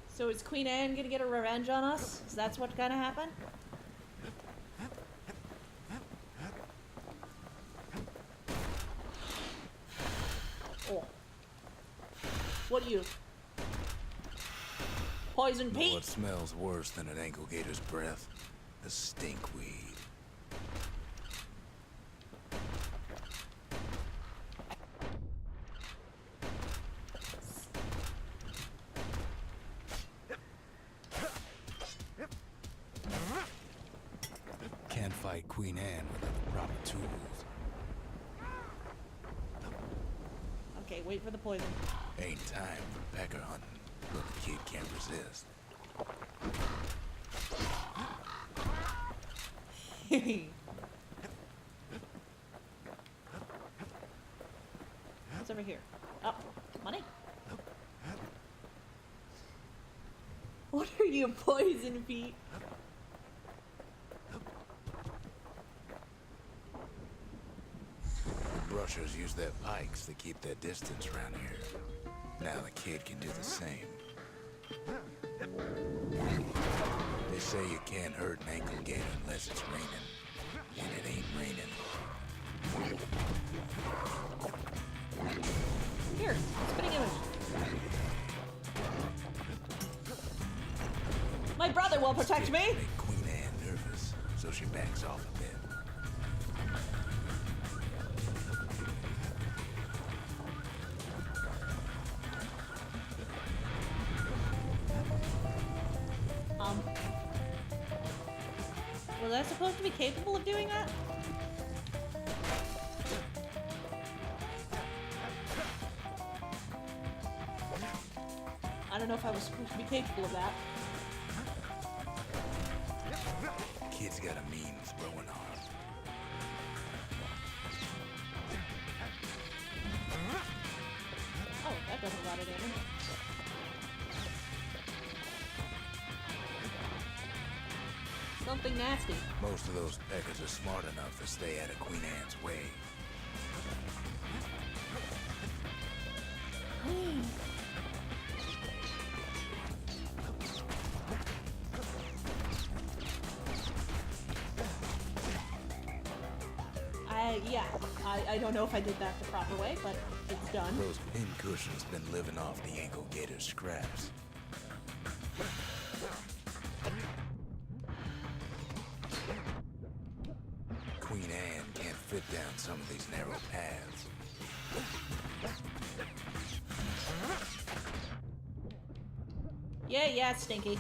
So is Queen Anne gonna get a revenge on us? Is that what's gonna happen? Oh. What are you? Poison Know Pete? what smells worse than an ankle gator's breath? The stinkweed. Can't fight Queen Anne without the proper tools. Okay, wait for the poison. Ain't time for pecker hunting, but the kid can't resist. What's over here? Oh, money. What are you, Poison Pete? The brushers use their pikes to keep their distance around here. Now the kid can do the same. They say you can't hurt an ankle gator unless it's raining. And it ain't raining. Here, spinning image. My brother will protect me! Make Queen Anne nervous, so she backs off a bit. Was I supposed to be capable of doing that? I don't know if I was supposed to be capable of that. Kid's got a mean throwing arm. Oh, that does a lot of damage. Something nasty. Most of those peckers are smart enough to stay out of Queen Anne's way. I don't know if I did that the proper way, but it's done. Those pin cushions been living off the ankle gator's scraps. Queen Anne can't fit down some of these narrow paths. Yeah, Stinky.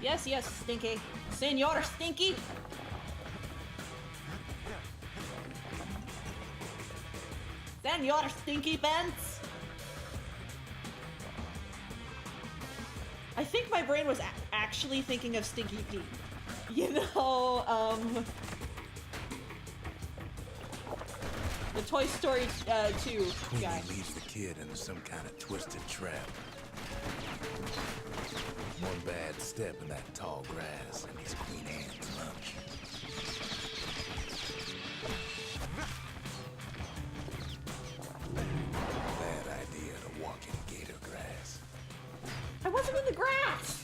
Yes, yes, Stinky. Senor Stinky. Senor Stinky Pants. I think my brain was actually thinking of Stinky Pete. You know, the Toy Story 2 guy. Queenie leads the kid into some kind of twisted trap. One bad step in that tall grass, and he's Queen Anne's lunch. Bad idea to walk in gator grass. I wasn't in the grass!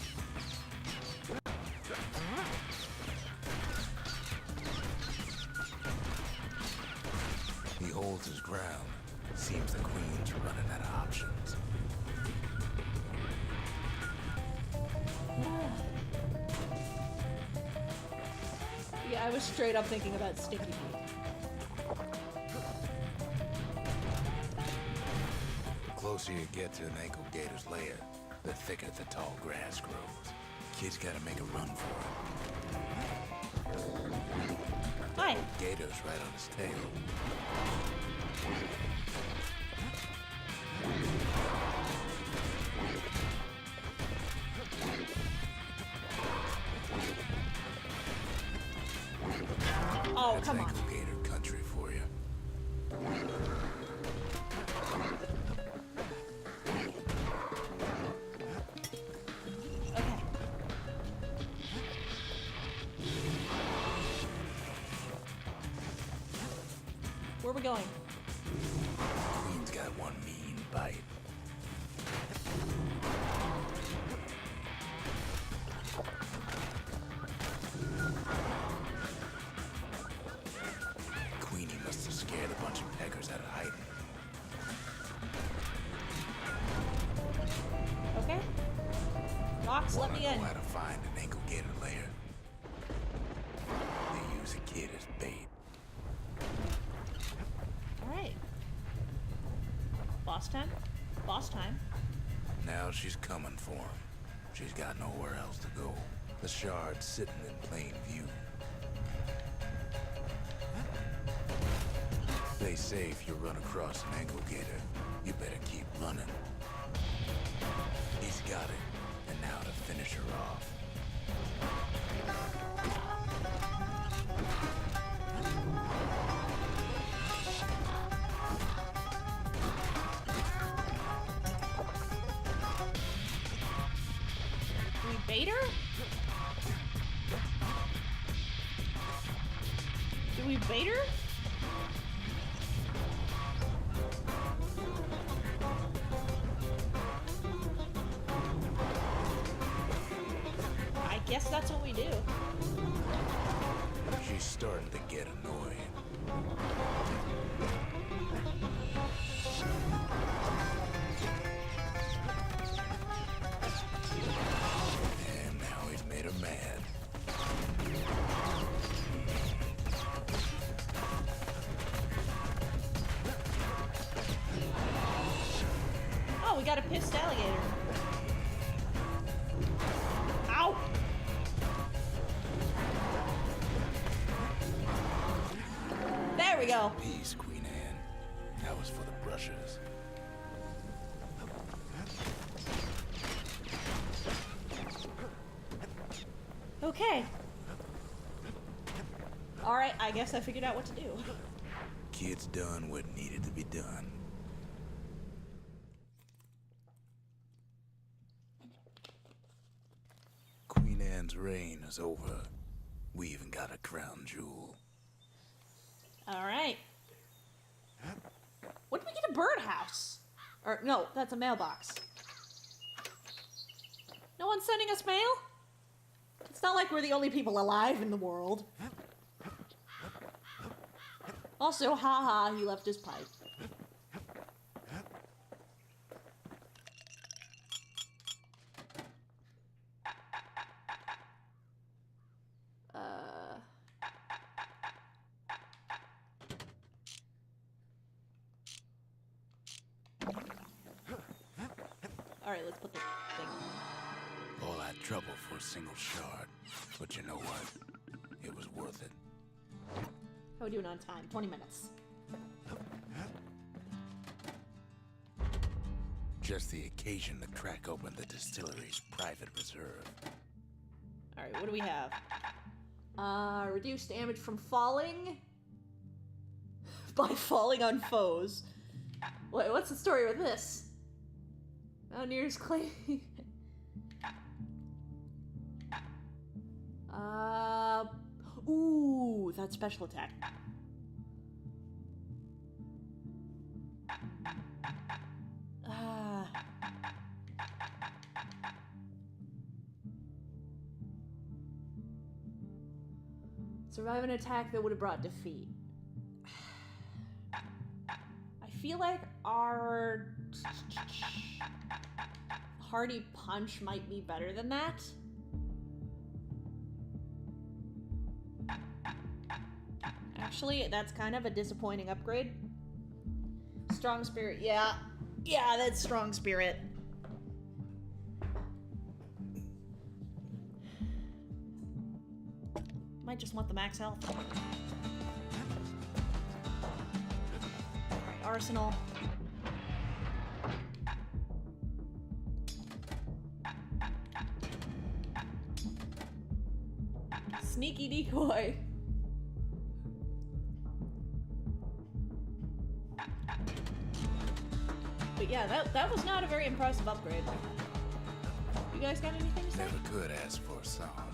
He holds his ground. Seems the Queen's running out of options. Yeah, I was straight up thinking about Stinky Pete. The closer you get to an ankle gator's lair, the thicker the tall grass grows. Kid's gotta make a run for it. Hi. Gator's right on his tail. Oh, That's come on. ankle gator country for you. Okay. Where are we going? Queen's got one mean bite. Queenie must have scared a bunch of peckers out of hiding. Okay. Knox, let Wanna me know in. how to find an ankle gator lair? They use a kid as bait. Alright. Boss time? Boss time. Now she's coming for him. She's got nowhere else to go. The shard's sitting in plain view. They say if you run across an ankle gator, you better keep running. He's got it, and now to finish her off. Do we bait her? Do we bait her? I guess that's what we do. She's starting to get annoying. And now he's made her mad. Oh, we got a pissed alligator. Ow! There we go. Peace, Queen Anne. That was for the brushes. Okay. Alright, I guess I figured out what to do. Kid's done what needed to be done. Queen Anne's reign is over. We even got a crown jewel. Alright. When did we get a birdhouse? Or, no, that's a mailbox. No one's sending us mail? It's not like we're the only people alive in the world. Also, haha, he left his pipe. Alright, let's put the thing on. All that trouble for a single shard. But you know what? It was worth it. How are we doing on time? 20 minutes. Just the occasion to crack open the distillery's private reserve. Alright, what do we have? Reduce damage from falling. By falling on foes. Wait, what's the story with this? Mountaineers claim. Ooh, that's special attack. Survive an attack that would have brought defeat. I feel like our Hardy Punch might be better than that. Actually, that's kind of a disappointing upgrade. Strong Spirit, yeah. Yeah, that's Strong Spirit. Might just want the max health. Alright, Arsenal. Sneaky decoy. But yeah, that was not a very impressive upgrade. You guys got anything to say? Never could ask for a song.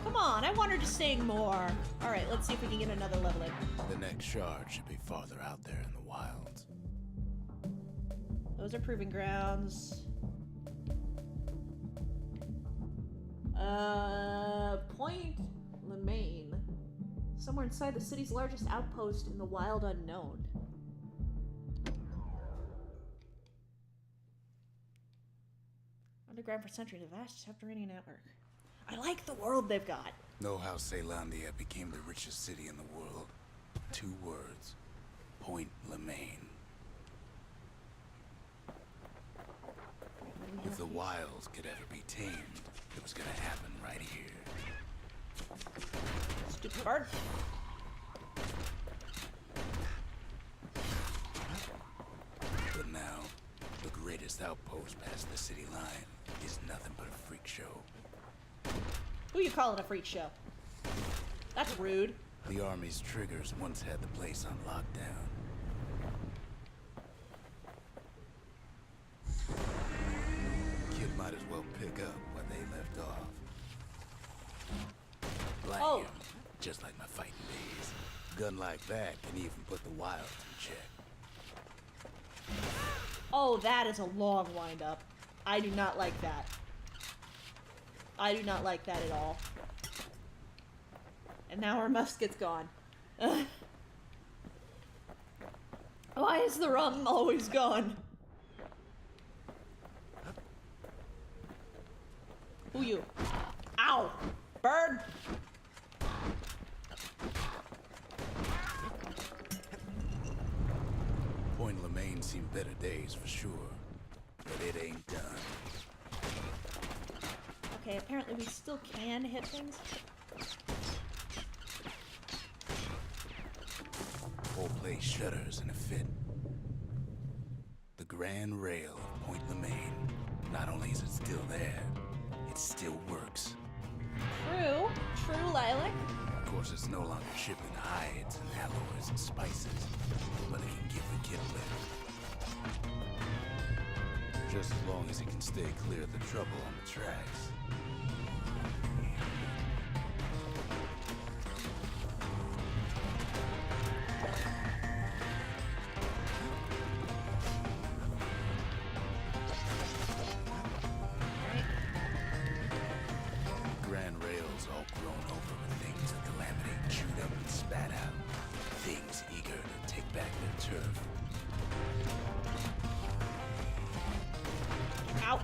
Come on, I want her to sing more. Alright, let's see if we can get another level in. The next shard should be farther out there in the wilds. Those are proving grounds. Point Lemaine. Somewhere inside the city's largest outpost in the wild unknown. Underground for centuries, a vast subterranean network. I like the world they've got. Know how Ceylandia became the richest city in the world? 2 words. Point Lemaine. If the wilds could ever be tamed, it was gonna happen right here. Stupid bird. But now, the greatest outpost past the city line is nothing but a freak show. Who you calling a freak show? That's rude. The Army's triggers once had the place on lockdown. Kid might as well pick up where they left off. Blam! Oh. Just like my fighting days. Gun like that can even put the wilds in check. Oh, that is a long wind-up. I do not like that. I do not like that at all. And now our musket's gone. Ugh. Why is the rum always gone? Who you? Ow! Bird! Point Lemaine seen better days for sure, but it ain't done. Okay, apparently we still can hit things. Whole place shudders in a fit. The grand rail of Point Lemaine, not only is it still there, it still works. True. True, Lilac. Of course, it's no longer shipping hides and alloys and spices, but it can give the kid a lift. Just as long as he can stay clear of the trouble on the tracks. Grand rails all grown over with things that Calamity chewed up and spat out. Things eager to take back their turf. Ow.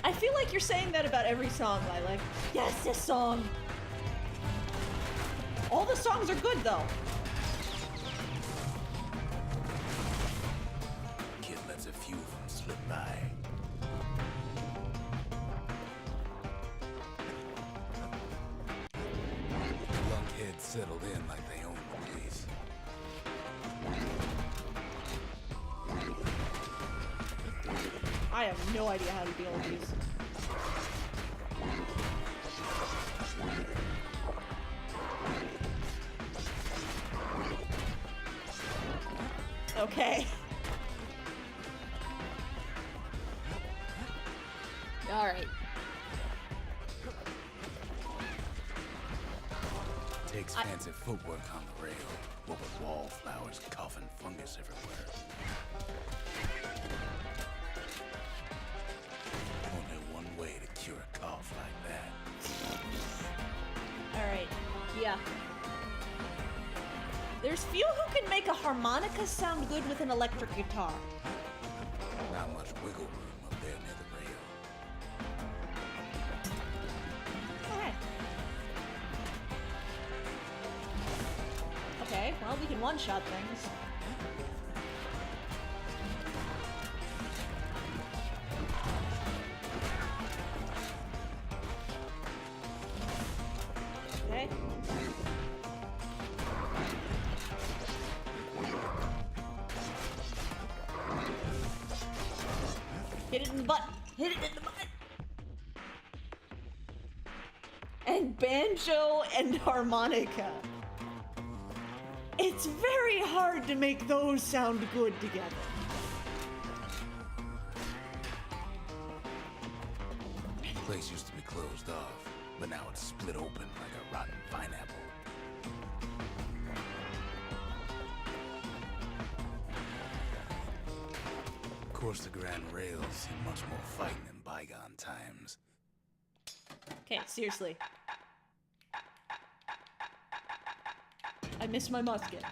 I feel like you're saying that about every song, Lilac. Yes, this song. All the songs are good, though. Kid lets a few of them slip by. Lunkheads settled in like they own the place. I have no idea how to deal with these. Okay. All right. Takes fancy footwork on the rail, what with wallflowers, coughing fungus everywhere. Only one way to cure a cough like that. All right. Yeah. There's few who can make a harmonica sound good with an electric guitar. Not much wiggle room up there near the rail. Alright. Okay, well, we can one-shot things. Okay. Hit it in the butt. Hit it in the butt. And banjo and harmonica. It's very hard to make those sound good together. The place used to be closed off, but now it's split open like a rotten pineapple. Of course, the Grand Rails see much more fighting in bygone times. Okay, seriously. I missed my musket.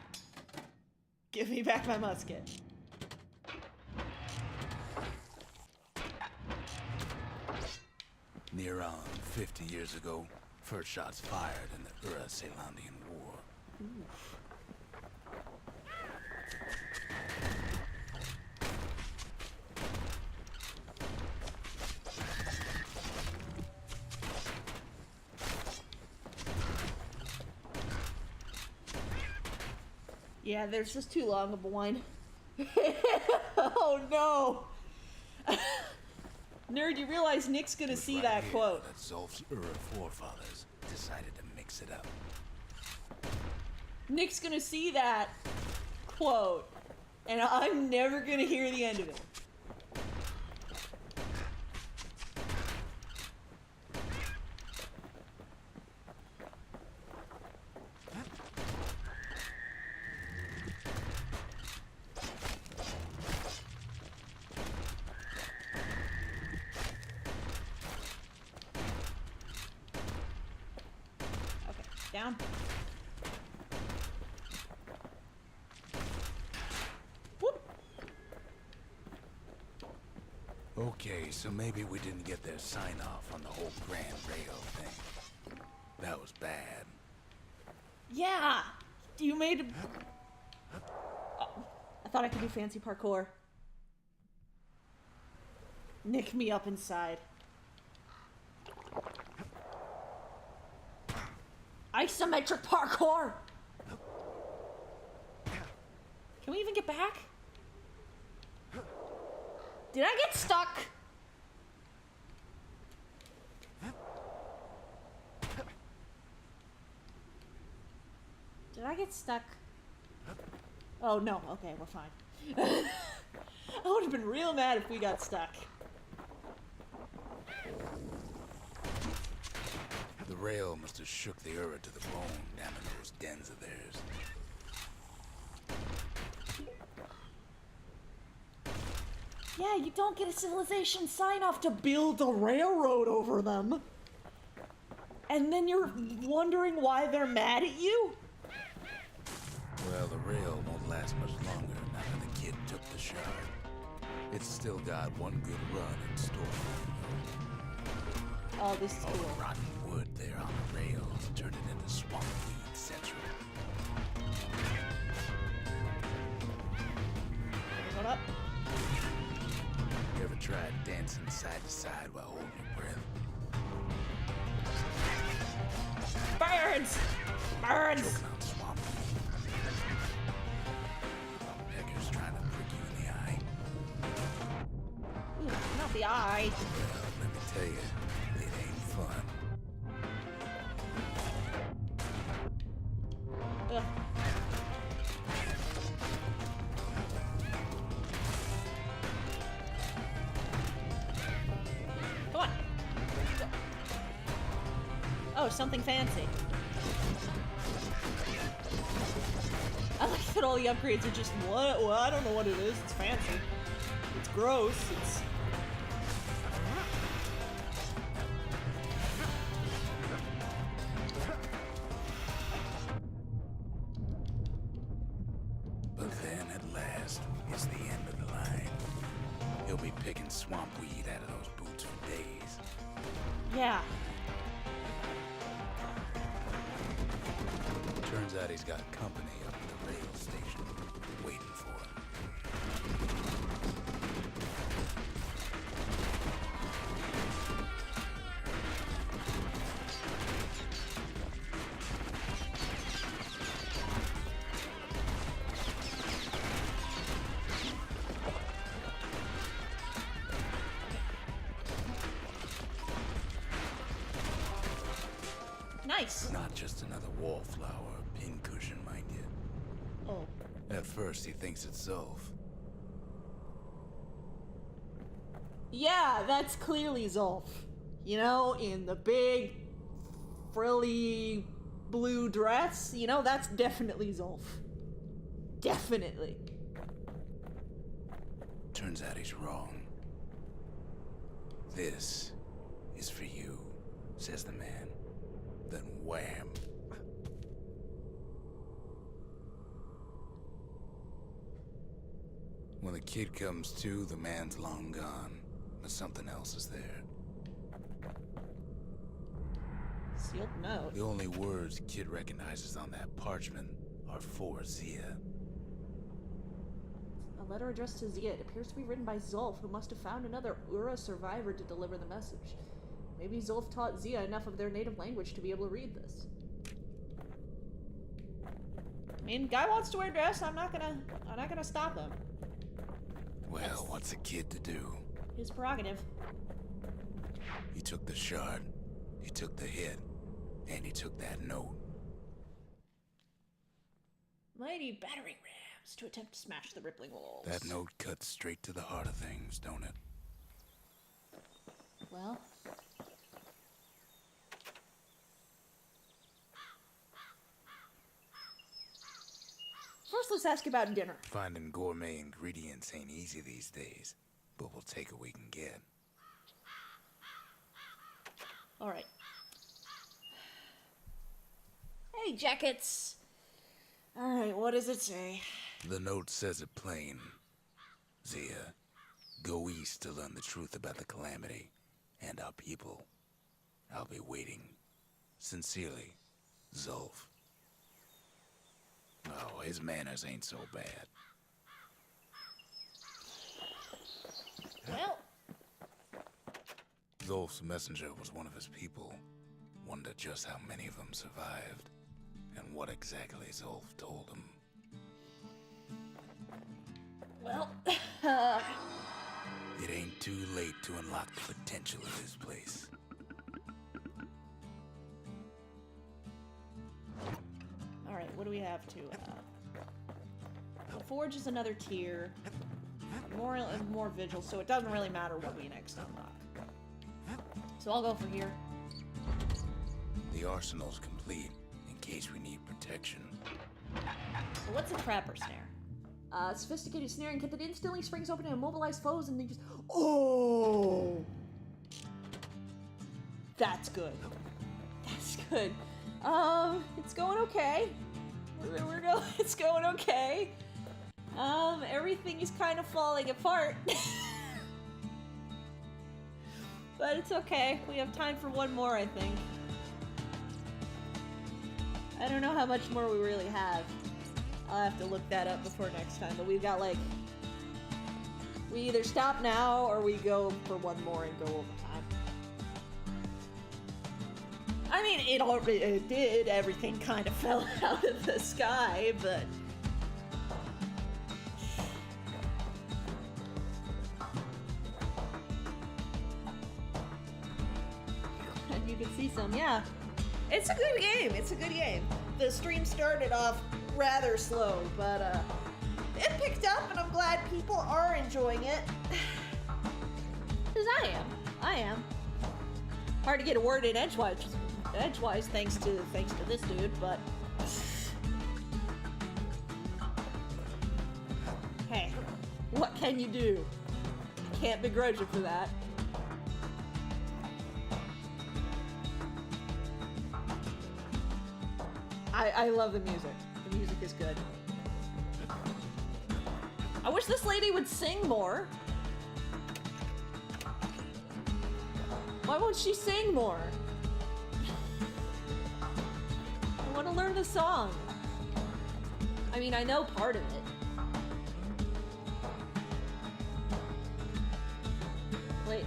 Give me back my musket. Near on 50 years ago, first shots fired in the Ura-Celandian War. Yeah, there's just too long of a line. Oh no! Nerd, you realize Nick's gonna see Right that here quote. That Zolf's Ura forefathers decided to mix it up. Nick's gonna see that quote, and I'm never gonna hear the end of it. Okay, down. Whoop. Okay, so maybe we didn't get their sign-off on the whole Grand Rail thing. That was bad. Yeah! You made a... Oh, I thought I could do fancy parkour. Nick me up inside. Isometric parkour! Can we even get back? Did I get stuck? Did I get stuck? Oh no, okay, we're fine. I would have been real mad if we got stuck. The rail must have shook the Ura to the bone down in those dens of theirs. Yeah, you don't get a civilization sign-off to build a railroad over them. And then you're wondering why they're mad at you? Well, the rail won't last much longer now that the kid took the shard. It's still got one good run in store. Oh, this is All cool. the rotten wood there on the rails turned it into swamp weed central. Hold up. You ever tried dancing side to side while holding your breath? Birds! Birds! Choking on swamp weed. While peckers trying to prick you in the eye. Ooh, not the eye. Well, let me tell you, it ain't fun. Ugh. Come on. Oh, something fancy. I like that all the upgrades are just what? Well, I don't know what it is. It's fancy. It's gross. It's. But then at last is the end of the line. He'll be picking swamp weed out of those boots for days. Yeah. Turns out he's got company up at the rail station, waiting for him. Nice. Not just another wallflower or pincushion, mind you. Oh. At first, he thinks it's Zolf. Yeah, that's clearly Zolf. You know, in the big, frilly blue dress. You know, that's definitely Zolf. Definitely. Turns out he's wrong. This is for you, says the man. Then wham. When the kid comes to, the man's long gone, but something else is there. Sealed note. The only words kid recognizes on that parchment are for Zia. A letter addressed to Zia. It appears to be written by Zolf, who must have found another Ura survivor to deliver the message. Maybe Zolf taught Zia enough of their native language to be able to read this. I mean, guy wants to wear a dress. I'm not gonna stop him. Well, what's a kid to do? His prerogative. He took the shard, he took the hit, and he took that note. Mighty battering rams to attempt to smash the rippling walls. That note cuts straight to the heart of things, don't it? Well. First, let's ask about dinner. Finding gourmet ingredients ain't easy these days, but we'll take what we can get. All right. Hey, jackets. All right, what does it say? The note says it plain. Zia, go east to learn the truth about the calamity and our people. I'll be waiting. Sincerely, Zolf. Oh, his manners ain't so bad. Well, Zolf's messenger was one of his people. Wonder just how many of them survived, and what exactly Zolf told him. well, It ain't too late to unlock the potential of this place. all right, what do we have to, the Forge is another tier. More vigil, so it doesn't really matter what we next unlock. So I'll go for here. The arsenal's complete, in case we need protection. So what's a trapper snare? Sophisticated snaring kit that instantly springs open and immobilize foes and they just... Oh! That's good. That's good. It's going okay. It's going okay. Everything is kind of falling apart. But it's okay. We have time for one more, I think. I don't know how much more we really have. I'll have to look that up before next time, but we've got like... We either stop now or we go for one more and go over time. I mean, it did. Everything kind of fell out of the sky, but... And you can see some, yeah. It's a good game. It's a good game. The stream started off rather slow, but it picked up, and I'm glad people are enjoying it. Because I am. Hard to get a word in edgewise, thanks to this dude, but hey, what can you do? Can't begrudge him for that. I love the music. The music is good. I wish this lady would sing more. Why won't she sing more? I want to learn the song. I mean, I know part of it. Wait,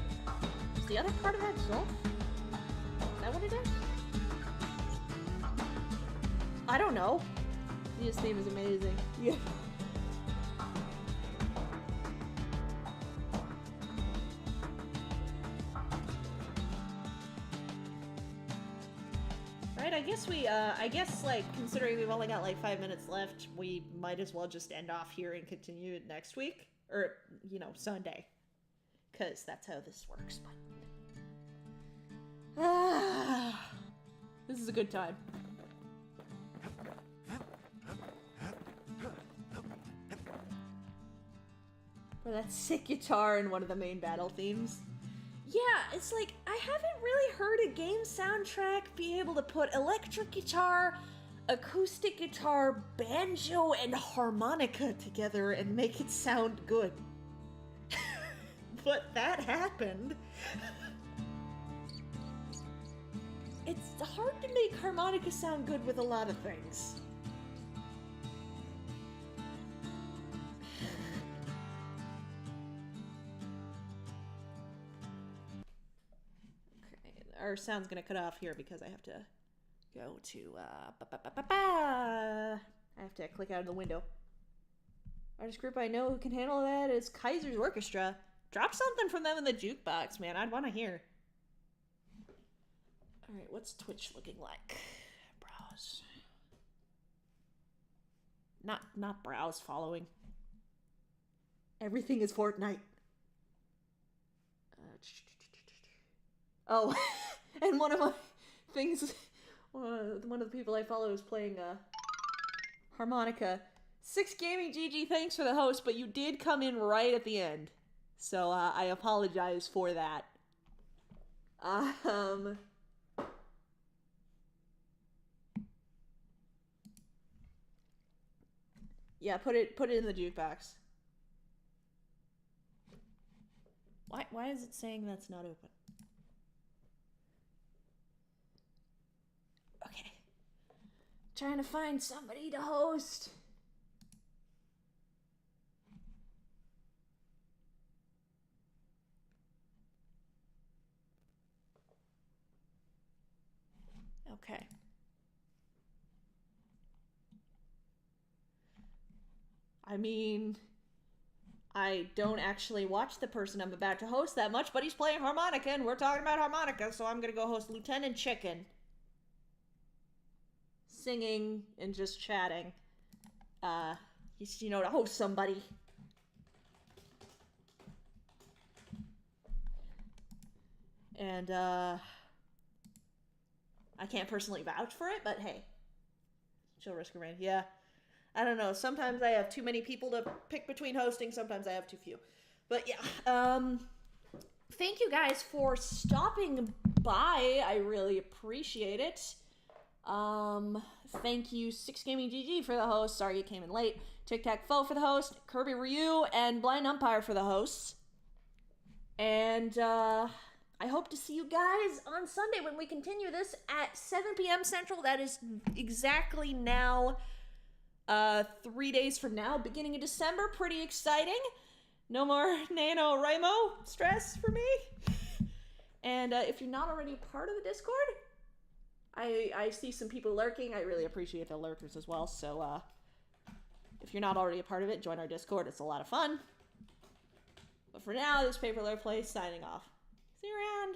is the other part of that Zolf? Is that what it is? I don't know. This theme is amazing. Yeah. Right, I guess, like, considering we've only got, like, 5 minutes left, we might as well just end off here and continue it next week. Or, you know, Sunday. Because that's how this works, but... this is a good time. For that sick guitar in one of the main battle themes. Yeah, it's like, I haven't really heard a game soundtrack be able to put electric guitar, acoustic guitar, banjo, and harmonica together and make it sound good. But that happened. It's hard to make harmonica sound good with a lot of things. Our sound's gonna cut off here because I have to go to, I have to click out of the window. Artist group I know who can handle that is Kaiser's Orchestra. Drop something from them in the jukebox, man. I'd want to hear. Alright, what's Twitch looking like? Browse. Not browse following. Everything is Fortnite. Oh, and one of my things, one of the people I follow is playing harmonica. 6 Gaming GG, thanks for the host, but you did come in right at the end. So I apologize for that. Yeah, put it in the jukebox. Why is it saying that's not open? Okay. Trying to find somebody to host. Okay. I mean, I don't actually watch the person I'm about to host that much, but he's playing harmonica, and we're talking about harmonica, so I'm gonna go host Lieutenant Chicken. Singing and just chatting. Just, you know, to host somebody. And, I can't personally vouch for it, but hey. Chill, risk, and rain. Yeah. I don't know. Sometimes I have too many people to pick between hosting. Sometimes I have too few. But yeah. Thank you guys for stopping by. I really appreciate it. Thank you, 6GamingGG for the host. Sorry you came in late. Tic Tac Fo for the host. Kirby Ryu and Blind Umpire for the hosts. And, I hope to see you guys on Sunday when we continue this at 7 p.m. Central. That is exactly now, 3 days from now, beginning of December. Pretty exciting. No more NaNoWriMo stress for me. And if you're not already a part of the Discord, I see some people lurking. I really appreciate the lurkers as well. So if you're not already a part of it, join our Discord. It's a lot of fun. But for now, this Paper Lure Play signing off. See you around.